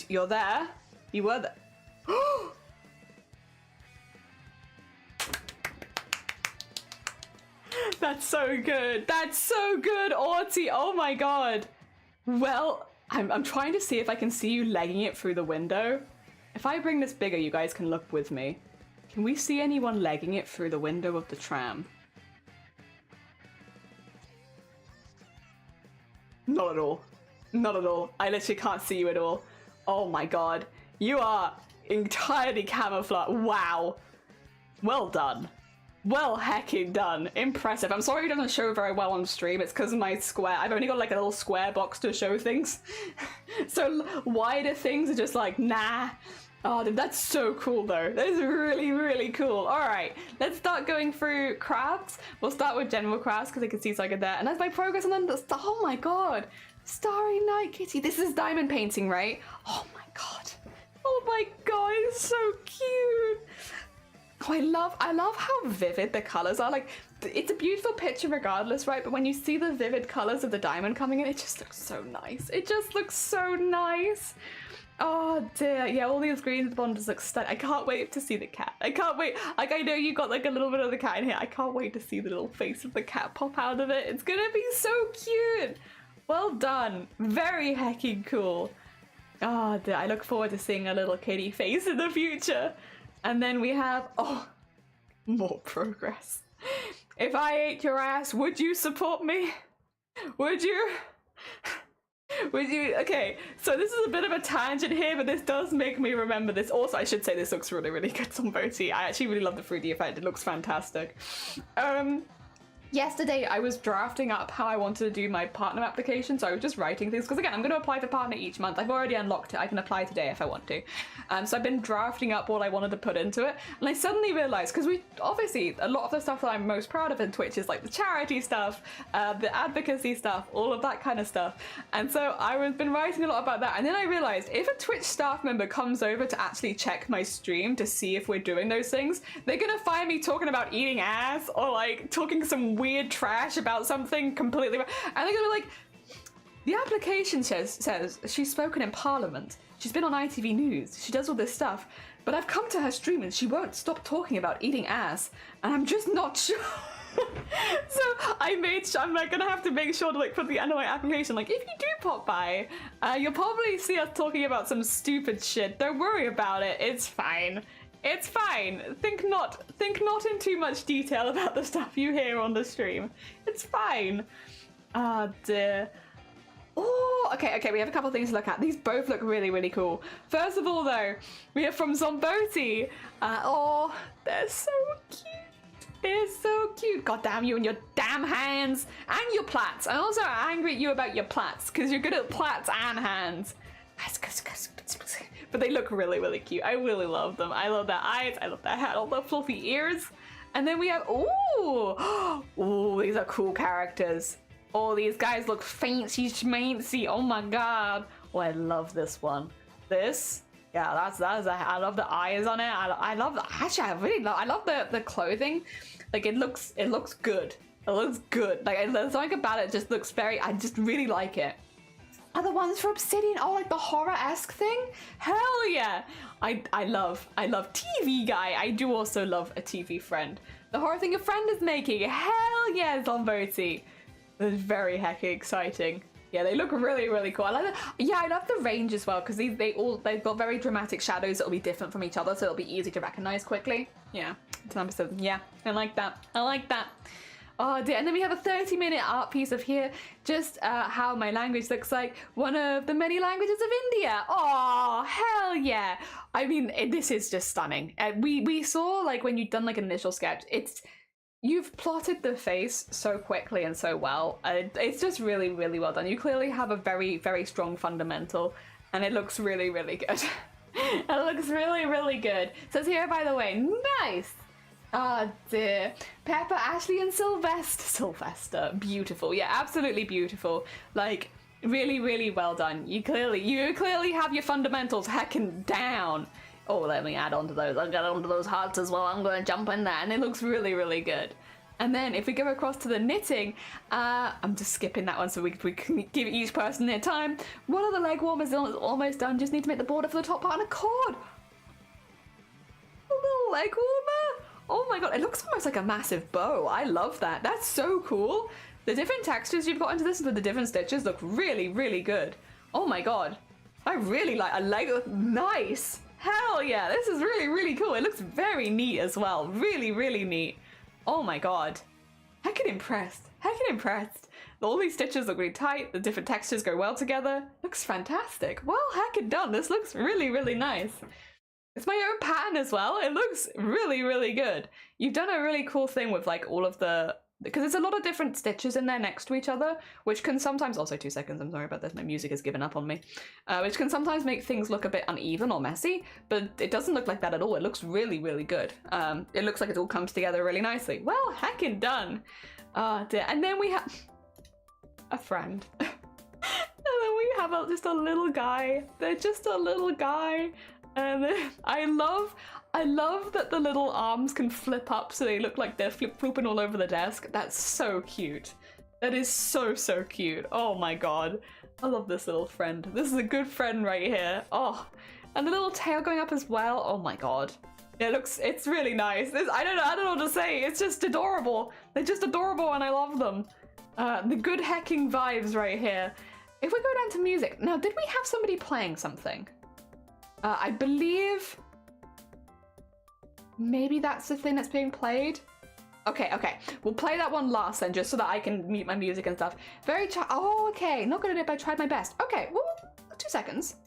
you're there. You were there. That's so good. That's so good, Arty. Oh my god. Well, I'm trying to see if I can see you legging it through the window. If I bring this bigger, you guys can look with me. Can we see anyone legging it through the window of the tram? Not at all. Not at all. I literally can't see you at all. Oh my god. You are entirely camouflaged. Wow. Well done. Well hecking done. Impressive. I'm sorry it doesn't show very well on stream. It's because of my square. I've only got like a little square box to show things. So wider things are just like, nah. Oh, that's so cool though. That is really, really cool. All right, let's start going through crafts. We'll start with general crafts because I can see so good there. And that's my progress. And then, oh my god. Starry Night Kitty. This is diamond painting, right? Oh my god. Oh my god, it's so cute. Oh, I love how vivid the colors are. Like, it's a beautiful picture regardless, right? But when you see the vivid colors of the diamond coming in, it just looks so nice. It just looks so nice. Oh dear, yeah, all these green bonders look stunning. I can't wait to see the cat. I can't wait. Like, I know you got like a little bit of the cat in here. I can't wait to see the little face of the cat pop out of it. It's gonna be so cute. Well done. Very hecking cool. Oh dear, I look forward to seeing a little kitty face in the future. And then we have, oh, more progress. If I ate your ass, would you support me? Would you? Would you? Okay, so this is a bit of a tangent here, but this does make me remember this. Also, I should say this looks really, really good on Voti. I actually really love the 3D effect. It looks fantastic. Yesterday, I was drafting up how I wanted to do my partner application, so I was just writing things, because again, I'm going to apply for partner each month. I've already unlocked it. I can apply today if I want to. So I've been drafting up what I wanted to put into it, and I suddenly realized, because we, obviously, a lot of the stuff that I'm most proud of in Twitch is like the charity stuff, the advocacy stuff, all of that kind of stuff. And so I've been writing a lot about that, and then I realized if a Twitch staff member comes over to actually check my stream to see if we're doing those things, they're going to find me talking about eating ass, or like talking some weird trash about something completely, and they're gonna be like, the application says she's spoken in Parliament, she's been on ITV News, she does all this stuff, but I've come to her stream and she won't stop talking about eating ass, and I'm just not sure. So I'm like gonna have to make sure to like put the end of my application, like, if you do pop by, you'll probably see us talking about some stupid shit. Don't worry about it, it's fine. It's fine. Think not in too much detail about the stuff you hear on the stream. It's fine. Ah, dear. Oh, okay, we have a couple things to look at. These both look really, really cool. First of all, though, we have from Zomboti. Oh, they're so cute. They're so cute. God damn you and your damn hands. And your plaits. I'm also angry at you about your plaits, because you're good at plaits and hands. But they look really, really cute. I really love them. I love their eyes. I love their hat. All the fluffy ears. And then we have, ooh, ooh, these are cool characters. Oh, these guys look fancy schmancy. Oh my god. Oh, I love this one. This, yeah, I love the eyes on it. I love actually, I love the clothing. Like, it looks good. It looks good. Like, there's something about it just looks very, I just really like it. Are the ones for Obsidian? Oh, like the horror-esque thing? Hell yeah! I love TV guy. I do also love a TV friend. The horror thing a friend is making. Hell yeah, Zomboti. That's very heckin' exciting. Yeah, they look really, really cool. I like that. Yeah, I love the range as well, because they've got very dramatic shadows that'll be different from each other, so it'll be easy to recognize quickly. Yeah, so yeah, I like that. I like that. Oh dear, and then we have a 30-minute art piece of here, just how my language looks like one of the many languages of India. Oh, hell yeah. I mean, this is just stunning. We saw, like, when you've done like an initial sketch, you've plotted the face so quickly and so well. It's just really, really well done. You clearly have a very, very strong fundamental, and it looks really, really good. It looks really, really good. It says here, by the way, nice. Oh dear. Pepper, Ashley, and Sylvester. Beautiful. Yeah, absolutely beautiful. Like, really, really well done. You clearly have your fundamentals heckin' down. Oh, let me add on to those. I'll get onto those hearts as well. I'm going to jump in there. And it looks really, really good. And then if we go across to the knitting, I'm just skipping that one so we can give each person their time. One of the leg warmers is almost done. Just need to make the border for the top part and a cord. A little leg warmer. Oh my god, it looks almost like a massive bow. I love that. That's so cool. The different textures you've got into this with the different stitches look really, really good. Oh my god. I like it. Nice. Hell yeah, this is really, really cool. It looks very neat as well. Really, really neat. Oh my god. Heckin' impressed. Heckin' impressed. All these stitches look really tight. The different textures go well together. Looks fantastic. Well, heckin' done. This looks really, really nice. It's my own pattern as well. It looks really, really good. You've done a really cool thing with like all of the, because there's a lot of different stitches in there next to each other, which can sometimes, also 2 seconds, I'm sorry about this, my music has given up on me, which can sometimes make things look a bit uneven or messy, but it doesn't look like that at all. It looks really, really good. It looks like it all comes together really nicely. Well, heckin' done. Oh dear. And then we have a friend. And then we have just a little guy. They're just a little guy. And I love that the little arms can flip up so they look like they're flip-flooping all over the desk. That's so cute. That is so, so cute. Oh my god. I love this little friend. This is a good friend right here. Oh, and the little tail going up as well. Oh my god. It's really nice. I don't know what to say. It's just adorable. They're just adorable and I love them. The good hecking vibes right here. If we go down to music. Now, did we have somebody playing something? I believe maybe that's the thing that's being played. Okay, we'll play that one last then, just so that I can mute my music and stuff. Oh, okay, not good at it, but I tried my best. Okay, well, 2 seconds.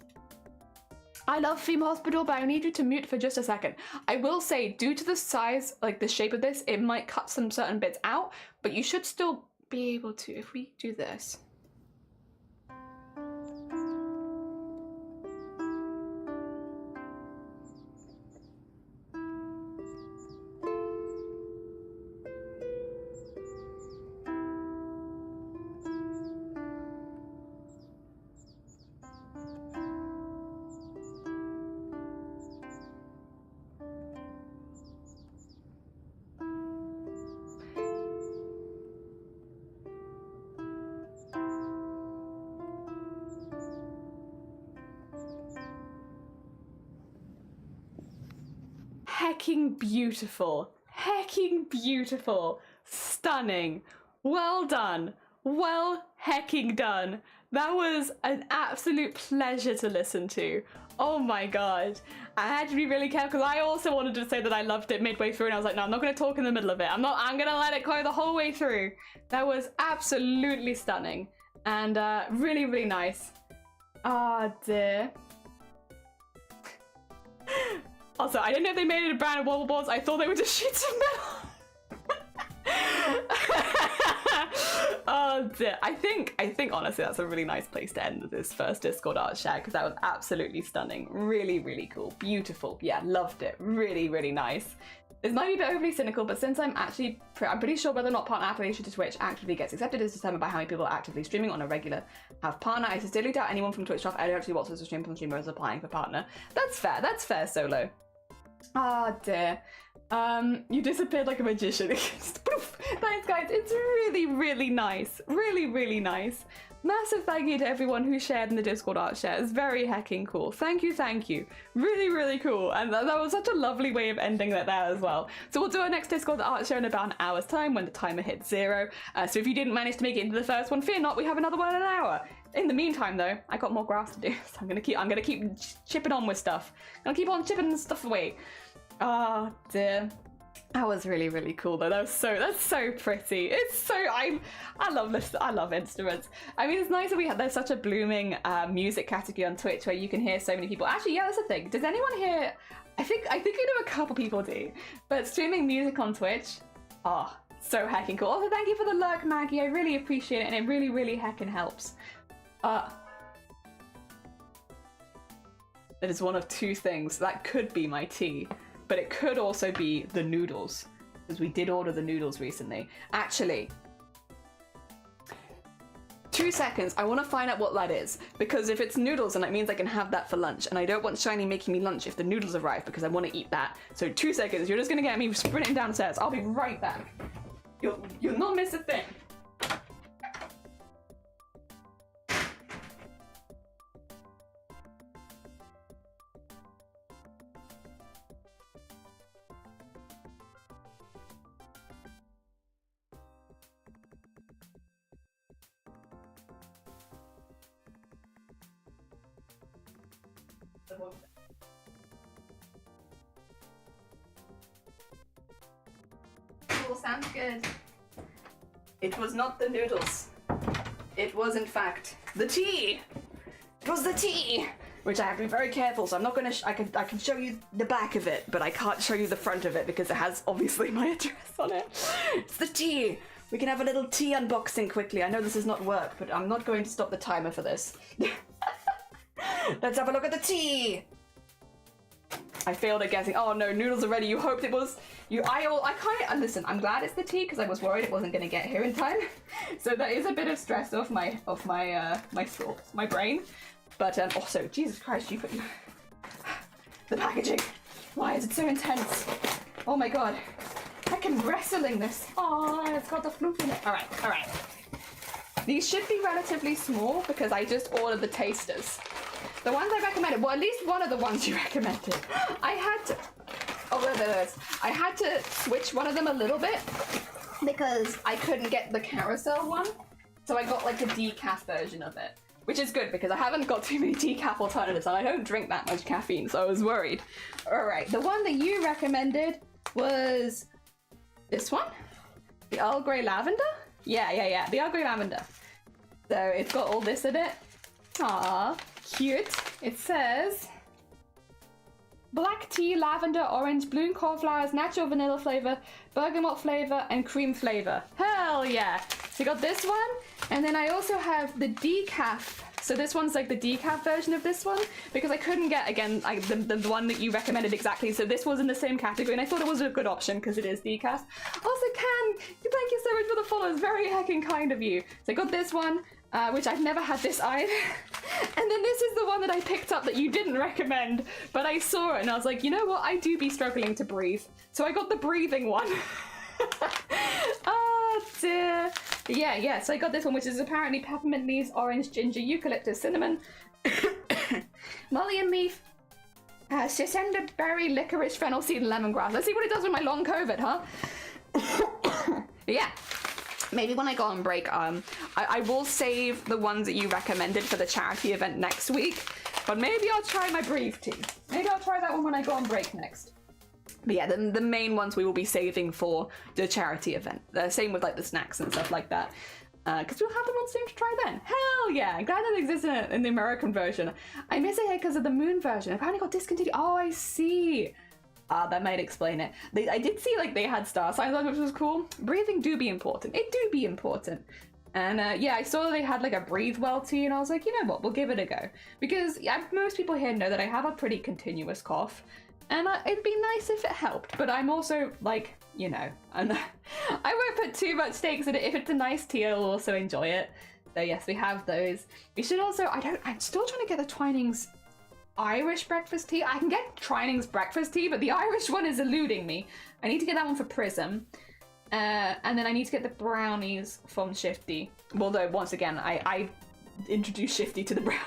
I love Theme Hospital, but I need you to mute for just a second. I will say, due to the size, like the shape of this, it might cut some certain bits out, but you should still be able to, if we do this. Hecking beautiful, hecking beautiful, stunning, well done, well hecking done. That was an absolute pleasure to listen to. Oh my god. I had to be really careful because I also wanted to say that I loved it midway through and I was like, no, I'm not going to talk in the middle of it. I'm going to let it go the whole way through. That was absolutely stunning and really, really nice. Ah, dear. Also, I didn't know if they made it a brand of wobble boards. I thought they were just sheets of metal. Oh dear. I think honestly that's a really nice place to end this first Discord art share because that was absolutely stunning. Really, really cool. Beautiful. Yeah, loved it. Really, really nice. This might be a bit overly cynical, but since I'm pretty sure whether or not partner affiliation to Twitch actively gets accepted is determined by how many people are actively streaming on a regular partner. I sincerely doubt anyone from Twitch staff actually watches the stream from streamers applying for partner. That's fair, Solo. Ah, dear. You disappeared like a magician. Thanks, guys. It's really, really nice. Really, really nice. Massive thank you to everyone who shared in the Discord art share. It's very hecking cool. Thank you, thank you. Really, really cool. And that was such a lovely way of ending that there as well. So we'll do our next Discord art share in about an hour's time when the timer hits 0. So if you didn't manage to make it into the first one, fear not, we have another one in an hour. In the meantime, though, I got more graphs to do, so I'm gonna keep chipping on with stuff. I'm gonna keep on chipping stuff away. Oh dear. That was really, really cool though. That's so pretty. It's so I love this. I love instruments. I mean, it's nice that there's such a blooming music category on Twitch where you can hear so many people. Actually, yeah, that's the thing. Does anyone hear? I think I know a couple people do. But streaming music on Twitch, oh, so heckin' cool. Also, thank you for the lurk, Maggie. I really appreciate it, and it really, really heckin' helps. That is one of two things. That could be my tea. But it could also be the noodles, because we did order the noodles recently. Actually, 2 seconds, I want to find out what that is, because if it's noodles, then that means I can have that for lunch, and I don't want Shiny making me lunch if the noodles arrive, because I want to eat that. So 2 seconds, you're just going to get me sprinting downstairs. I'll be right back. You'll not miss a thing. Cool, sounds good. It was not the noodles. It was, in fact, the tea. It was the tea, which I have to be very careful. So I'm not gonna. I can show you the back of it, but I can't show you the front of it because it has obviously my address on it. It's the tea. We can have a little tea unboxing quickly. I know this is not work, but I'm not going to stop the timer for this. Let's have a look at the tea. I failed at guessing. Oh no, noodles are ready. You hoped it was you. I kind of listen. I'm glad it's the tea because I was worried it wasn't going to get here in time. So that is a bit of stress off my thoughts, my brain. But also, Jesus Christ, you put the packaging. Why is it so intense? Oh my god, I can wrestling this. Oh, it's got the flute in it. All right. These should be relatively small because I just ordered the tasters. The ones I recommended, well, at least one of the ones you recommended. I had to, I had to switch one of them a little bit because I couldn't get the carousel one. So I got like the decaf version of it, which is good because I haven't got too many decaf alternatives and I don't drink that much caffeine, so I was worried. All right, the one that you recommended was this one, the Earl Grey Lavender. Yeah, the Earl Grey Lavender. So it's got all this in it. Aww. Cute. It says black tea, lavender, orange, blue cornflowers, natural vanilla flavor, bergamot flavor, and cream flavor. Hell yeah! So you got this one, and then I also have the decaf. So this one's like the decaf version of this one because I couldn't get again the one that you recommended exactly. So this was in the same category, and I thought it was a good option because it is decaf. Also, thank you so much for the follows. Very heckin' kind of you. So I got this one. Which I've never had this either. And then this is the one that I picked up that you didn't recommend, but I saw it and I was like, you know what? I do be struggling to breathe. So I got the breathing one. Oh dear. Yeah, so I got this one, which is apparently peppermint leaves, orange, ginger, eucalyptus, cinnamon, mullein leaf, sisenda berry, licorice, fennel seed, and lemongrass. Let's see what it does with my long COVID, huh? Yeah. Maybe when I go on break, I will save the ones that you recommended for the charity event next week. But maybe I'll try my breathe tea. Maybe I'll try that one when I go on break next. But yeah, the main ones we will be saving for the charity event. Same with like the snacks and stuff like that. Because we'll have them on stream to try then. Hell yeah! I'm glad that it exists in the American version. I miss it here because of the moon version. Apparently got discontinued. Oh, I see. That might explain it. I did see like they had star signs on, which was cool. Breathing do be important. It do be important. And yeah, I saw they had like a breathe well tea, and I was like, you know what, we'll give it a go. Because most people here know that I have a pretty continuous cough, and it'd be nice if it helped. But I'm also like, you know, I won't put too much stakes in it. If it's a nice tea, I'll also enjoy it. So yes, we have those. We should also, I'm still trying to get the Twinings Irish breakfast tea. I can get Twinings breakfast tea, but the Irish one is eluding me. I need to get that one for Prism. And then I need to get the brownies from Shifty. Although, once again, I introduce Shifty to the brownies.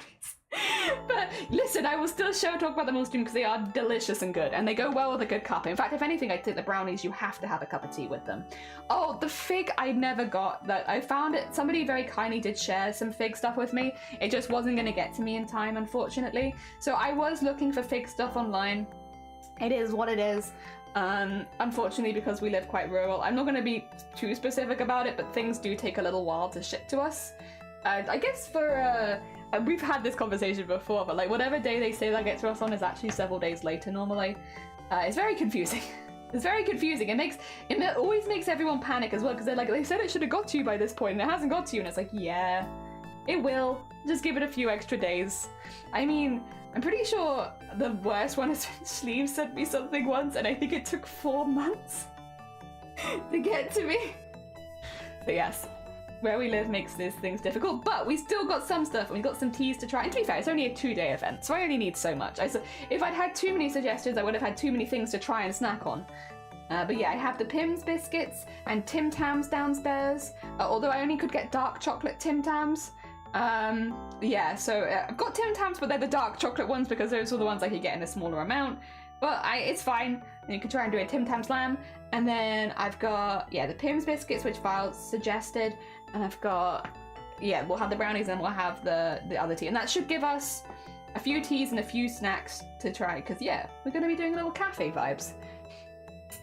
But listen, I will still talk about them on stream because they are delicious and good, and they go well with a good cup. In fact, if anything, I think the brownies, you have to have a cup of tea with them. Oh, the fig I never got. That I found it. Somebody very kindly did share some fig stuff with me. It just wasn't going to get to me in time, unfortunately. So I was looking for fig stuff online. It is what it is. Unfortunately, because we live quite rural, I'm not going to be too specific about it, but things do take a little while to ship to us. I guess for we've had this conversation before, but like whatever day they say they'll get to us on is actually several days later normally. It's very confusing. It's very confusing. It always makes everyone panic as well, because they're like, they said it should have got to you by this point and it hasn't got to you, and it's like, yeah, it will. Just give it a few extra days. I mean, I'm pretty sure the worst one is when Sleeve sent me something once, and I think it took 4 months to get to me. So yes, where we live makes these things difficult, but we still got some stuff, and we got some teas to try. And to be fair, it's only a 2-day event, so I only need so much. If I'd had too many suggestions, I would have had too many things to try and snack on. But yeah, I have the Pim's biscuits and Tim Tams downstairs, although I only could get dark chocolate Tim Tams. Yeah, so I've got Tim Tams, but they're the dark chocolate ones because those were the ones I could get in a smaller amount. But it's fine. You can try and do a Tim Tam Slam. And then I've got, yeah, the Pim's biscuits, which Vile suggested. And I've got, yeah, we'll have the brownies and we'll have the other tea. And that should give us a few teas and a few snacks to try. Because, yeah, we're going to be doing little cafe vibes.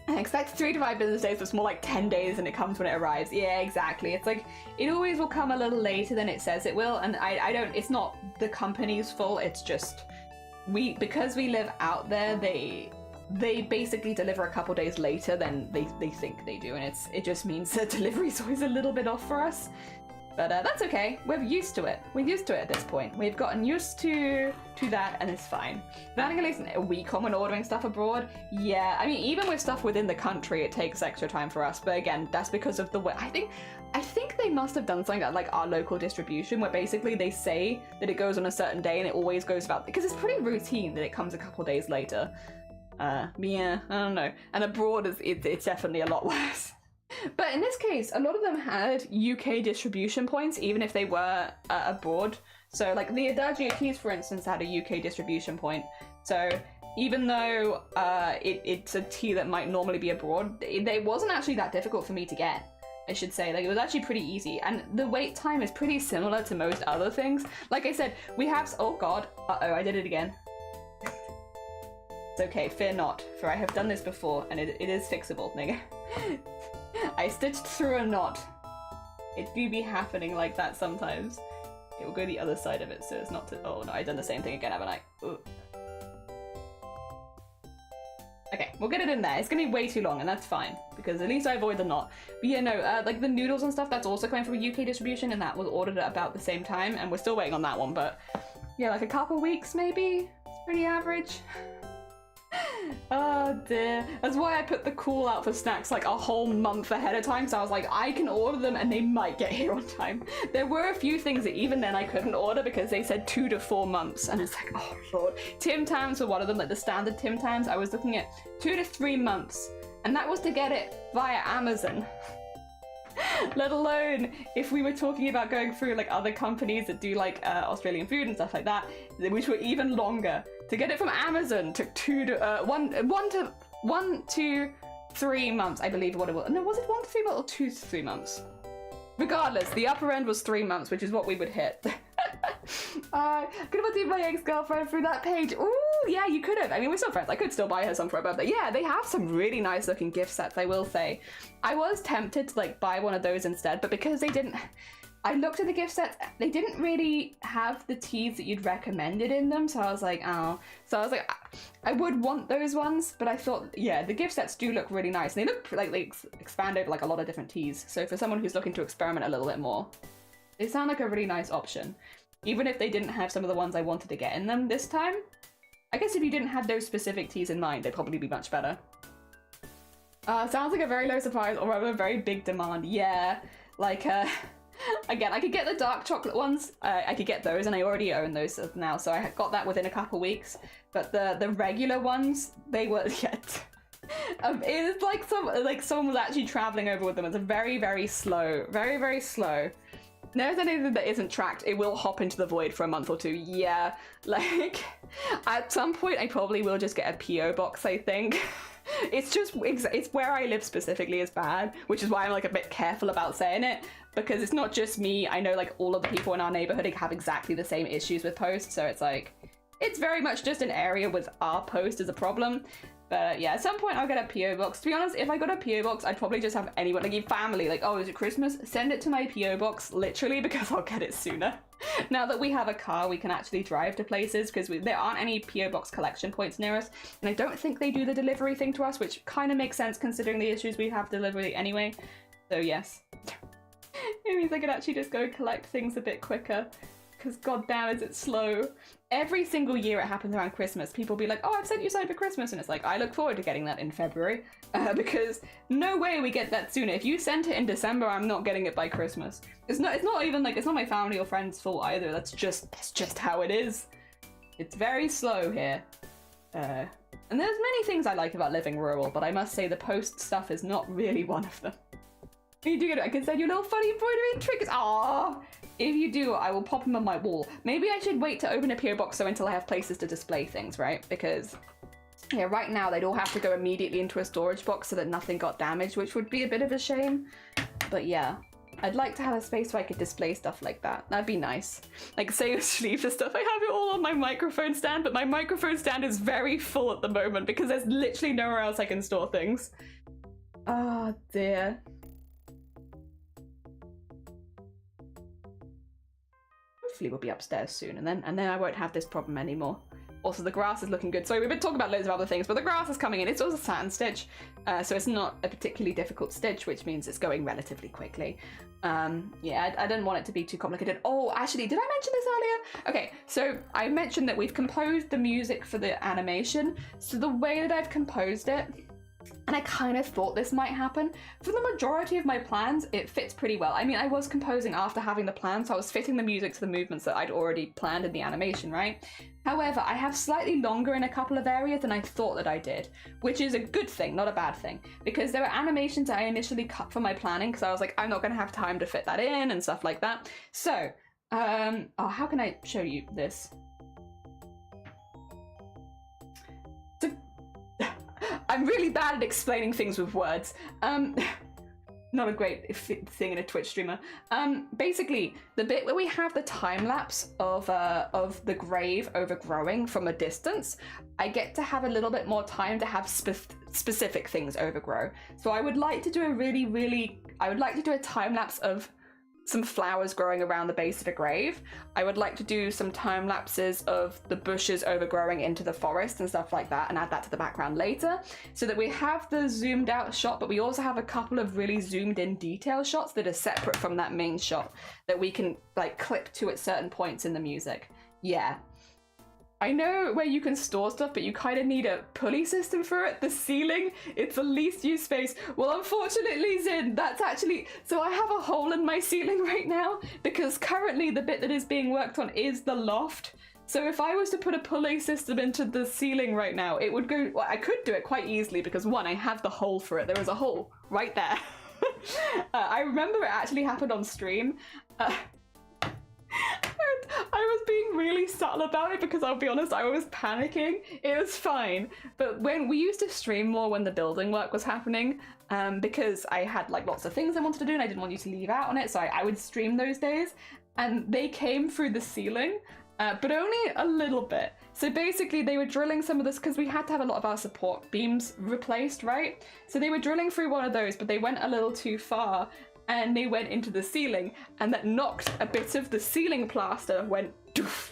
I expect 3 to 5 business days, but it's more like 10 days and it comes when it arrives. Yeah, exactly. It's like, it always will come a little later than it says it will. And I don't, it's not the company's fault. It's just, because we live out there, they basically deliver a couple days later than they think they do, and it just means the delivery's always a little bit off for us. But that's okay. We're used to it. We're used to it at this point. We've gotten used to that, and it's fine. Planning at least a week on when ordering stuff abroad. Yeah, I mean, even with stuff within the country, it takes extra time for us. But again, that's because of the way. I think they must have done something like our local distribution, where basically they say that it goes on a certain day and it always goes about, because it's pretty routine that it comes a couple days later. Yeah, I don't know. And abroad, it's definitely a lot worse. But in this case, a lot of them had UK distribution points, even if they were abroad. So, like, the Adagio teas, for instance, had a UK distribution point. So, even though it's a tea that might normally be abroad, it wasn't actually that difficult for me to get, I should say. Like, it was actually pretty easy. And the wait time is pretty similar to most other things. Like I said, we have... Oh, God. Uh-oh, I did it again. It's okay, fear not, for I have done this before, and it is fixable, nigga. I stitched through a knot. It do be happening like that sometimes. It will go the other side of it, so it's not to... Oh no, I've done the same thing again, haven't I? Ooh. Okay, we'll get it in there. It's gonna be way too long, and that's fine, because at least I avoid the knot. But yeah, no, like the noodles and stuff, that's also coming from a UK distribution, and that was ordered at about the same time, and we're still waiting on that one, but yeah, like a couple weeks maybe? It's pretty average. Oh dear. That's why I put the call out for snacks like a whole month ahead of time, so I was like, I can order them and they might get here on time. There were a few things that even then I couldn't order because they said 2 to 4 months, and it's like, oh lord. Tim Tams were one of them, like the standard Tim Tams. I was looking at 2 to 3 months, and that was to get it via Amazon. Let alone if we were talking about going through like other companies that do like Australian food and stuff like that, which were even longer. To get it from Amazon took 1 to 3 months, I believe what it was. No, was it 1 to 3 months or 2 to 3 months? Regardless, the upper end was 3 months, which is what we would hit. Could have seen my ex-girlfriend through that page. Ooh, yeah, you could have. I mean, we're still friends. I could still buy her some for her birthday. Yeah, they have some really nice looking gift sets, I will say. I was tempted to like buy one of those instead, but because they didn't... I looked at the gift sets, they didn't really have the teas that you'd recommended in them, so I was like, oh. So I was like, I would want those ones, but I thought, yeah, the gift sets do look really nice. They look like they expand over like a lot of different teas, so for someone who's looking to experiment a little bit more, they sound like a really nice option. Even if they didn't have some of the ones I wanted to get in them this time. I guess if you didn't have those specific teas in mind, they'd probably be much better. Sounds like a very low surprise, or rather a very big demand. Yeah, like, again, I could get the dark chocolate ones. I could get those, and I already own those now, so I got that within a couple weeks. But the regular ones, they were yet. It's like someone was actually traveling over with them. It's a very, very slow, very, very slow. there's anything that isn't tracked, it will hop into the void for a month or two. Yeah, like at some point I probably will just get a PO box, I think. It's where I live specifically is bad, which is why I'm like a bit careful about saying it, because it's not just me. I know like all of the people in our neighborhood have exactly the same issues with post, so it's like, it's very much just an area with our post as a problem. But yeah, at some point I'll get a PO box. To be honest, if I got a PO box, I'd probably just have anyone, like your family, like, oh, is it Christmas? Send it to my PO box, literally, because I'll get it sooner. Now that we have a car, we can actually drive to places, because there aren't any PO box collection points near us. And I don't think they do the delivery thing to us, which kind of makes sense considering the issues we have delivery anyway. So yes. It means I could actually just go collect things a bit quicker, because goddamn is it slow. Every single year it happens around Christmas. People be like, oh, I've sent you something for Christmas. And it's like, I look forward to getting that in February. Because no way we get that sooner. If you sent it in December, I'm not getting it by Christmas. It's not even like, it's not my family or friends' fault either. That's just how it is. It's very slow here. And there's many things I like about living rural, but I must say the post stuff is not really one of them. You do get it. I can send you little funny embroidery trinkets. Aww. If you do, I will pop them on my wall. Maybe I should wait to open a PO box until I have places to display things, right? Because yeah, right now they'd all have to go immediately into a storage box so that nothing got damaged, which would be a bit of a shame. But yeah, I'd like to have a space where I could display stuff like that. That'd be nice. Like say with sleeves and stuff, I have it all on my microphone stand, but my microphone stand is very full at the moment because there's literally nowhere else I can store things. Oh dear. Hopefully we'll be upstairs soon, and then I won't have this problem anymore. Also, the grass is looking good. Sorry, we've been talking about loads of other things, but the grass is coming in. It's also a satin stitch, so it's not a particularly difficult stitch, which means it's going relatively quickly. Yeah, I didn't want it to be too complicated. Oh, actually, did I mention this earlier? Okay, so I mentioned that we've composed the music for the animation. So the way that I've composed it, and I kind of thought this might happen, for the majority of my plans, it fits pretty well. I mean, I was composing after having the plan, so I was fitting the music to the movements that I'd already planned in the animation, right? However, I have slightly longer in a couple of areas than I thought that I did, which is a good thing, not a bad thing, because there were animations I initially cut for my planning, because I was like, I'm not going to have time to fit that in and stuff like that. So, oh, how can I show you this? I'm really bad at explaining things with words. Not a great thing in a Twitch streamer. Basically, the bit where we have the time lapse of the grave overgrowing from a distance, I get to have a little bit more time to have specific things overgrow. So I would like to do a time lapse of some flowers growing around the base of a grave. I would like to do some time lapses of the bushes overgrowing into the forest and stuff like that, and add that to the background later, so that we have the zoomed out shot, but we also have a couple of really zoomed in detail shots that are separate from that main shot that we can like clip to at certain points in the music. Yeah. I know where you can store stuff, but you kind of need a pulley system for it. The ceiling, it's the least used space. Well, unfortunately, Zin, that's actually... So I have a hole in my ceiling right now, because currently the bit that is being worked on is the loft. So if I was to put a pulley system into the ceiling right now, it would go... Well, I could do it quite easily, because one, I have the hole for it. There is a hole right there. I remember it actually happened on stream. I was being really subtle about it because I'll be honest, I was panicking. It was fine. But when we used to stream more when the building work was happening, because I had like lots of things I wanted to do and I didn't want you to leave out on it, so I would stream those days, and they came through the ceiling, but only a little bit. So basically they were drilling some of this because we had to have a lot of our support beams replaced, right? So they were drilling through one of those, but they went a little too far, and they went into the ceiling, and that knocked a bit of the ceiling plaster went doof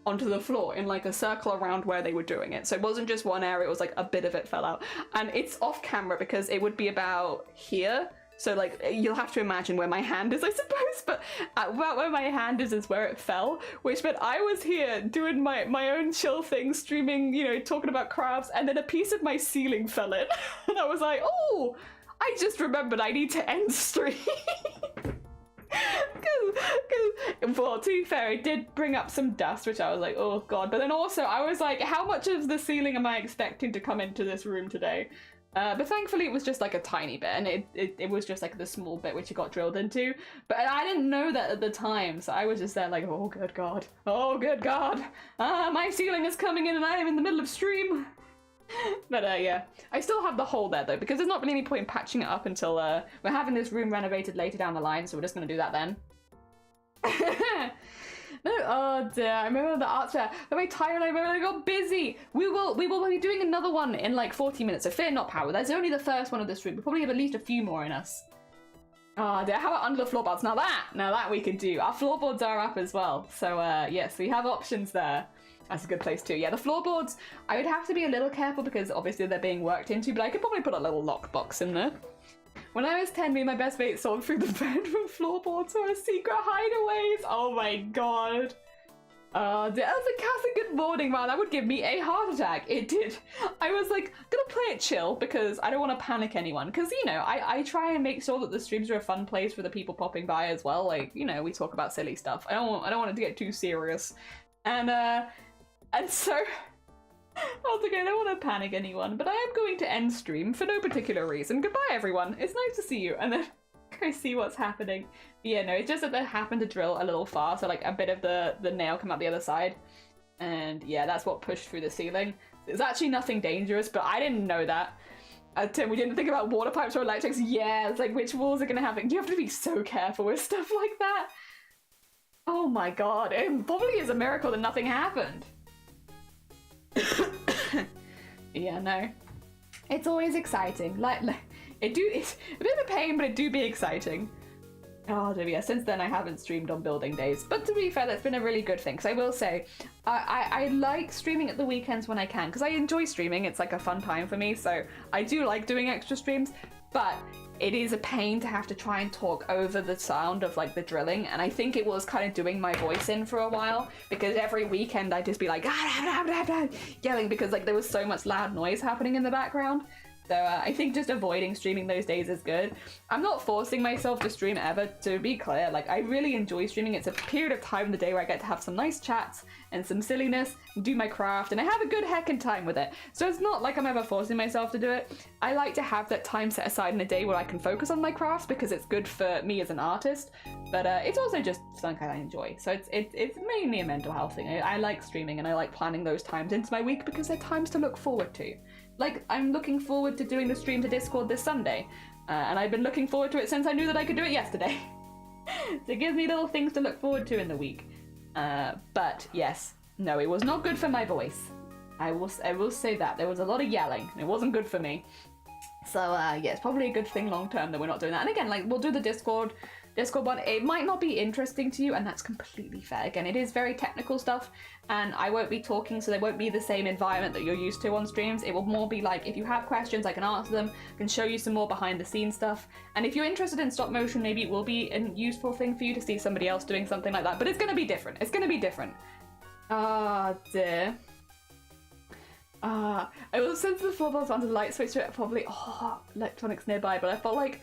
onto the floor in like a circle around where they were doing it. So it wasn't just one area, it was like a bit of it fell out. And it's off camera because it would be about here. So like you'll have to imagine where my hand is, I suppose, but about where my hand is where it fell, which meant I was here doing my own chill thing, streaming, you know, talking about crafts, and then a piece of my ceiling fell in. And I was like, oh, I just remembered I need to end stream. Well, to be fair, it did bring up some dust, which I was like, oh god. But then also I was like, how much of the ceiling am I expecting to come into this room today? But thankfully it was just like a tiny bit, and it was just like the small bit which it got drilled into. But I didn't know that at the time, so I was just there like, oh good god, oh good god, my ceiling is coming in and I am in the middle of stream. But yeah, I still have the hole there though, because there's not really any point in patching it up until we're having this room renovated later down the line, so we're just gonna do that then. No, oh dear, I remember the art fair. I'm very tired, I remember I got busy. We will be doing another one in like 40 minutes, so fear not, power. That's only the first one of this room. We probably have at least a few more in us. Oh dear, how about under the floorboards? Now that we can do. Our floorboards are up as well, so yes, we have options there. That's a good place too. Yeah, the floorboards, I would have to be a little careful because obviously they're being worked into, but I could probably put a little lockbox in there. When I was 10, me and my best mate saw through the bedroom floorboards for our secret hideaways. Oh my god. That was a Casa good morning, man. That would give me a heart attack. It did. I was like, gonna play it chill because I don't want to panic anyone. Because, you know, I try and make sure that the streams are a fun place for the people popping by as well. Like, you know, we talk about silly stuff. I don't want it to get too serious. And so... I was like, I don't want to panic anyone, but I am going to end stream for no particular reason. Goodbye, everyone. It's nice to see you. And then I see what's happening. But yeah, no, it's just that they happened to drill a little far, so like a bit of the nail come out the other side. And yeah, that's what pushed through the ceiling. It's actually nothing dangerous, but I didn't know that. Tim, we didn't think about water pipes or electrics. Yeah, it's like which walls are going to have it. You have to be so careful with stuff like that. Oh my god, it probably is a miracle that nothing happened. Yeah, no. It's always exciting. Like it's a bit of a pain, but it do be exciting. Oh, yeah, since then I haven't streamed on building days. But to be fair, that's been a really good thing. Because I will say, I like streaming at the weekends when I can. Because I enjoy streaming. It's like a fun time for me. So I do like doing extra streams. But it is a pain to have to try and talk over the sound of like the drilling, and I think it was kind of doing my voice in for a while because every weekend I'd just be like yelling because like there was so much loud noise happening in the background. So I think just avoiding streaming those days is good. I'm not forcing myself to stream ever, to be clear. Like, I really enjoy streaming. It's a period of time in the day where I get to have some nice chats and some silliness and do my craft, and I have a good heckin' time with it. So it's not like I'm ever forcing myself to do it. I like to have that time set aside in a day where I can focus on my craft because it's good for me as an artist, but it's also just something I enjoy. So it's mainly a mental health thing. I like streaming and I like planning those times into my week because they're times to look forward to. Like, I'm looking forward to doing the stream to Discord this Sunday, and I've been looking forward to it since I knew that I could do it yesterday. So it gives me little things to look forward to in the week. But yes, no, it was not good for my voice. I will say that. There was a lot of yelling, and it wasn't good for me. So yeah, it's probably a good thing long term that we're not doing that. And again, like, we'll do the Discord one. It might not be interesting to you, and that's completely fair. Again, it is very technical stuff, and I won't be talking, so there won't be the same environment that you're used to on streams. It will more be like, if you have questions, I can answer them, I can show you some more behind the scenes stuff. And if you're interested in stop motion, maybe it will be a useful thing for you to see somebody else doing something like that. But it's going to be different. It's going to be different. Ah, dear. I will sense the floorboards onto the light switch to it. Probably, electronics nearby, but I felt like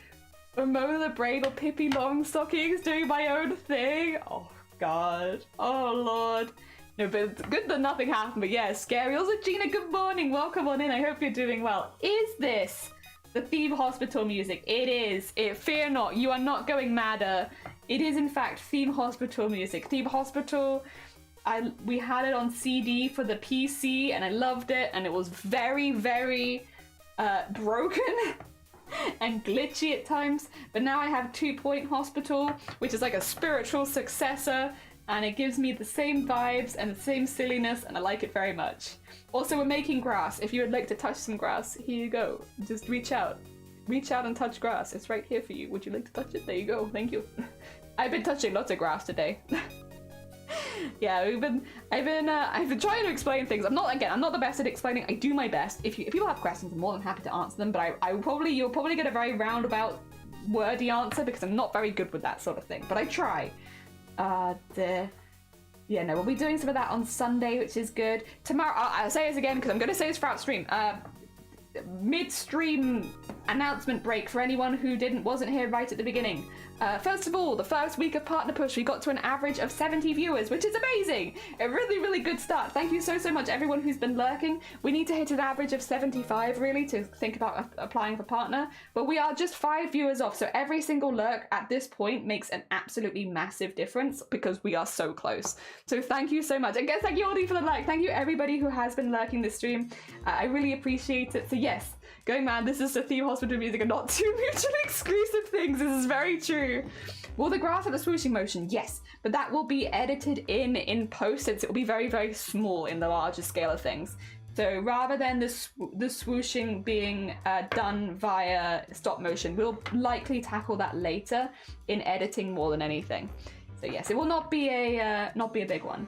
Ramona the Braid or Pippi Longstockings doing my own thing. Oh god. Oh lord. No, but it's good that nothing happened, but yeah, scary. Also, Gina, good morning. Welcome on in. I hope you're doing well. Is this the Theme Hospital music? It is. Fear not, you are not going madder. It is in fact Theme Hospital music. Theme Hospital, we had it on CD for the PC and I loved it, and it was very, very broken and glitchy at times, but now I have 2 Point Hospital, which is like a spiritual successor, and it gives me the same vibes and the same silliness, and I like it very much. Also, we're making grass. If you would like to touch some grass, here you go. Just reach out and touch grass. It's right here for you. Would you like to touch it? There you go. Thank you. I've been touching lots of grass today. Yeah, I've been trying to explain things. I'm not the best at explaining. I do my best. If people have questions, I'm more than happy to answer them, but you'll probably get a very roundabout, wordy answer because I'm not very good with that sort of thing, but I try. Yeah, no, we'll be doing some of that on Sunday, which is good. Tomorrow, I'll say this again because I'm going to say this throughout stream. midstream announcement break for anyone who wasn't here right at the beginning. First of all, the first week of Partner Push, we got to an average of 70 viewers, which is amazing. A really, really good start. Thank you so much, everyone who's been lurking. We need to hit an average of 75, really, to think about applying for Partner. But we are just 5 viewers off, so every single lurk at this point makes an absolutely massive difference because we are so close. So thank you so much. And thank you, Aldi, for the like. Thank you, everybody who has been lurking this stream. I really appreciate it. So yes, going mad, this is the theme hospital music and not two mutually exclusive things. This is very true. Will the graph have the swooshing motion? Yes, but that will be edited in post, since it will be very, very small in the larger scale of things. So rather than the swooshing being done via stop motion, we'll likely tackle that later in editing more than anything. So yes, it will not be a big one.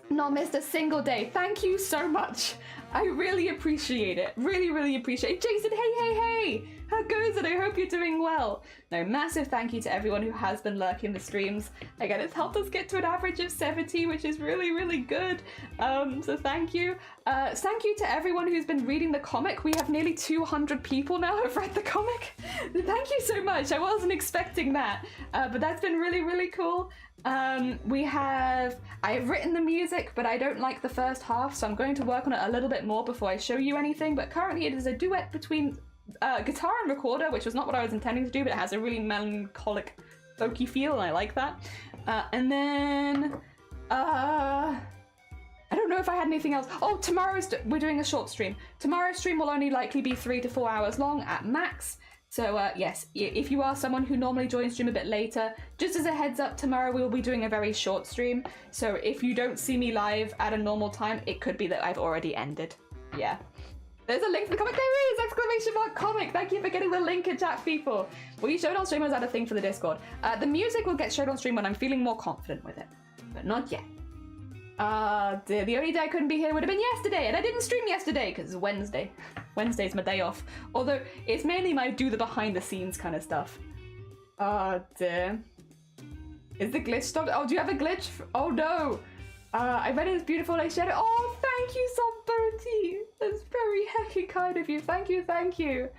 Not missed a single day. Thank you so much. I really appreciate it. Really, really appreciate it. Jason, hey. How goes it? I hope you're doing well. No, massive thank you to everyone who has been lurking the streams. Again, it's helped us get to an average of 70, which is really, really good. So thank you. Thank you to everyone who's been reading the comic. We have nearly 200 people now who've read the comic. Thank you so much. I wasn't expecting that, but that's been really, really cool. I have written the music, but I don't like the first half, so I'm going to work on it a little bit more before I show you anything. But currently it is a duet between guitar and recorder, which was not what I was intending to do, but it has a really melancholic, folky feel, and I like that. And then I don't know if I had anything else. Oh, we're doing a short stream. Tomorrow's stream will only likely be 3 to 4 hours long at max. So yes, if you are someone who normally joins stream a bit later, just as a heads up, tomorrow we will be doing a very short stream. So if you don't see me live at a normal time, it could be that I've already ended. Yeah. There's a link to the comic. There is! Exclamation mark comic! Thank you for getting the link in chat, people. Will you show it on stream, or is that a thing for the Discord? The music will get showed on stream when I'm feeling more confident with it, but not yet. The only day I couldn't be here would have been yesterday, and I didn't stream yesterday because it's Wednesday. Wednesday's my day off. Although it's mainly my do the behind the scenes kind of stuff. Dear. Is the glitch stopped? Oh, do you have a glitch? Oh no. I read it as beautiful. I shared it. Oh, thank you, Somberty. That's very heckin' kind of you. Thank you, thank you.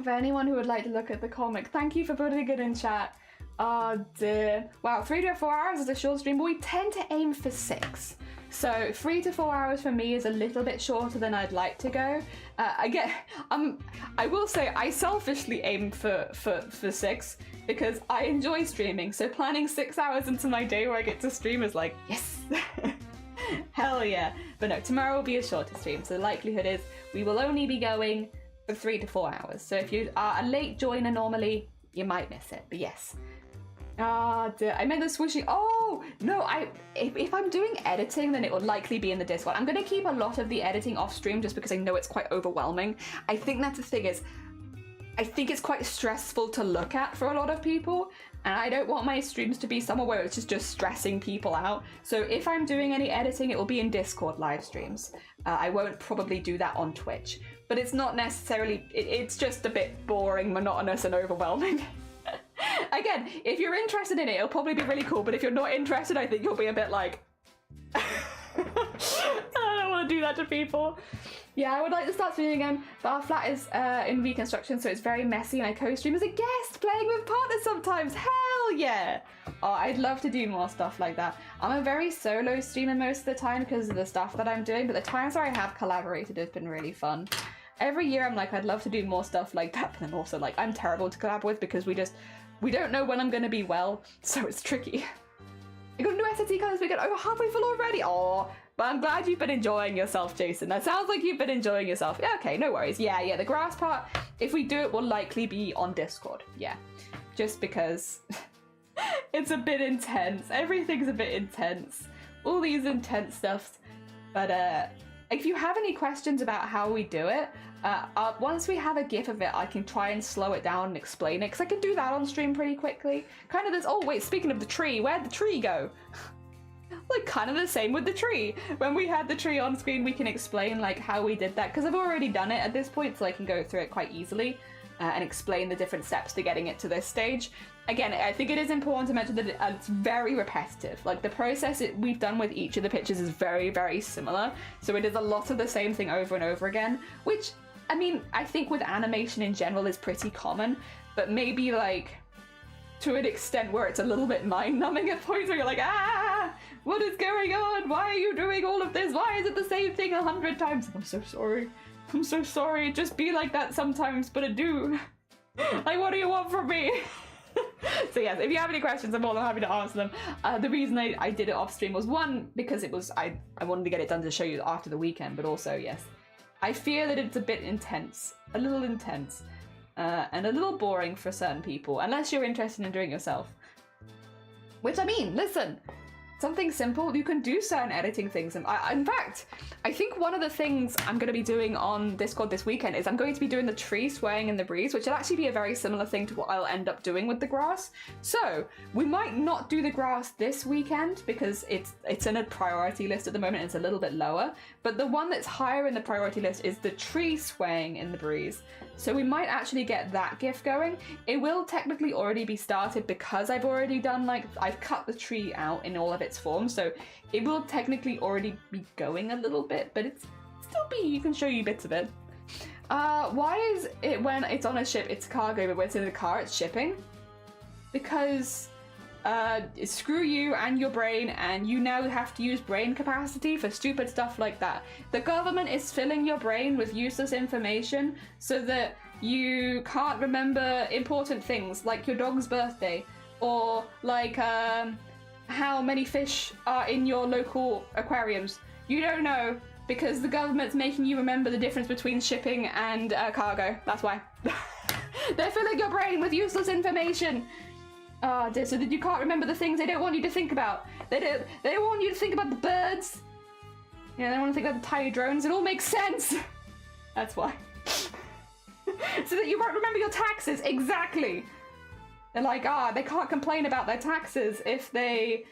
For anyone who would like to look at the comic, thank you for putting it in chat. Oh dear. Wow, 3 to 4 hours is a short stream, but we tend to aim for 6. So 3 to 4 hours for me is a little bit shorter than I'd like to go. I will say I selfishly aim for 6 because I enjoy streaming. So planning 6 hours into my day where I get to stream is like, yes, hell yeah. But no, tomorrow will be a shorter stream. So the likelihood is we will only be going for 3 to 4 hours. So if you are a late joiner normally, you might miss it, but yes. Dear. I meant the swooshing. Oh no, if I'm doing editing, then it will likely be in the Discord. I'm going to keep a lot of the editing off stream just because I know it's quite overwhelming. I think that's the thing is, I think it's quite stressful to look at for a lot of people, and I don't want my streams to be somewhere where it's just stressing people out. So if I'm doing any editing, it will be in Discord live streams. I won't probably do that on Twitch, but it's not necessarily, it's just a bit boring, monotonous, and overwhelming. Again, if you're interested in it, it'll probably be really cool, but if you're not interested, I think you'll be a bit like, I don't want to do that to people. Yeah, I would like to start streaming again, but our flat is in reconstruction, so it's very messy, and I co-stream as a guest, playing with partners sometimes. Hell yeah! Oh, I'd love to do more stuff like that. I'm a very solo streamer most of the time because of the stuff that I'm doing, but the times where I have collaborated has been really fun. Every year I'm like, I'd love to do more stuff like that, but then also like, I'm terrible to collab with because we don't know when I'm going to be well, so it's tricky. I got a new SSD card this weekend, over halfway full already. Oh, but I'm glad you've been enjoying yourself, Jason. That sounds like you've been enjoying yourself. Yeah, okay, no worries. Yeah, the grass part, if we do it, will likely be on Discord. Yeah, just because it's a bit intense. Everything's a bit intense. All these intense stuffs. But if you have any questions about how we do it, once we have a gif of it, I can try and slow it down and explain it, because I can do that on stream pretty quickly. Kind of this, oh wait, speaking of the tree, where'd the tree go? Like kind of the same with the tree. When we had the tree on screen, we can explain like how we did that, because I've already done it at this point, so I can go through it quite easily and explain the different steps to getting it to this stage. Again, I think it is important to mention that it's very repetitive. Like the process we've done with each of the pictures is very, very similar. So it is a lot of the same thing over and over again, which I mean, I think with animation in general is pretty common, but maybe like to an extent where it's a little bit mind-numbing at points where you're like, ah, what is going on? Why are you doing all of this? Why is it the same thing 100 times? I'm so sorry. I'm so sorry. Just be like that sometimes, but it do. Like, what do you want from me? So yes, if you have any questions, I'm more than happy to answer them. The reason I did it off stream was, one, because it was I wanted to get it done to show you after the weekend, but also, yes, I fear that it's a bit intense, a little intense, and a little boring for certain people, unless you're interested in doing it yourself. Which, I mean, listen, something simple, you can do certain editing things. And in fact, I think one of the things I'm going to be doing on Discord this weekend is I'm going to be doing the tree swaying in the breeze, which will actually be a very similar thing to what I'll end up doing with the grass. So we might not do the grass this weekend because it's in a priority list at the moment. It's a little bit lower, but the one that's higher in the priority list is the tree swaying in the breeze. So we might actually get that GIF going. It will technically already be started because I've already done, like, I've cut the tree out in all of its form, so it will technically already be going a little bit, but it's still you can show you bits of it. Why is it when it's on a ship it's cargo, but when it's in the car it's shipping? Because screw you and your brain, and you now have to use brain capacity for stupid stuff like that. The government is filling your brain with useless information so that you can't remember important things like your dog's birthday, or like how many fish are in your local aquariums. You don't know because the government's making you remember the difference between shipping and cargo. That's why. They're filling your brain with useless information. So that you can't remember the things they don't want you to think about. They don't want you to think about the birds. Yeah, they don't want to think about the tiny drones. It all makes sense. That's why. So that you won't remember your taxes. Exactly. They're like, they can't complain about their taxes if they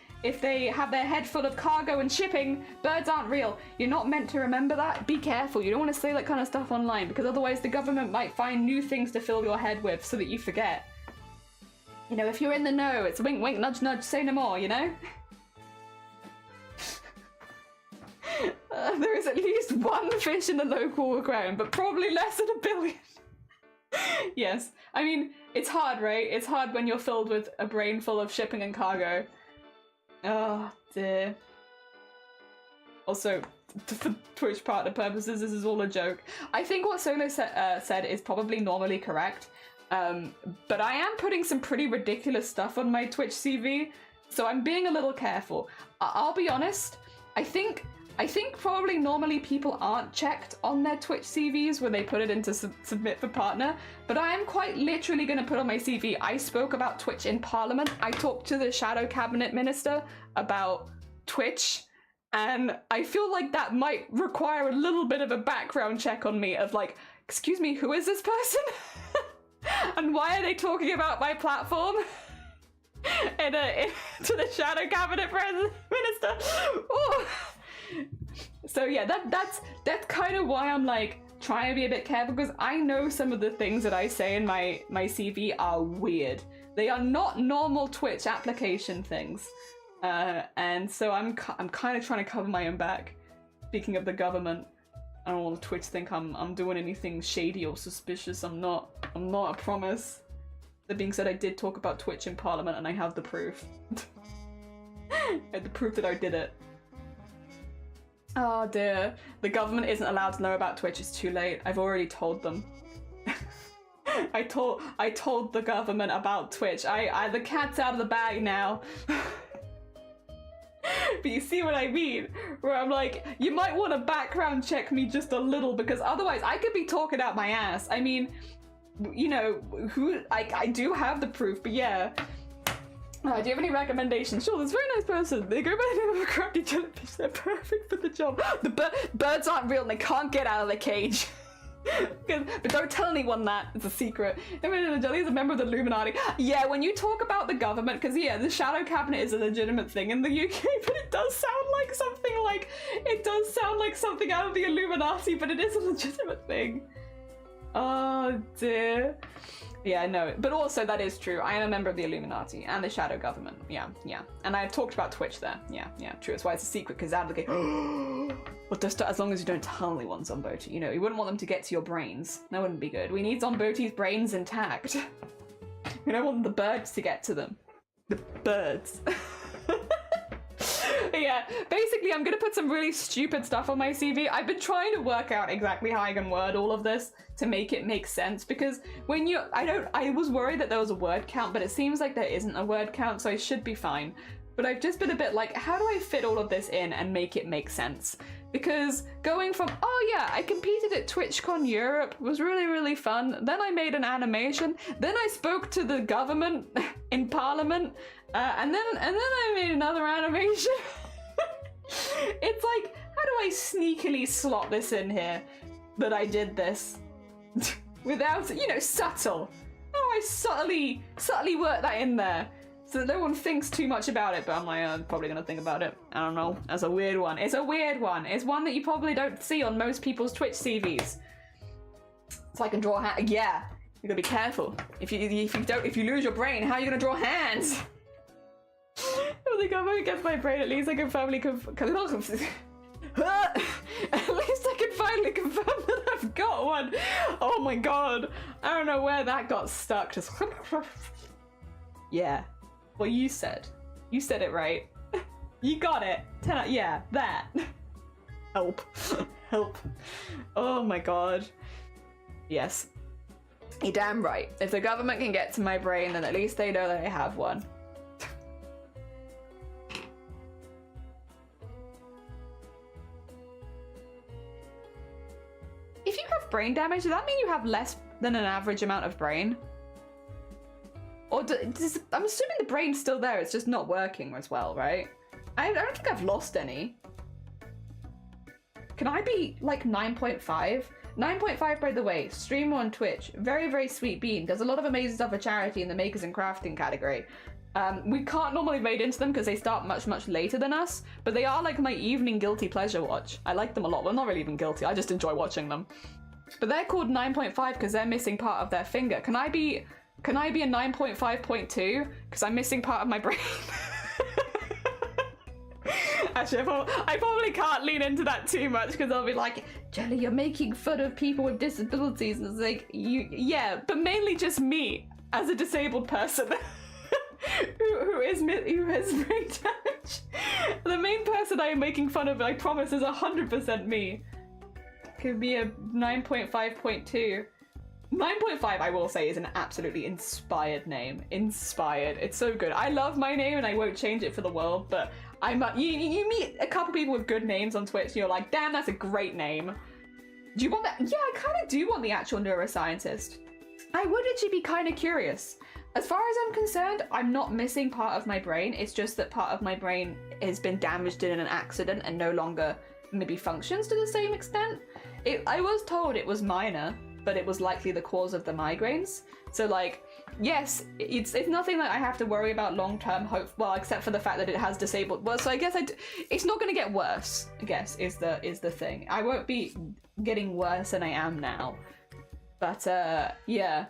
have their head full of cargo and shipping. Birds aren't real. You're not meant to remember that. Be careful. You don't want to say that kind of stuff online, because otherwise the government might find new things to fill your head with so that you forget. You know, if you're in the know, it's wink, wink, nudge, nudge, say no more, you know? There is at least one fish in the local aquarium, but probably less than 1 billion. Yes. I mean, it's hard, right? It's hard when you're filled with a brain full of shipping and cargo. Oh, dear. Also, for Twitch partner purposes, this is all a joke. I think what Solo said is probably normally correct. But I am putting some pretty ridiculous stuff on my Twitch CV, so I'm being a little careful. I'll be honest, I think probably normally people aren't checked on their Twitch CVs when they put it into submit for partner, but I am quite literally going to put on my CV, I spoke about Twitch in Parliament. I talked to the Shadow Cabinet Minister about Twitch, and I feel like that might require a little bit of a background check on me of like, excuse me, who is this person? And why are they talking about my platform to the Shadow Cabinet Minister? Ooh. So yeah, that's kind of why I'm like trying to be a bit careful, because I know some of the things that I say in my CV are weird. They are not normal Twitch application things, and so I'm kind of trying to cover my own back. Speaking of the government, I don't want Twitch to think I'm doing anything shady or suspicious. I'm not, I promise. That being said, I did talk about Twitch in Parliament and I have the proof. I have the proof that I did it. Oh dear. The government isn't allowed to know about Twitch, it's too late. I've already told them. I told the government about Twitch. The cat's out of the bag now. But you see what I mean? Where I'm like, you might want to background check me just a little, because otherwise I could be talking out my ass. I mean, you know, I do have the proof, but yeah. Do you have any recommendations? Sure, this very nice person. They go by the name of a crafty jellyfish. They're perfect for the job. The birds aren't real and they can't get out of the cage. But don't tell anyone that. It's a secret. The jelly is a member of the Illuminati. Yeah, when you talk about the government, because yeah, the Shadow Cabinet is a legitimate thing in the UK, but it does sound like something out of the Illuminati, but it is a legitimate thing. Oh dear. Yeah, no, but also that is true. I am a member of the Illuminati and the Shadow Government. Yeah, yeah. And I've talked about Twitch there. Yeah, yeah, true. That's why it's a secret, because they're like, but just as long as you don't tell anyone, Zomboti. You know, you wouldn't want them to get to your brains. That wouldn't be good. We need Zomboti's brains intact. We don't want the birds to get to them. The birds. Yeah, basically I'm gonna put some really stupid stuff on my CV. I've been trying to work out exactly how I can word all of this to make it make sense, because when you, I was worried that there was a word count, but it seems like there isn't a word count, so I should be fine. But I've just been a bit like, how do I fit all of this in and make it make sense? Because going from, oh yeah, I competed at TwitchCon Europe, was really, really fun. Then I made an animation. Then I spoke to the government in Parliament. And then I made another animation. It's like, how do I sneakily slot this in here that I did this without, you know, subtle? How do I subtly work that in there so that no one thinks too much about it? But I'm like, I'm probably gonna think about it. I don't know. That's a weird one. It's a weird one. It's one that you probably don't see on most people's Twitch CVs. So I can draw hands. Yeah, you gotta be careful. If you lose your brain, how are you gonna draw hands? If the government gets my brain, at least I can finally at least I can finally confirm that I've got one. Oh my god. I don't know where that got stuck. Just yeah. Well, you said it right. You got it. 10 out. Yeah, that. Help. Help. Oh my god. Yes. You're damn right. If the government can get to my brain, then at least they know that I have one. If you have brain damage, does that mean you have less than an average amount of brain? Or I'm assuming the brain's still there, it's just not working as well, right? I don't think I've lost any. Can I be like 9.5? 9.5, by the way, streamer on Twitch, very, very sweet bean, does a lot of amazing stuff for charity in the makers and crafting category. We can't normally raid into them because they start much, much later than us, but they are like my evening guilty pleasure watch. I like them a lot. Well, not really even guilty, I just enjoy watching them. But they're called 9.5 because they're missing part of their finger. Can I be a 9.5.2? Because I'm missing part of my brain. Actually, I probably can't lean into that too much because I'll be like, Jelly, you're making fun of people with disabilities. And it's like, yeah, but mainly just me as a disabled person. who has brain damage. The main person I am making fun of, I promise, is 100% me. Could be a 9.5.2. 9.5, I will say, is an absolutely inspired name. Inspired. It's so good. I love my name and I won't change it for the world, but you meet a couple people with good names on Twitch and you're like, damn, that's a great name. Do you want that? Yeah, I kind of do want the actual neuroscientist. I would actually be kind of curious. As far as I'm concerned, I'm not missing part of my brain. It's just that part of my brain has been damaged in an accident and no longer maybe functions to the same extent. I was told it was minor, but it was likely the cause of the migraines. So like, yes, it's nothing that I have to worry about long-term hope, well, except for the fact that it has disabled. Well, so I guess it's not going to get worse, I guess, is the thing. I won't be getting worse than I am now. But, yeah.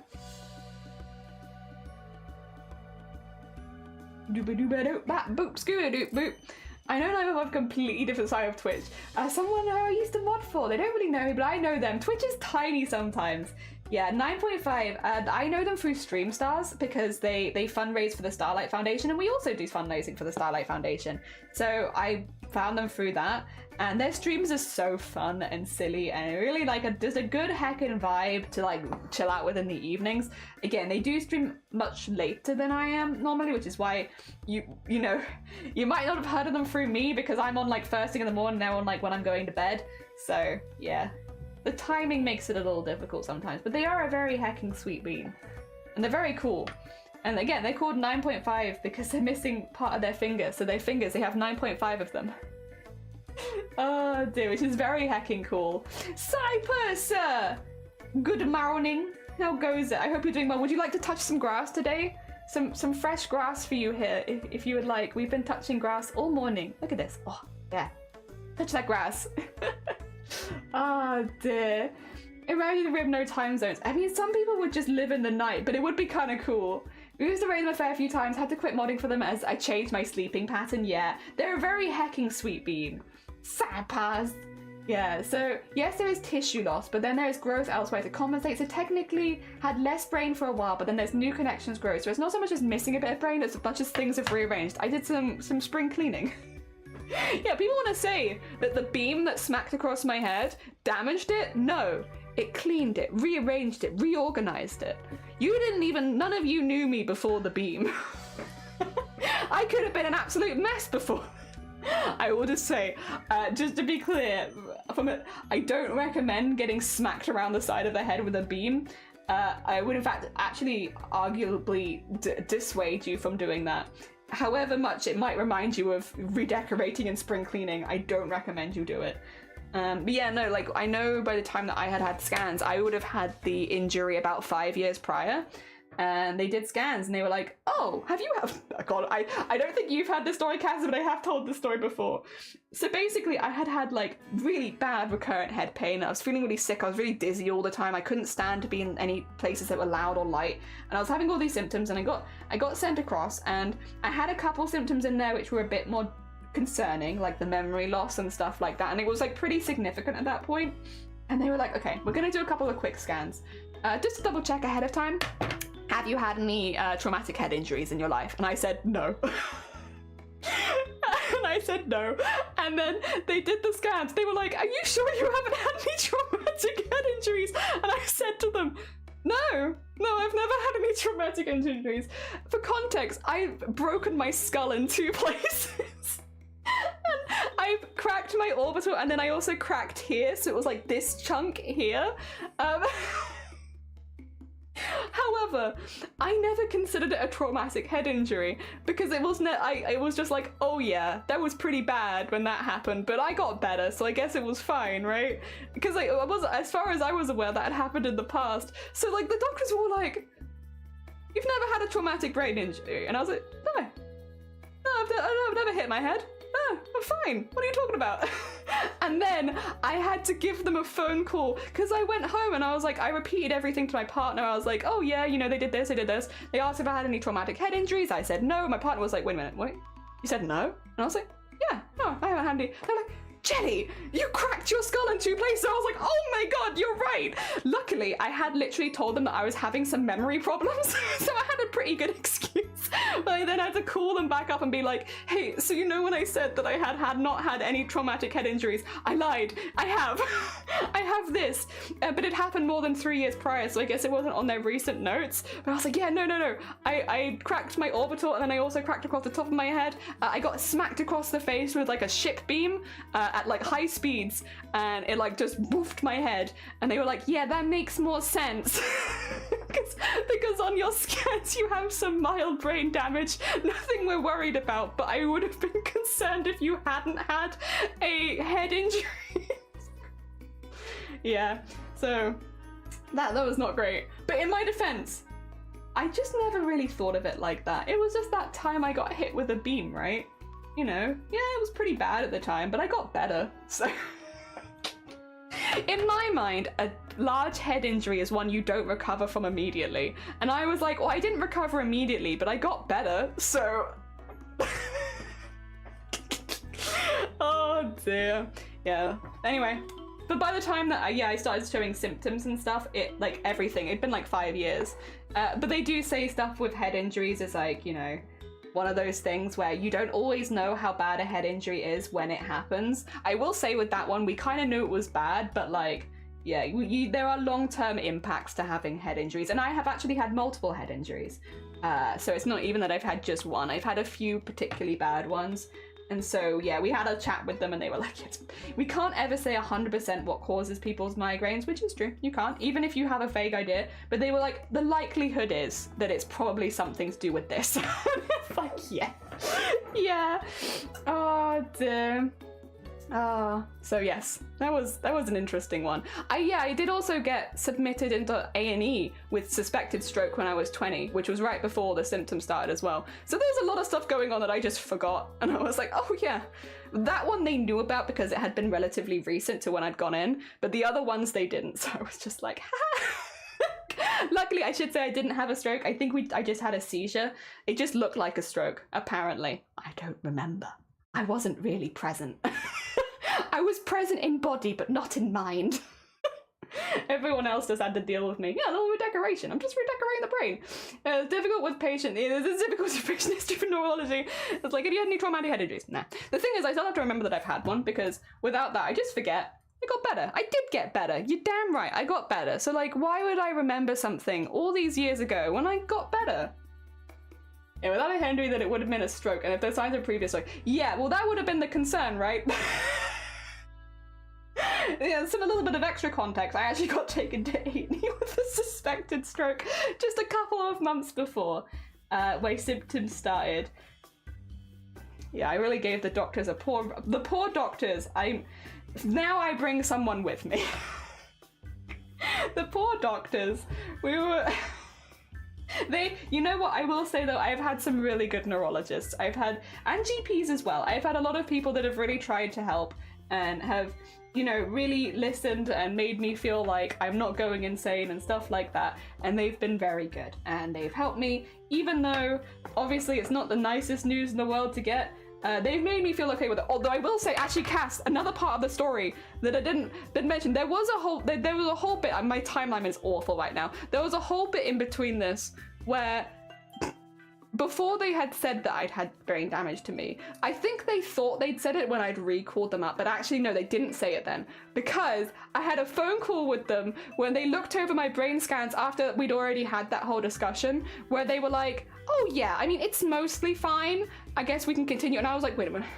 Boop. I know I'm on a completely different side of Twitch. Someone who I used to mod for, they don't really know me, but I know them. Twitch is tiny sometimes. Yeah, 9.5. I know them through Stream Stars because they fundraise for the Starlight Foundation, and we also do fundraising for the Starlight Foundation. So I found them through that, and their streams are so fun and silly, and really like there's a good heckin' vibe to like chill out with in the evenings. Again, they do stream much later than I am normally, which is why you know, you might not have heard of them through me because I'm on like first thing in the morning, they're on like when I'm going to bed. So yeah. The timing makes it a little difficult sometimes, but they are a very hecking sweet bean. And they're very cool. And again, they're called 9.5 because they're missing part of their finger. So their fingers, they have 9.5 of them. Oh dear, which is very hecking cool. Cypress! Good morning. How goes it? I hope you're doing well. Would you like to touch some grass today? Some fresh grass for you here, if you would like. We've been touching grass all morning. Look at this. Oh, yeah. Touch that grass. Oh dear. Imagine we have no time zones. I mean, some people would just live in the night, but it would be kind of cool. We used to raid them a fair few times, had to quit modding for them as I changed my sleeping pattern, yeah. They're a very hecking sweet bean. Sad pass. Yeah, so yes, there is tissue loss, but then there is growth elsewhere to compensate. So technically had less brain for a while, but then there's new connections grow. So it's not so much as missing a bit of brain, it's a bunch of things have rearranged. I did some spring cleaning. Yeah, people want to say that the beam that smacked across my head damaged it. No, it cleaned it, rearranged it, reorganized it. You didn't even, none of you knew me before the beam. I could have been an absolute mess before. I will just say, just to be clear, I don't recommend getting smacked around the side of the head with a beam. I would in fact actually arguably dissuade you from doing that. However much it might remind you of redecorating and spring cleaning, I don't recommend you do it. But yeah, no, like I know by the time that I had scans, I would have had the injury about 5 years prior. And they did scans and they were like, oh, have you God, I don't think you've had this story, Cass, but I have told this story before. So basically I had like really bad recurrent head pain. I was feeling really sick. I was really dizzy all the time. I couldn't stand to be in any places that were loud or light. And I was having all these symptoms and I got sent across, and I had a couple symptoms in there which were a bit more concerning, like the memory loss and stuff like that. And it was like pretty significant at that point. And they were like, okay, we're going to do a couple of quick scans. Just to double check ahead of time. Have you had any traumatic head injuries in your life? And I said no. And I said no. And then they did the scans. They were like, are you sure you haven't had any traumatic head injuries? And I said to them, no, I've never had any traumatic injuries. For context, I've broken my skull in 2 places. And I've cracked my orbital, and then I also cracked here, so it was like this chunk here. However, I never considered it a traumatic head injury because it was just like, oh yeah, that was pretty bad when that happened, but I got better, so I guess it was fine, right? Because like, I was, as far as I was aware, that had happened in the past. So like the doctors were all like, you've never had a traumatic brain injury? And I was like, no, I've never hit my head. No, I'm fine. What are you talking about? And then I had to give them a phone call because I went home and I was like, I repeated everything to my partner. I was like, oh yeah, you know, they did this, they did this. They asked if I had any traumatic head injuries. I said no. My partner was like, wait a minute, what? You said no? And I was like, yeah, no, I haven't had any. They're like, Jenny, you cracked your skull in 2 places. I was like, oh my god, you're right. Luckily, I had literally told them that I was having some memory problems, so I had a pretty good excuse. But I then had to call them back up and be like, hey, so you know when I said that I had not had any traumatic head injuries, I lied. I have. I have this. But it happened more than 3 years prior, so I guess it wasn't on their recent notes. But I was like, yeah, no. I cracked my orbital, and then I also cracked across the top of my head. I got smacked across the face with like a ship beam. At like high speeds, and it like just woofed my head, and they were like, yeah, that makes more sense. because on your scans you have some mild brain damage, nothing we're worried about, but I would have been concerned if you hadn't had a head injury. Yeah, so that was not great. But in my defense, I just never really thought of it like that. It was just that time I got hit with a beam, right? You know, yeah, it was pretty bad at the time, but I got better, so. In my mind, a large head injury is one you don't recover from immediately. And I was like, well, I didn't recover immediately, but I got better, so. Oh dear. Yeah, anyway. But by the time that I started showing symptoms and stuff, it, like, everything, it'd been like 5 years. But they do say stuff with head injuries is like, you know, one of those things where you don't always know how bad a head injury is when it happens. I will say with that one, we kind of knew it was bad, but like, yeah, there are long-term impacts to having head injuries. And I have actually had multiple head injuries. So it's not even that I've had just one. I've had a few particularly bad ones. And so, yeah, we had a chat with them and they were like, we can't ever say 100% what causes people's migraines, which is true. You can't, even if you have a vague idea. But they were like, the likelihood is that it's probably something to do with this. It's like, yeah. Yeah. Oh, dear. So yes, that was an interesting one. I did also get submitted into A&E with suspected stroke when I was 20, which was right before the symptoms started as well. So there was a lot of stuff going on that I just forgot, and I was like, oh yeah. That one they knew about because it had been relatively recent to when I'd gone in, but the other ones they didn't, so I was just like, ha. Luckily, I should say I didn't have a stroke. I think I just had a seizure. It just looked like a stroke, apparently. I don't remember. I wasn't really present. I was present in body, but not in mind. Everyone else just had to deal with me. Yeah, a little redecoration. I'm just redecorating the brain. Difficult with patient. It's difficult with patient history for neurology. It's like, have you had any traumatic head injuries? Nah. The thing is, I still have to remember that I've had one, because without that, I just forget. I got better. I did get better. You're damn right. I got better. So like, why would I remember something all these years ago when I got better? Yeah, without a head injury, that it would have been a stroke, and if there's signs of previous stroke, yeah, well, that would have been the concern, right? Yeah, a little bit of extra context. I actually got taken to A&E with a suspected stroke just a couple of months before my symptoms started. Yeah, I really gave the doctors the poor doctors. Now I bring someone with me. The poor doctors. We were. You know what, I will say though, I've had some really good neurologists. And GPs as well. I've had a lot of people that have really tried to help and have, you know, really listened and made me feel like I'm not going insane and stuff like that. And they've been very good. And they've helped me, even though obviously it's not the nicest news in the world to get. They've made me feel okay with it. Although I will say, actually, Cass, another part of the story that I didn't mention, there was a whole bit, my timeline is awful right now. There was a whole bit in between this where, before they had said that I'd had brain damage to me, I think they thought they'd said it when I'd recalled them up, but actually no, they didn't say it then, because I had a phone call with them when they looked over my brain scans after we'd already had that whole discussion, where they were like, oh yeah, I mean, it's mostly fine. I guess we can continue. And I was like, wait a minute.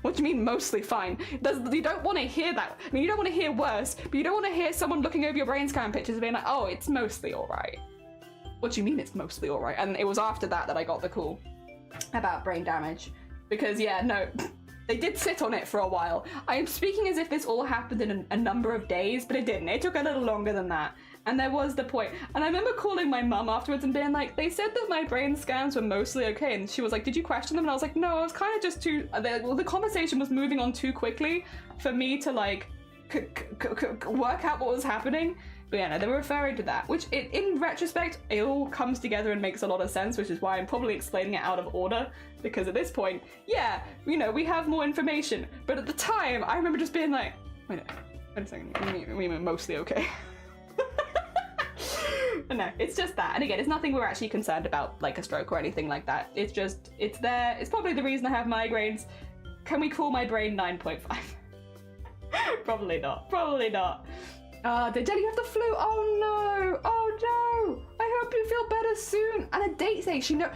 What do you mean mostly fine? You don't want to hear that. I mean, you don't want to hear worse, but you don't want to hear someone looking over your brain scan pictures and being like, oh, it's mostly all right. What do you mean it's mostly all right? And it was after that I got the call about brain damage. Because yeah, no, they did sit on it for a while. I am speaking as if this all happened in a number of days, but it didn't. It took a little longer than that. And there was the point. And I remember calling my mum afterwards and being like, they said that my brain scans were mostly okay. And she was like, did you question them? And I was like, no, I was kind of just too, the conversation was moving on too quickly for me to like work out what was happening. But yeah, no, they were referring to that, which in retrospect, it all comes together and makes a lot of sense, which is why I'm probably explaining it out of order, because at this point, yeah, you know, we have more information. But at the time, I remember just being like, wait a second, we mean mostly okay. But no, it's just that. And again, it's nothing we're actually concerned about, like a stroke or anything like that. It's just, it's there. It's probably the reason I have migraines. Can we call my brain 9.5? Probably not. Probably not. Did Jenny have the flu? Oh no! Oh no! I hope you feel better soon. And a date saying she know.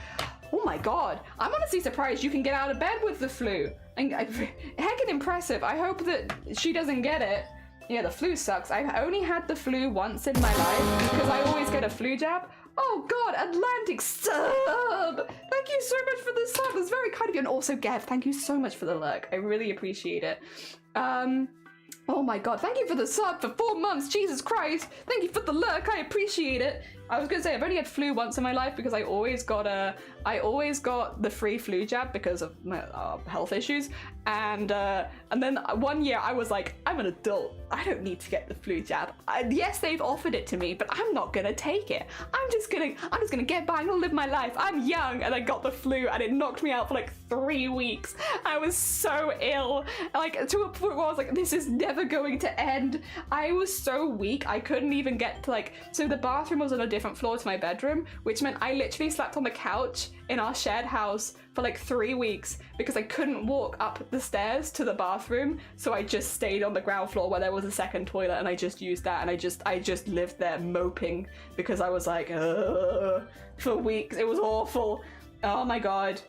Oh my god! I'm honestly surprised you can get out of bed with the flu. Heckin' impressive. I hope that she doesn't get it. Yeah, the flu sucks. I've only had the flu once in my life because I always get a flu jab. Oh god, Atlantic sub! Thank you so much for the sub. That's very kind of you. And also, Gav, thank you so much for the lurk. I really appreciate it. Oh my god, thank you for the sub for 4 months. Jesus Christ. Thank you for the lurk. I appreciate it. I was gonna say, I've only had flu once in my life because I always got the free flu jab because of my health issues. And then one year I was like, I'm an adult. I don't need to get the flu jab. Yes, they've offered it to me, but I'm not gonna take it. I'm just gonna get by and I'll live my life. I'm young. And I got the flu and it knocked me out for like 3 weeks. I was so ill, like to a point where I was like, this is never going to end. I was so weak. I couldn't even get to like, so the bathroom was on a different floor to my bedroom, which meant I literally slept on the couch in our shared house for like 3 weeks because I couldn't walk up the stairs to the bathroom, so I just stayed on the ground floor where there was a second toilet and I just used that, and I just lived there moping because I was like for weeks. It was awful. Oh my god.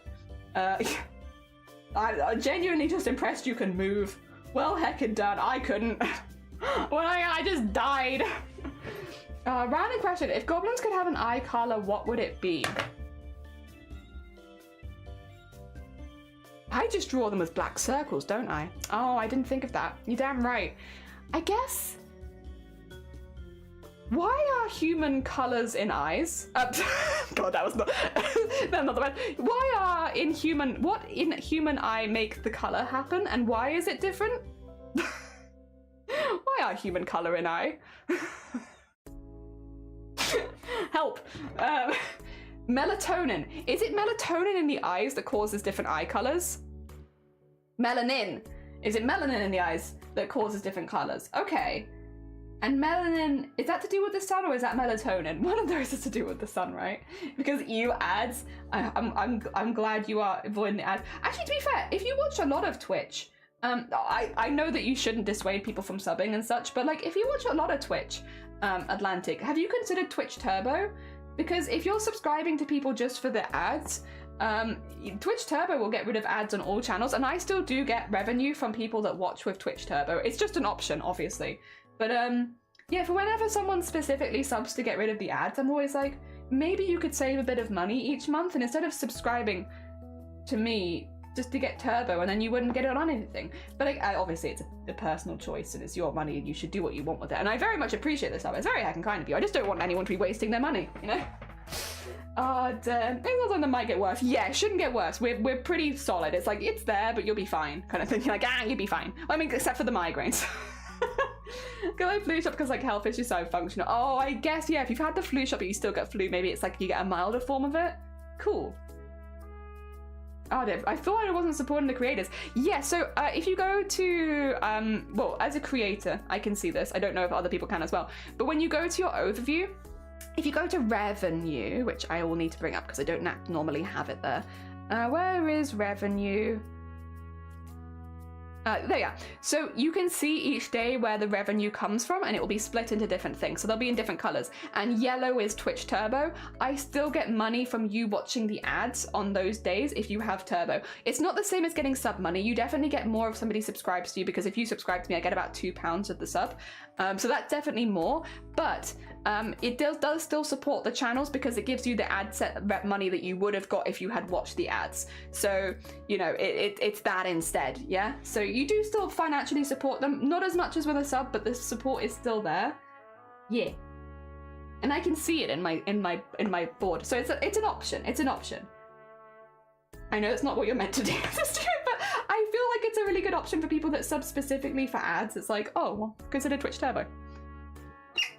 I genuinely just impressed you can move. Well, heckin' done. I couldn't. Well, I just died. Random question. If goblins could have an eye color, what would it be? I just draw them as black circles, don't I? Oh, I didn't think of that. You're damn right. I guess... Why are human colors in eyes? God, that was not... not the word. Why are in human... What in human eye makes the color happen, and why is it different? Why are human color in eye? Help. Melatonin. Is it melatonin in the eyes that causes different eye colors? Melanin. Is it melanin in the eyes that causes different colors? Okay. And melanin, is that to do with the sun or is that melatonin? One of those is to do with the sun, right? Because you ads, I'm glad you are avoiding the ads. Actually, to be fair, if you watch a lot of Twitch, I know that you shouldn't dissuade people from subbing and such, but like if you watch a lot of Twitch, Atlantic, have you considered Twitch Turbo? Because if you're subscribing to people just for the ads, Twitch Turbo will get rid of ads on all channels, and I still do get revenue from people that watch with Twitch Turbo. It's just an option, obviously. But yeah, for whenever someone specifically subs to get rid of the ads, I'm always like, maybe you could save a bit of money each month, and instead of subscribing to me just to get Turbo, and then you wouldn't get it on anything. But obviously it's a personal choice, and it's your money, and you should do what you want with it. And I very much appreciate this stuff. It's very heckin' kind of you. I just don't want anyone to be wasting their money, you know? Oh, damn. Things on them might get worse. Yeah, it shouldn't get worse. We're pretty solid. It's like, it's there, but you'll be fine, kind of thing. You're like, you'll be fine. I mean, except for the migraines. Because I flu shot because like health issues so functional. Oh, I guess, yeah, if you've had the flu shot but you still get flu, maybe it's like you get a milder form of it. Cool. Oh, I thought I wasn't supporting the creators. Yeah, so if you go to, well, as a creator, I can see this. I don't know if other people can as well. But when you go to your overview, if you go to revenue, which I will need to bring up because I don't normally have it there. Where is revenue? There you are. So you can see each day where the revenue comes from, and it will be split into different things. So they'll be in different colors. And yellow is Twitch Turbo. I still get money from you watching the ads on those days if you have Turbo. It's not the same as getting sub money. You definitely get more if somebody subscribes to you, because if you subscribe to me, I get about £2 of the sub. So that's definitely more. But it does still support the channels because it gives you the ad set rep money that you would have got if you had watched the ads. So, you know, it's that instead, yeah? So you do still financially support them, not as much as with a sub, but the support is still there. Yeah. And I can see it in my board. So it's an option. It's an option. I know it's not what you're meant to do, but I feel like it's a really good option for people that sub specifically for ads. It's like, oh, well, consider Twitch Turbo.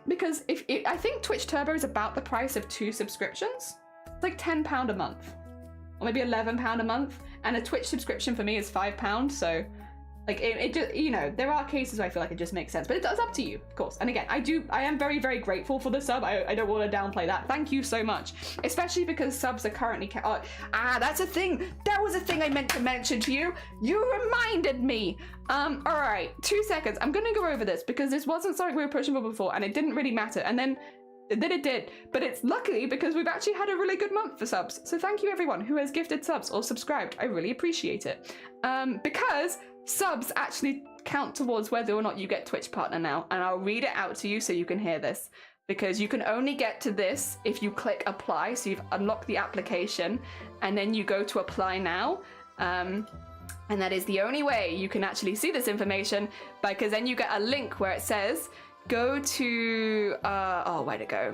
Because I think Twitch Turbo is about the price of 2 subscriptions. It's like £10 a month, or maybe £11 a month, and a Twitch subscription for me is £5. So, like, it just, you know, there are cases where I feel like it just makes sense, but it's up to you, of course. And again, I am very, very grateful for the sub. I don't want to downplay that. Thank you so much, especially because subs are currently that's a thing. That was a thing I meant to mention to you. You reminded me. All right, 2 seconds. I'm gonna go over this because this wasn't something we were pushing for before, and it didn't really matter. And then it did, but it's luckily because we've actually had a really good month for subs. So thank you everyone who has gifted subs or subscribed. I really appreciate it. Because subs actually count towards whether or not you get Twitch partner now, and I'll read it out to you so you can hear this, because you can only get to this if you click apply. So you've unlocked the application and then you go to apply now, and that is the only way you can actually see this information, because then you get a link where it says go to oh, where'd it go?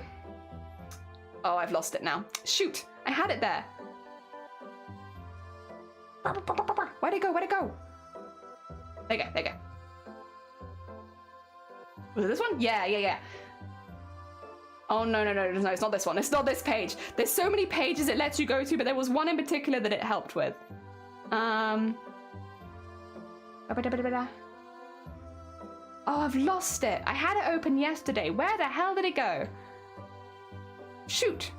Oh, I've lost it now. Shoot, I had it there. Where'd it go? Where'd it go? There you go, there you go. Was it this one? Yeah. Oh, no, it's not this one. It's not this page. There's so many pages it lets you go to, but there was one in particular that it helped with. Oh, I've lost it. I had it open yesterday. Where the hell did it go? Shoot.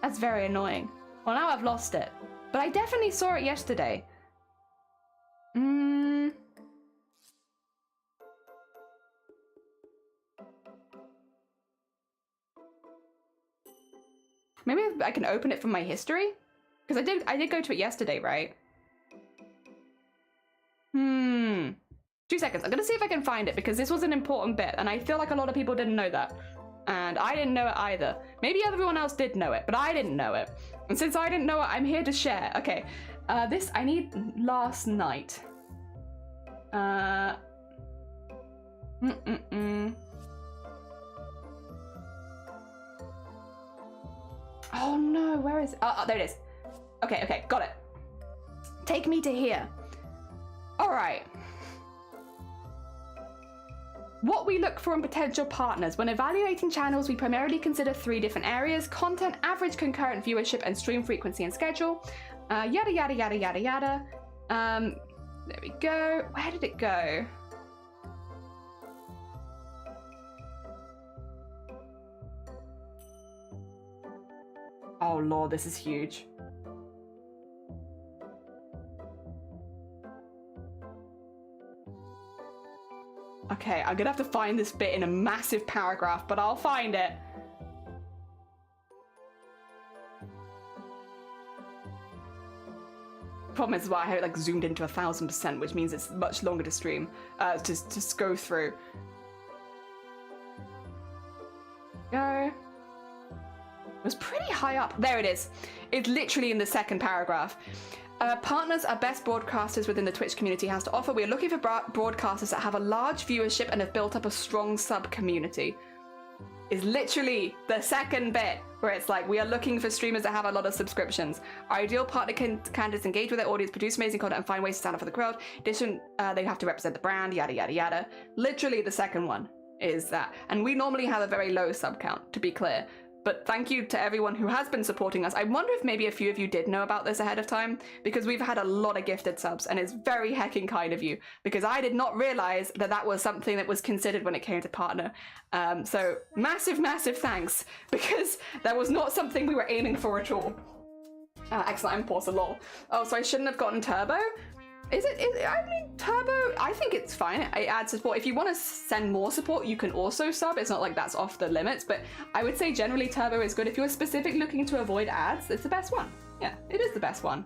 That's very annoying. Well, now I've lost it. But I definitely saw it yesterday. Maybe I can open it from my history? Because I did go to it yesterday, right? 2 seconds. I'm gonna see if I can find it, because this was an important bit, and I feel like a lot of people didn't know that. And I didn't know it either. Maybe everyone else did know it, but I didn't know it. And since I didn't know it, I'm here to share. Okay. This I need last night. Oh no, where is it? Oh, there it is. Okay, got it. Take me to here. All right. What we look for in potential partners. When evaluating channels, we primarily consider 3 different areas: content, average concurrent viewership, and stream frequency and schedule. Yada, yada, yada, yada, yada. There we go. Where did it go? Oh Lord, this is huge. Okay, I'm gonna have to find this bit in a massive paragraph, but I'll find it. Problem is, I have it like zoomed into 1000%, which means it's much longer to stream, to go through. Go. It was pretty high up. There it is. It's literally in the second paragraph. Partners are best broadcasters within the Twitch community has to offer. We are looking for broadcasters that have a large viewership and have built up a strong sub community. Is literally the second bit where it's like, we are looking for streamers that have a lot of subscriptions. Our ideal partner candidates engage with their audience, produce amazing content, and find ways to stand up for the crowd. In addition, they have to represent the brand, yada, yada, yada. Literally the second one is that. And we normally have a very low sub count, to be clear. But thank you to everyone who has been supporting us. I wonder if maybe a few of you did know about this ahead of time, because we've had a lot of gifted subs, and it's very hecking kind of you, because I did not realize that that was something that was considered when it came to partner. So massive, massive thanks, because that was not something we were aiming for at all. Excellent, I'm pause a lol. Oh, so I shouldn't have gotten turbo? I mean, turbo, I think it's fine. It adds support. If you want to send more support, you can also sub. It's not like that's off the limits, but I would say generally turbo is good. If you're specifically looking to avoid ads, it's the best one. Yeah, it is the best one.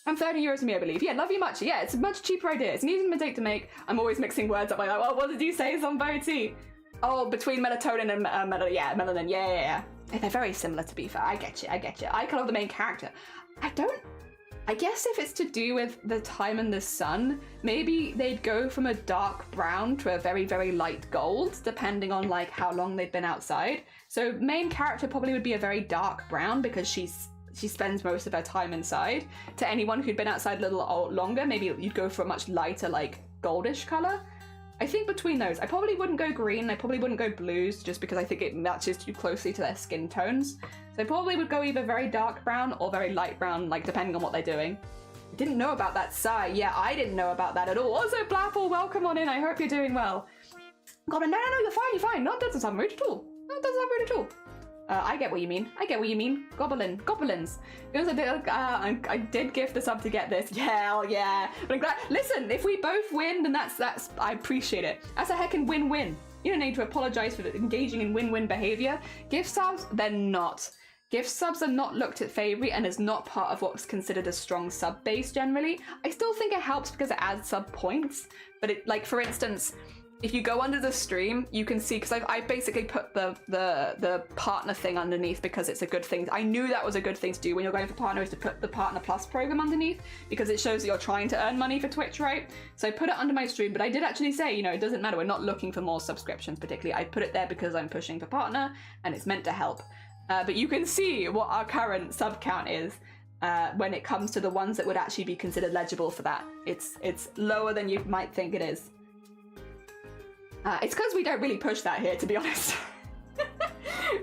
And 30 euros to me, I believe. Yeah, love you much. Yeah, it's a much cheaper idea. It's an easy mistake to make. I'm always mixing words up like that. Well, what did you say, Zomboti? Oh, between melatonin and melanin. Yeah. They're very similar, to be fair. I get you. I love the main character. I guess if it's to do with the time in the sun, maybe they'd go from a dark brown to a very, very light gold, depending on like how long they've been outside. So main character probably would be a very dark brown because she spends most of her time inside. To anyone who'd been outside a little longer, maybe you'd go for a much lighter, like goldish color. I think between those, I probably wouldn't go green, I probably wouldn't go blues, just because I think it matches too closely to their skin tones. So I probably would go either very dark brown or very light brown, like depending on what they're doing. I didn't know about that, Sai. Yeah, I didn't know about that at all. Also, Blapple, welcome on in, I hope you're doing well. Goblin, no, you're fine. No, that doesn't sound rude at all. I get what you mean. Goblins. I did gift the sub to get this. Hell yeah. But I'm glad. Listen, if we both win, then that's I appreciate it. That's a heckin' win-win. You don't need to apologize for engaging in win-win behavior. Gift subs, they're not. Gift subs are not looked at favorably and is not part of what's considered a strong sub base generally. I still think it helps because it adds sub points. But it, like, for instance, if you go under the stream, you can see, because I basically put the partner thing underneath because it's a good thing. I knew that was a good thing to do when you're going for partner, is to put the Partner Plus program underneath, because it shows that you're trying to earn money for Twitch, right? So I put it under my stream, but I did actually say, you know, it doesn't matter. We're not looking for more subscriptions particularly. I put it there because I'm pushing for partner and it's meant to help. But you can see what our current sub count is when it comes to the ones that would actually be considered legible for that. It's lower than you might think it is. It's because we don't really push that here, to be honest.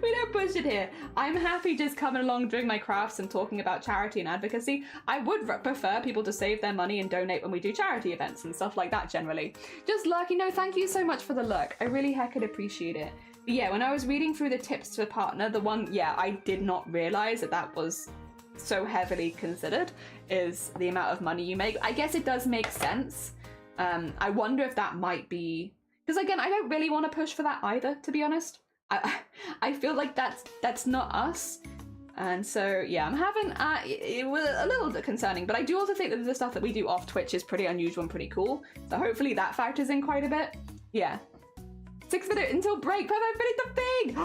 We don't push it here. I'm happy just coming along doing my crafts and talking about charity and advocacy. I would prefer people to save their money and donate when we do charity events and stuff like that generally. Just Lucky, no, thank you so much for the look. I really heckin' appreciate it. But yeah, when I was reading through the tips for partner, the one, yeah, I did not realize that was so heavily considered, is the amount of money you make. I guess it does make sense. I wonder if that might be... Because again, I don't really want to push for that either, to be honest. I feel like that's not us. And so, yeah, I'm having, it was a little bit concerning, but I do also think that the stuff that we do off Twitch is pretty unusual and pretty cool. So hopefully that factors in quite a bit. Yeah. 6 minutes until break, perfect, finish the thing!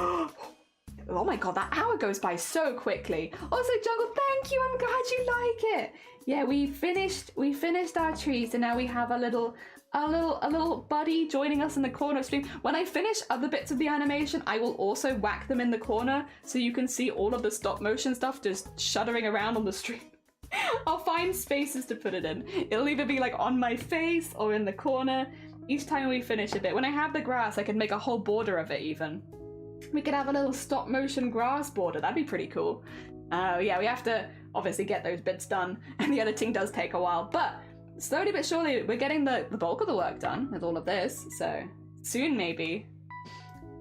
Oh my god, that hour goes by so quickly. Also, Jungle, thank you, I'm glad you like it. Yeah, we finished our tree, so now we have a little buddy joining us in the corner of stream. When I finish other bits of the animation, I will also whack them in the corner so you can see all of the stop motion stuff just shuddering around on the stream. I'll find spaces to put it in. It'll either be like on my face or in the corner each time we finish a bit. When I have the grass, I can make a whole border of it even. We could have a little stop motion grass border. That'd be pretty cool. Yeah, we have to obviously get those bits done, and the editing does take a while, but slowly but surely we're getting the bulk of the work done with all of this, so soon maybe.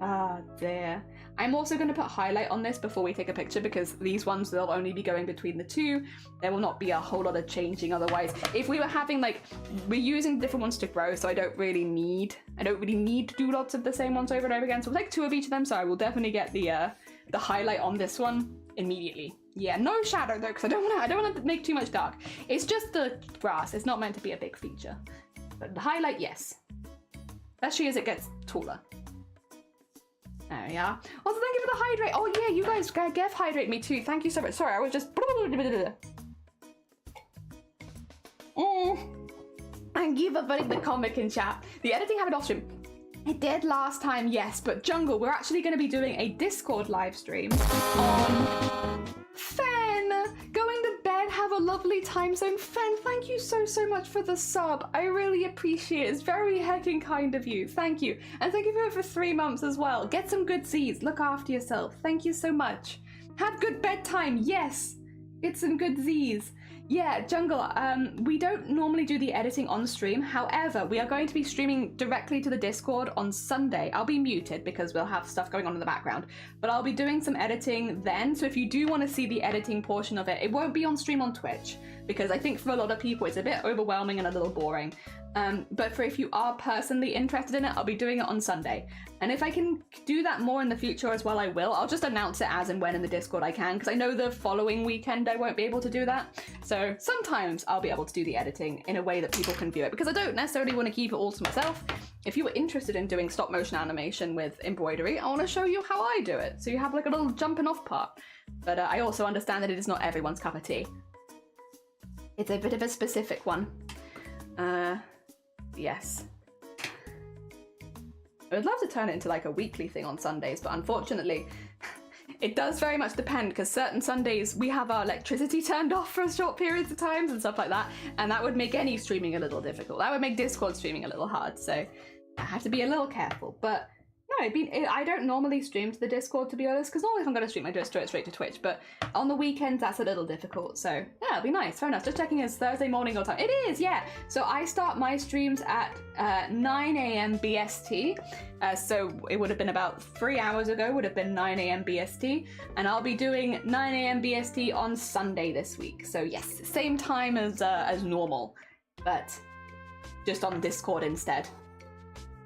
Ah, there. I'm also going to put highlight on this before we take a picture, because these ones will only be going between the two. There will not be a whole lot of changing otherwise. If we were having like, we're using different ones to grow, so I don't really need to do lots of the same ones over and over again. So we'll take 2 of each of them, so I will definitely get the highlight on this one immediately. Yeah, no shadow though, because I don't want to make too much dark. It's just the grass. It's not meant to be a big feature. But the highlight, yes. Especially as it gets taller. There we are. Also, thank you for the hydrate. Oh yeah, you guys gave hydrate me too. Thank you so much. Sorry, I was just. Thank you for putting the comic in chat. The editing happened off stream. It did last time, yes, but Jungle, we're actually going to be doing a Discord live stream on Fen. Going to bed, have a lovely time zone. Fen, thank you so much for the sub. I really appreciate it. It's very heckin' kind of you. Thank you. And thank you for 3 months as well. Get some good Z's. Look after yourself. Thank you so much. Have good bedtime. Yes. Get some good Z's. Yeah, Jungle, we don't normally do the editing on stream. However, we are going to be streaming directly to the Discord on Sunday. I'll be muted because we'll have stuff going on in the background, but I'll be doing some editing then. So if you do want to see the editing portion of it, it won't be on stream on Twitch, because I think for a lot of people it's a bit overwhelming and a little boring. But for if you are personally interested in it, I'll be doing it on Sunday. And if I can do that more in the future as well, I will. I'll just announce it as and when in the Discord I can, because I know the following weekend I won't be able to do that. So sometimes I'll be able to do the editing in a way that people can view it, because I don't necessarily want to keep it all to myself. If you were interested in doing stop motion animation with embroidery, I want to show you how I do it, so you have like a little jumping off part. But I also understand that it is not everyone's cup of tea. It's a bit of a specific one. Yes. I would love to turn it into like a weekly thing on Sundays, but unfortunately it does very much depend, because certain Sundays we have our electricity turned off for short periods of times and stuff like that, and that would make any streaming a little difficult. That would make Discord streaming a little hard, so I have to be a little careful. But no, I don't normally stream to the Discord, to be honest, because normally if I'm going to stream I do it straight to Twitch, but on the weekends that's a little difficult, so yeah, it'll be nice. Fair enough. Just checking, it's Thursday morning or time. It is, yeah. So I start my streams at 9 a.m. BST, so it would have been about 3 hours ago, would have been 9 a.m. BST, and I'll be doing 9 a.m. BST on Sunday this week. So yes, same time as normal, but just on Discord instead.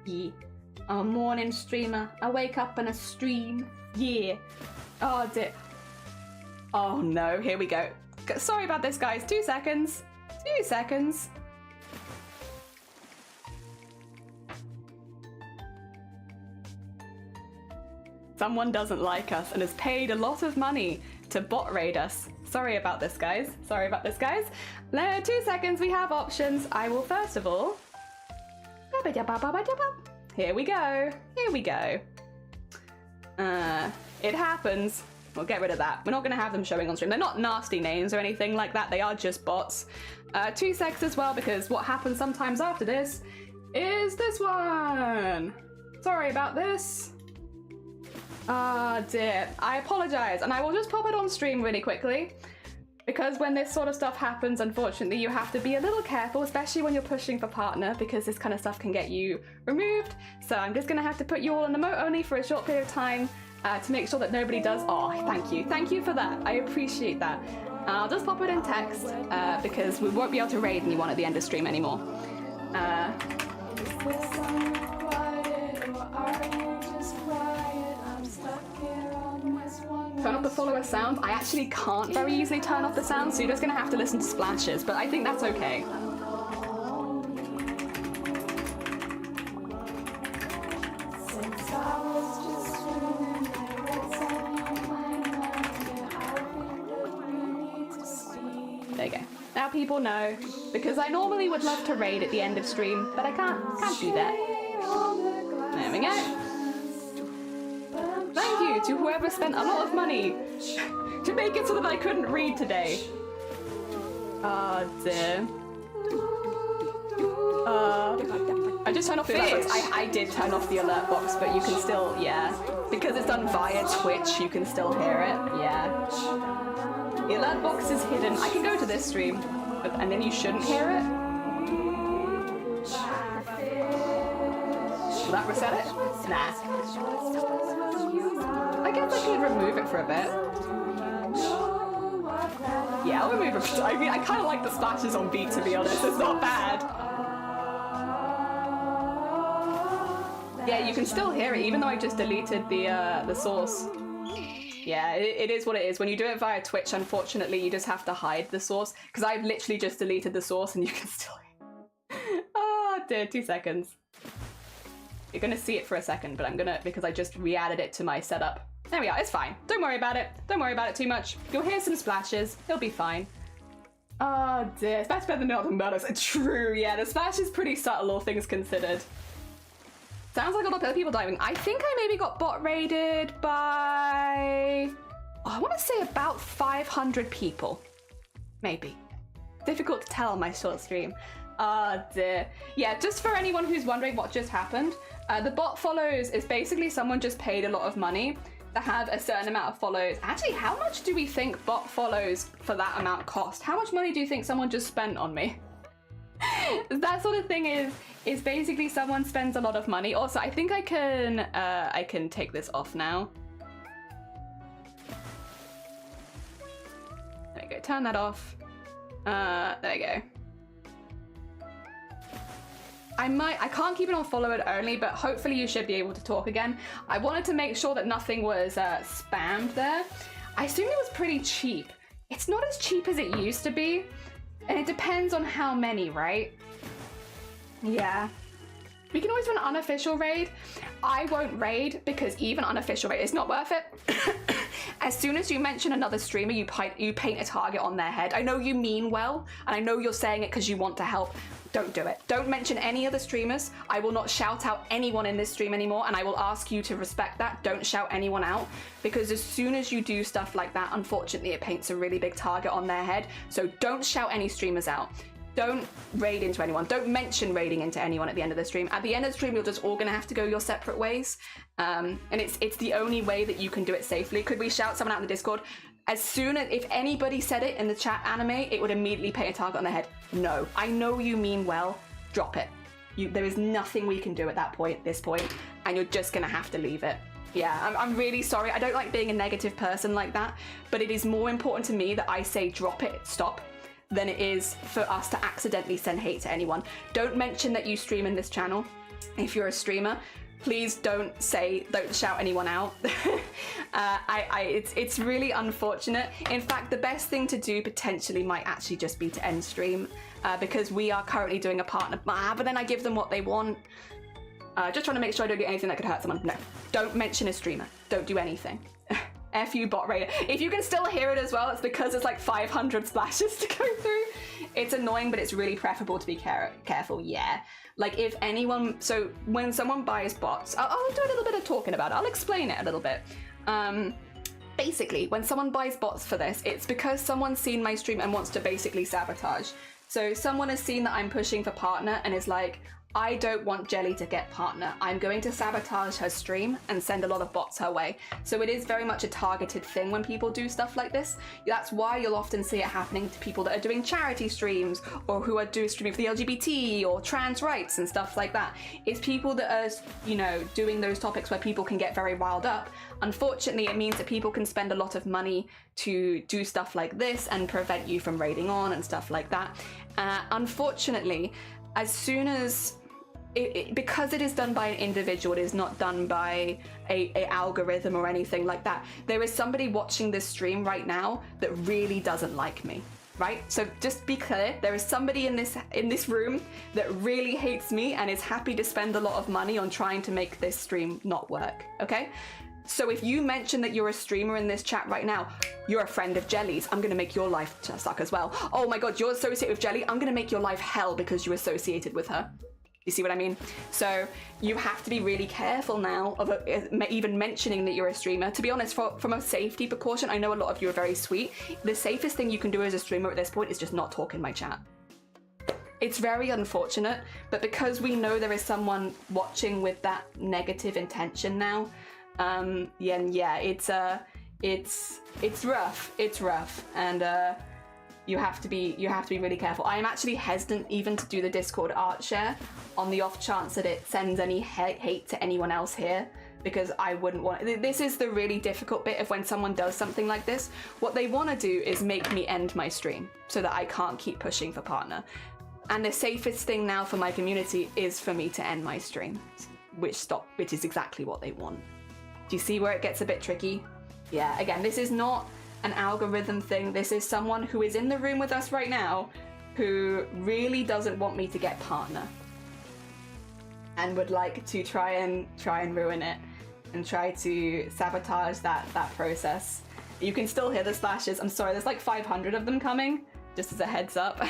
Yeah. I'm a morning streamer. I wake up and I stream. Yeah. Oh, dear. Oh no, here we go. Sorry about this, guys. 2 seconds. 2 seconds. Someone doesn't like us and has paid a lot of money to bot raid us. Sorry about this, guys. Sorry about this, guys. 2 seconds, we have options. I will first of all... Here we go. Here we go. It happens. We'll get rid of that. We're not going to have them showing on stream. They're not nasty names or anything like that. They are just bots. 2 secs as well, because what happens sometimes after this is this one. Sorry about this. Ah, dear. I apologize, and I will just pop it on stream really quickly, because when this sort of stuff happens, unfortunately, you have to be a little careful, especially when you're pushing for partner, because this kind of stuff can get you removed. So I'm just going to have to put you all in emote only for a short period of time to make sure that nobody does. Oh, thank you. Thank you for that. I appreciate that. I'll just pop it in text because we won't be able to raid anyone at the end of stream anymore. Turn off the follower sound. I actually can't very easily turn off the sound, so you're just going to have to listen to splashes, but I think that's okay. There you go. Now people know, because I normally would love to raid at the end of stream, but I can't do that. There we go. Thank you to whoever spent a lot of money to make it so that I couldn't read today. Oh dear. I just turned off the alert box. I did turn off the alert box, but you can still, yeah. Because it's done via Twitch, you can still hear it, yeah. The alert box is hidden. I can go to this stream, and then you shouldn't hear it. Will that reset it? Nah. I guess I could remove it for a bit. Yeah, I'll remove it. I mean, I kind of like the splashes on beat, to be honest. It's not bad. Yeah, you can still hear it, even though I just deleted the source. Yeah, it is what it is. When you do it via Twitch, unfortunately, you just have to hide the source. Because I've literally just deleted the source and you can still hear. Oh, dear, 2 seconds. You're going to see it for a second, but I'm going to, because I just re-added it to my setup. There we are, it's fine. Don't worry about it. Don't worry about it too much. You'll hear some splashes. It'll be fine. Oh, dear. That's better than nothing about us. True, yeah. The splash is pretty subtle, all things considered. Sounds like a lot of other people diving. I think I maybe got bot raided by... Oh, I want to say about 500 people. Maybe. Difficult to tell on my short stream. Dear. Yeah, just for anyone who's wondering what just happened, the bot follows is basically someone just paid a lot of money to have a certain amount of follows. Actually, how much do we think bot follows for that amount cost? How much money do you think someone just spent on me? That sort of thing is basically someone spends a lot of money. Also, I think I can take this off now. There you go, turn that off. There you go. I can't keep it on followed only, but hopefully you should be able to talk again. I wanted to make sure that nothing was spammed there. I assume it was pretty cheap. It's not as cheap as it used to be, and it depends on how many, right? Yeah. We can always run an unofficial raid. I won't raid because even unofficial raid is not worth it. As soon as you mention another streamer, you paint a target on their head. I know you mean well, and I know you're saying it because you want to help. Don't do it. Don't mention any other streamers. I will not shout out anyone in this stream anymore, and I will ask you to respect that. Don't shout anyone out, because as soon as you do stuff like that, unfortunately, it paints a really big target on their head. So don't shout any streamers out. Don't raid into anyone. Don't mention raiding into anyone at the end of the stream. At the end of the stream, you're just all gonna have to go your separate ways. And it's the only way that you can do it safely. Could we shout someone out in the Discord? As soon as, if anybody said it in the chat anime, it would immediately paint a target on their head. No, I know you mean well, drop it. There is nothing we can do at this point, and you're just gonna have to leave it. Yeah, I'm really sorry. I don't like being a negative person like that, but it is more important to me that I say drop it, stop, than it is for us to accidentally send hate to anyone. Don't mention that you stream in this channel. If you're a streamer, please don't shout anyone out. It's really unfortunate. In fact, the best thing to do potentially might actually just be to end stream, because we are currently doing a partner, but then I give them what they want. Just trying to make sure I don't do anything that could hurt someone. No, don't mention a streamer. Don't do anything. F you bot raider. If you can still hear it as well, it's because it's like 500 splashes to go through. It's annoying, but it's really preferable to be careful, yeah. Like if anyone, so when someone buys bots, I'll do a little bit of talking about it. I'll explain it a little bit. Basically, when someone buys bots for this, it's because someone's seen my stream and wants to basically sabotage. So someone has seen that I'm pushing for partner and is like, I don't want Jelly to get partner. I'm going to sabotage her stream and send a lot of bots her way. So it is very much a targeted thing when people do stuff like this. That's why you'll often see it happening to people that are doing charity streams or who are streaming for the LGBT or trans rights and stuff like that. It's people that are, you know, doing those topics where people can get very riled up. Unfortunately, it means that people can spend a lot of money to do stuff like this and prevent you from raiding on and stuff like that. Unfortunately, as soon as because it is done by an individual, it is not done by a algorithm or anything like that. There is somebody watching this stream right now that really doesn't like me, right? So just be clear, there is somebody in this room that really hates me and is happy to spend a lot of money on trying to make this stream not work, okay? So if you mention that you're a streamer in this chat right now, you're a friend of Jelly's, I'm gonna make your life suck as well. Oh my god, you're associated with Jelly, I'm gonna make your life hell because you're associated with her. You see what I mean? So you have to be really careful now of even mentioning that you're a streamer. To be honest, from a safety precaution, I know a lot of you are very sweet. The safest thing you can do as a streamer at this point is just not talk in my chat. It's very unfortunate, but because we know there is someone watching with that negative intention now, yeah, it's rough. It's rough, and you have to be really careful. I am actually hesitant even to do the Discord art share on the off chance that it sends any hate to anyone else here, because I wouldn't want. This is the really difficult bit of when someone does something like this. What they want to do is make me end my stream so that I can't keep pushing for partner. And the safest thing now for my community is for me to end my stream, which is exactly what they want. Do you see where it gets a bit tricky? Yeah, again, this is not an algorithm thing. This is someone who is in the room with us right now who really doesn't want me to get partner and would like to try and ruin it and try to sabotage that process. You can still hear the splashes. I'm sorry, there's like 500 of them coming, just as a heads up.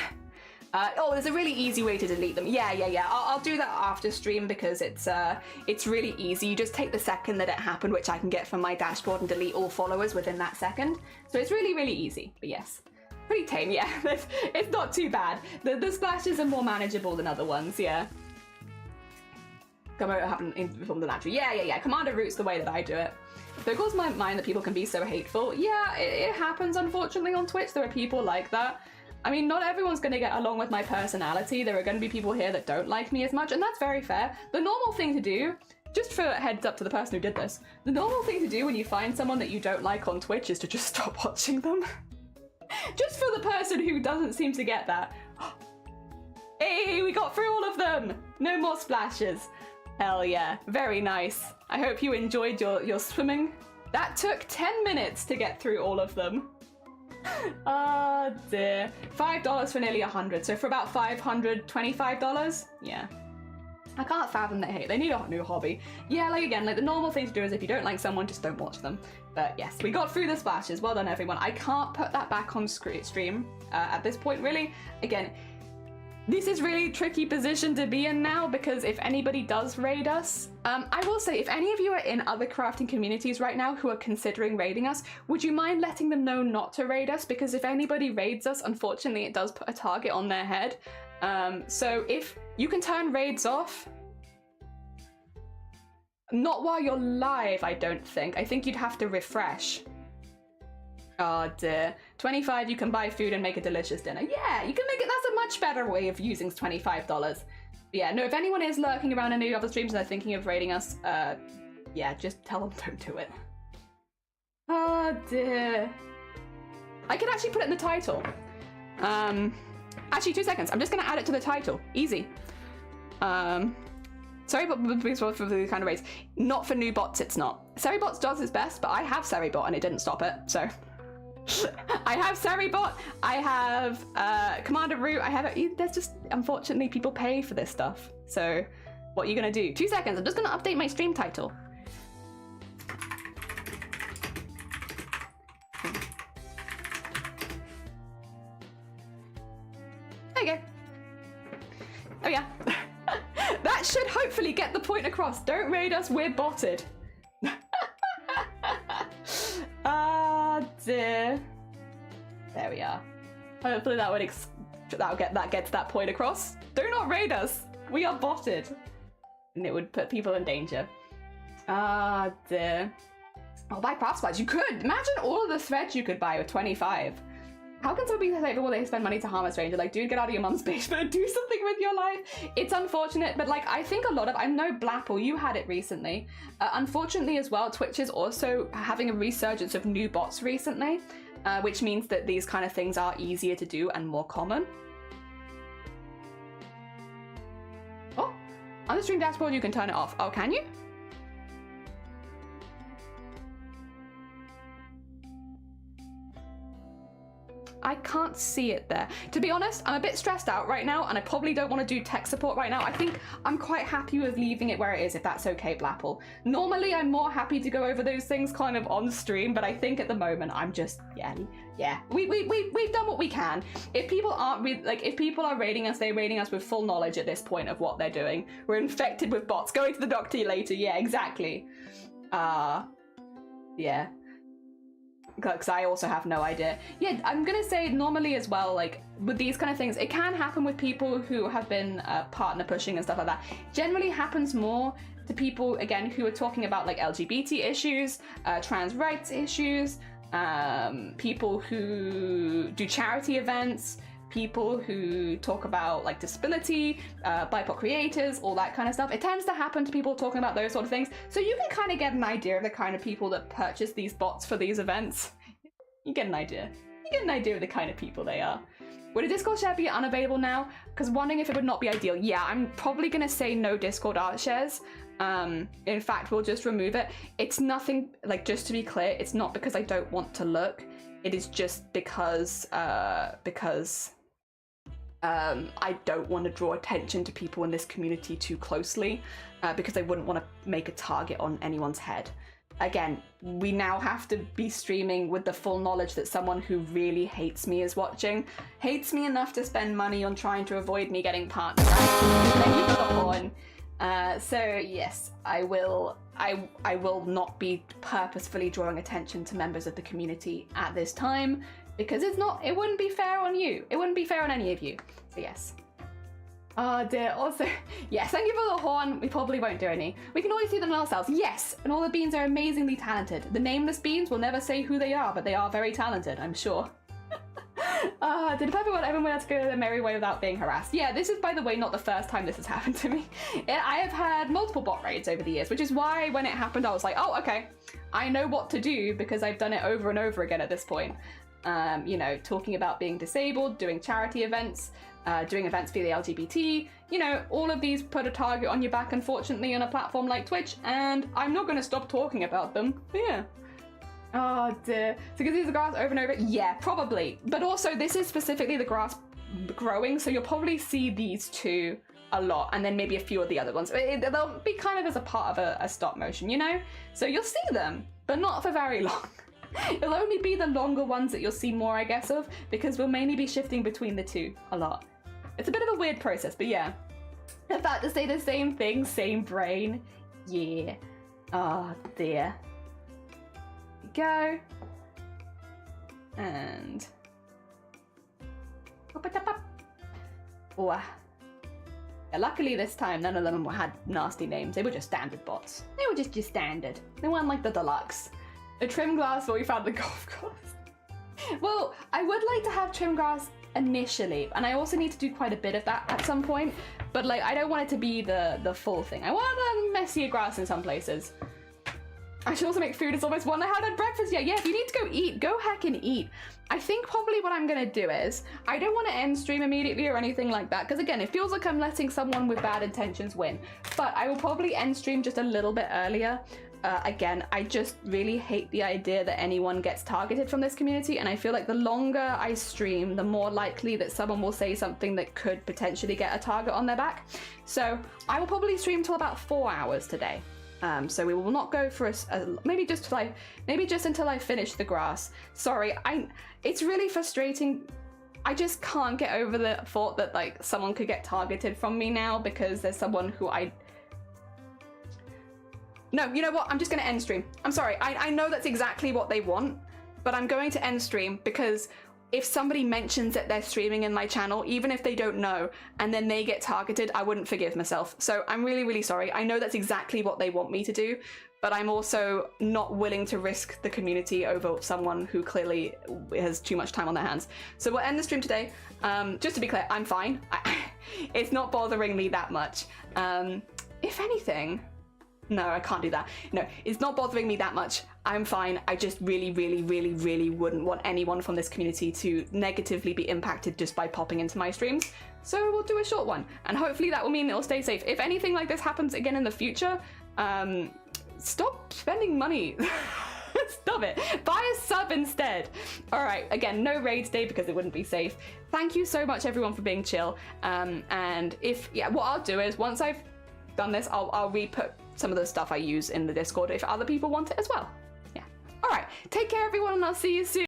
Oh, there's a really easy way to delete them. Yeah. I'll do that after stream because it's really easy. You just take the second that it happened, which I can get from my dashboard, and delete all followers within that second. So it's really, really easy. But yes, pretty tame. Yeah, it's not too bad. The splashes are more manageable than other ones. Yeah. Come over, happen from the natural. Yeah. Commander routes the way that I do it. So it goes my mind that people can be so hateful. Yeah, it happens unfortunately on Twitch. There are people like that. I mean, not everyone's going to get along with my personality. There are going to be people here that don't like me as much, and that's very fair. The normal thing to do, just for a heads up to the person who did this, the normal thing to do when you find someone that you don't like on Twitch is to just stop watching them. Just for the person who doesn't seem to get that. Hey, we got through all of them! No more splashes. Hell yeah, very nice. I hope you enjoyed your swimming. That took 10 minutes to get through all of them. Oh dear. $5 for nearly 100, so for about $525? Yeah. I can't fathom their hate. They need a new hobby. Yeah, like again, like the normal thing to do is if you don't like someone, just don't watch them. But yes, we got through the splashes. Well done, everyone. I can't put that back on stream at this point, really. Again, this is really tricky position to be in now because if anybody does raid us, I will say if any of you are in other crafting communities right now who are considering raiding us, would you mind letting them know not to raid us? Because if anybody raids us, unfortunately it does put a target on their head. So if you can turn raids off, not while you're live, I don't think. I think you'd have to refresh. Oh dear. 25, you can buy food and make a delicious dinner. Yeah, you can make it. That's a much better way of using $25. But yeah, no, if anyone is lurking around any other streams and they're thinking of raiding us, yeah, just tell them don't do it. Oh dear. I could actually put it in the title. Actually, 2 seconds. I'm just gonna add it to the title. Easy. Sorry, but for the kind of raids. Not for new bots, it's not. Seribots does its best, but I have Seribot and it didn't stop it, so. I have Seribot, I have Commander Root, I have it. There's just, unfortunately, people pay for this stuff. So, what are you gonna do? 2 seconds, I'm just gonna update my stream title. There you go. Oh yeah. That should hopefully get the point across. Don't raid us, we're botted. Ah dear. There we are. Hopefully that gets that point across. Do not raid us. We are botted. And it would put people in danger. Ah dear. Oh, buy craft supplies. You could. Imagine all of the threads you could buy with 25. How can someone be like, well, they spend money to harm a stranger? Like, dude, get out of your mum's basement. Do something with your life. It's unfortunate, but like, I think a lot of, I know Blapple, you had it recently. Unfortunately as well, Twitch is also having a resurgence of new bots recently, which means that these kind of things are easier to do and more common. Oh, on the stream dashboard, you can turn it off. Oh, can you? I can't see it there. To be honest, I'm a bit stressed out right now, and I probably don't want to do tech support right now. I think I'm quite happy with leaving it where it is, if that's okay, Blapple. Normally, I'm more happy to go over those things kind of on stream, but I think at the moment, I'm just, yeah. We've done what we can. If people aren't, if people are rating us, they're rating us with full knowledge at this point of what they're doing. We're infected with bots. Going to the doctor later. Yeah, exactly. Yeah. Because I also have no idea. Yeah, I'm gonna say normally as well, like with these kind of things, it can happen with people who have been partner pushing and stuff like that. Generally happens more to people, again, who are talking about like LGBT issues, trans rights issues, people who do charity events, people who talk about like disability, BIPOC creators, all that kind of stuff. It tends to happen to people talking about those sort of things. So you can kind of get an idea of the kind of people that purchase these bots for these events. You get an idea. You get an idea of the kind of people they are. Would a Discord share be unavailable now? Because wondering if it would not be ideal. Yeah, I'm probably going to say no Discord art shares. In fact, we'll just remove it. It's nothing, like, just to be clear, it's not because I don't want to look. It is just because I don't want to draw attention to people in this community too closely, because I wouldn't want to make a target on anyone's head. Again, we now have to be streaming with the full knowledge that someone who really hates me is watching. Hates me enough to spend money on trying to avoid me getting partnered. Thank you for the horn. So yes, I will not be purposefully drawing attention to members of the community at this time, because it wouldn't be fair on you. It wouldn't be fair on any of you. So yes. Oh dear, also, yes, thank you for the horn. We probably won't do any. We can always see them ourselves. Yes, and all the beans are amazingly talented. The nameless beans will never say who they are, but they are very talented, I'm sure. Did Pepper want everyone else to go their merry way without being harassed? Yeah, this is, by the way, not the first time this has happened to me. I have had multiple bot raids over the years, which is why when it happened, I was like, oh, okay, I know what to do, because I've done it over and over again at this point. You know, talking about being disabled, doing charity events, doing events for the LGBT, you know, all of these put a target on your back, unfortunately, on a platform like Twitch, and I'm not going to stop talking about them. Yeah. Oh dear. So you can see the grass over and over? Yeah, probably. But also, this is specifically the grass growing, so you'll probably see these two a lot, and then maybe a few of the other ones. They'll be kind of as a part of a stop motion, you know? So you'll see them, but not for very long. It'll only be the longer ones that you'll see more, I guess, of, because we'll mainly be shifting between the two a lot. It's a bit of a weird process, but yeah. In fact, to say the same thing, same brain. Yeah. Oh dear. Go. And... Oh. Yeah, luckily this time, none of them had nasty names. They were just standard bots. They were just standard. They weren't like the deluxe. The trim grass, where we found the golf course. Well, I would like to have trim grass initially, and I also need to do quite a bit of that at some point, but like I don't want it to be the full thing. I want the messier grass in some places. I should also make food. It's almost 1. I haven't had breakfast yet. Yeah, if you need to go eat, go heck and eat. I think probably what I'm gonna do is, I don't want to end stream immediately or anything like that, because again, it feels like I'm letting someone with bad intentions win, but I will probably end stream just a little bit earlier. Again, I just really hate the idea that anyone gets targeted from this community, and I feel like the longer I stream, the more likely that someone will say something that could potentially get a target on their back. So I will probably stream till about 4 hours today. So we will not go for maybe just until I finish the grass. Sorry, it's really frustrating. I just can't get over the thought that like someone could get targeted from me now because there's someone who No, you know what? I'm just going to end stream. I'm sorry. I know that's exactly what they want, but I'm going to end stream because if somebody mentions that they're streaming in my channel, even if they don't know, and then they get targeted, I wouldn't forgive myself. So I'm really, really sorry. I know that's exactly what they want me to do, but I'm also not willing to risk the community over someone who clearly has too much time on their hands. So we'll end the stream today. Just to be clear, I'm fine. It's not bothering me that much. If anything... No, I can't do that. No, it's not bothering me that much. I'm fine. I just really, really, really, really wouldn't want anyone from this community to negatively be impacted just by popping into my streams. So we'll do a short one, and hopefully that will mean it'll stay safe. If anything like this happens again in the future, stop spending money. Stop it. Buy a sub instead. All right, again, no raid today because it wouldn't be safe. Thank you so much, everyone, for being chill. And what I'll do is once I've done this, I'll re-put some of the stuff I use in the Discord if other people want it as well. Yeah. All right, take care, everyone, and I'll see you soon.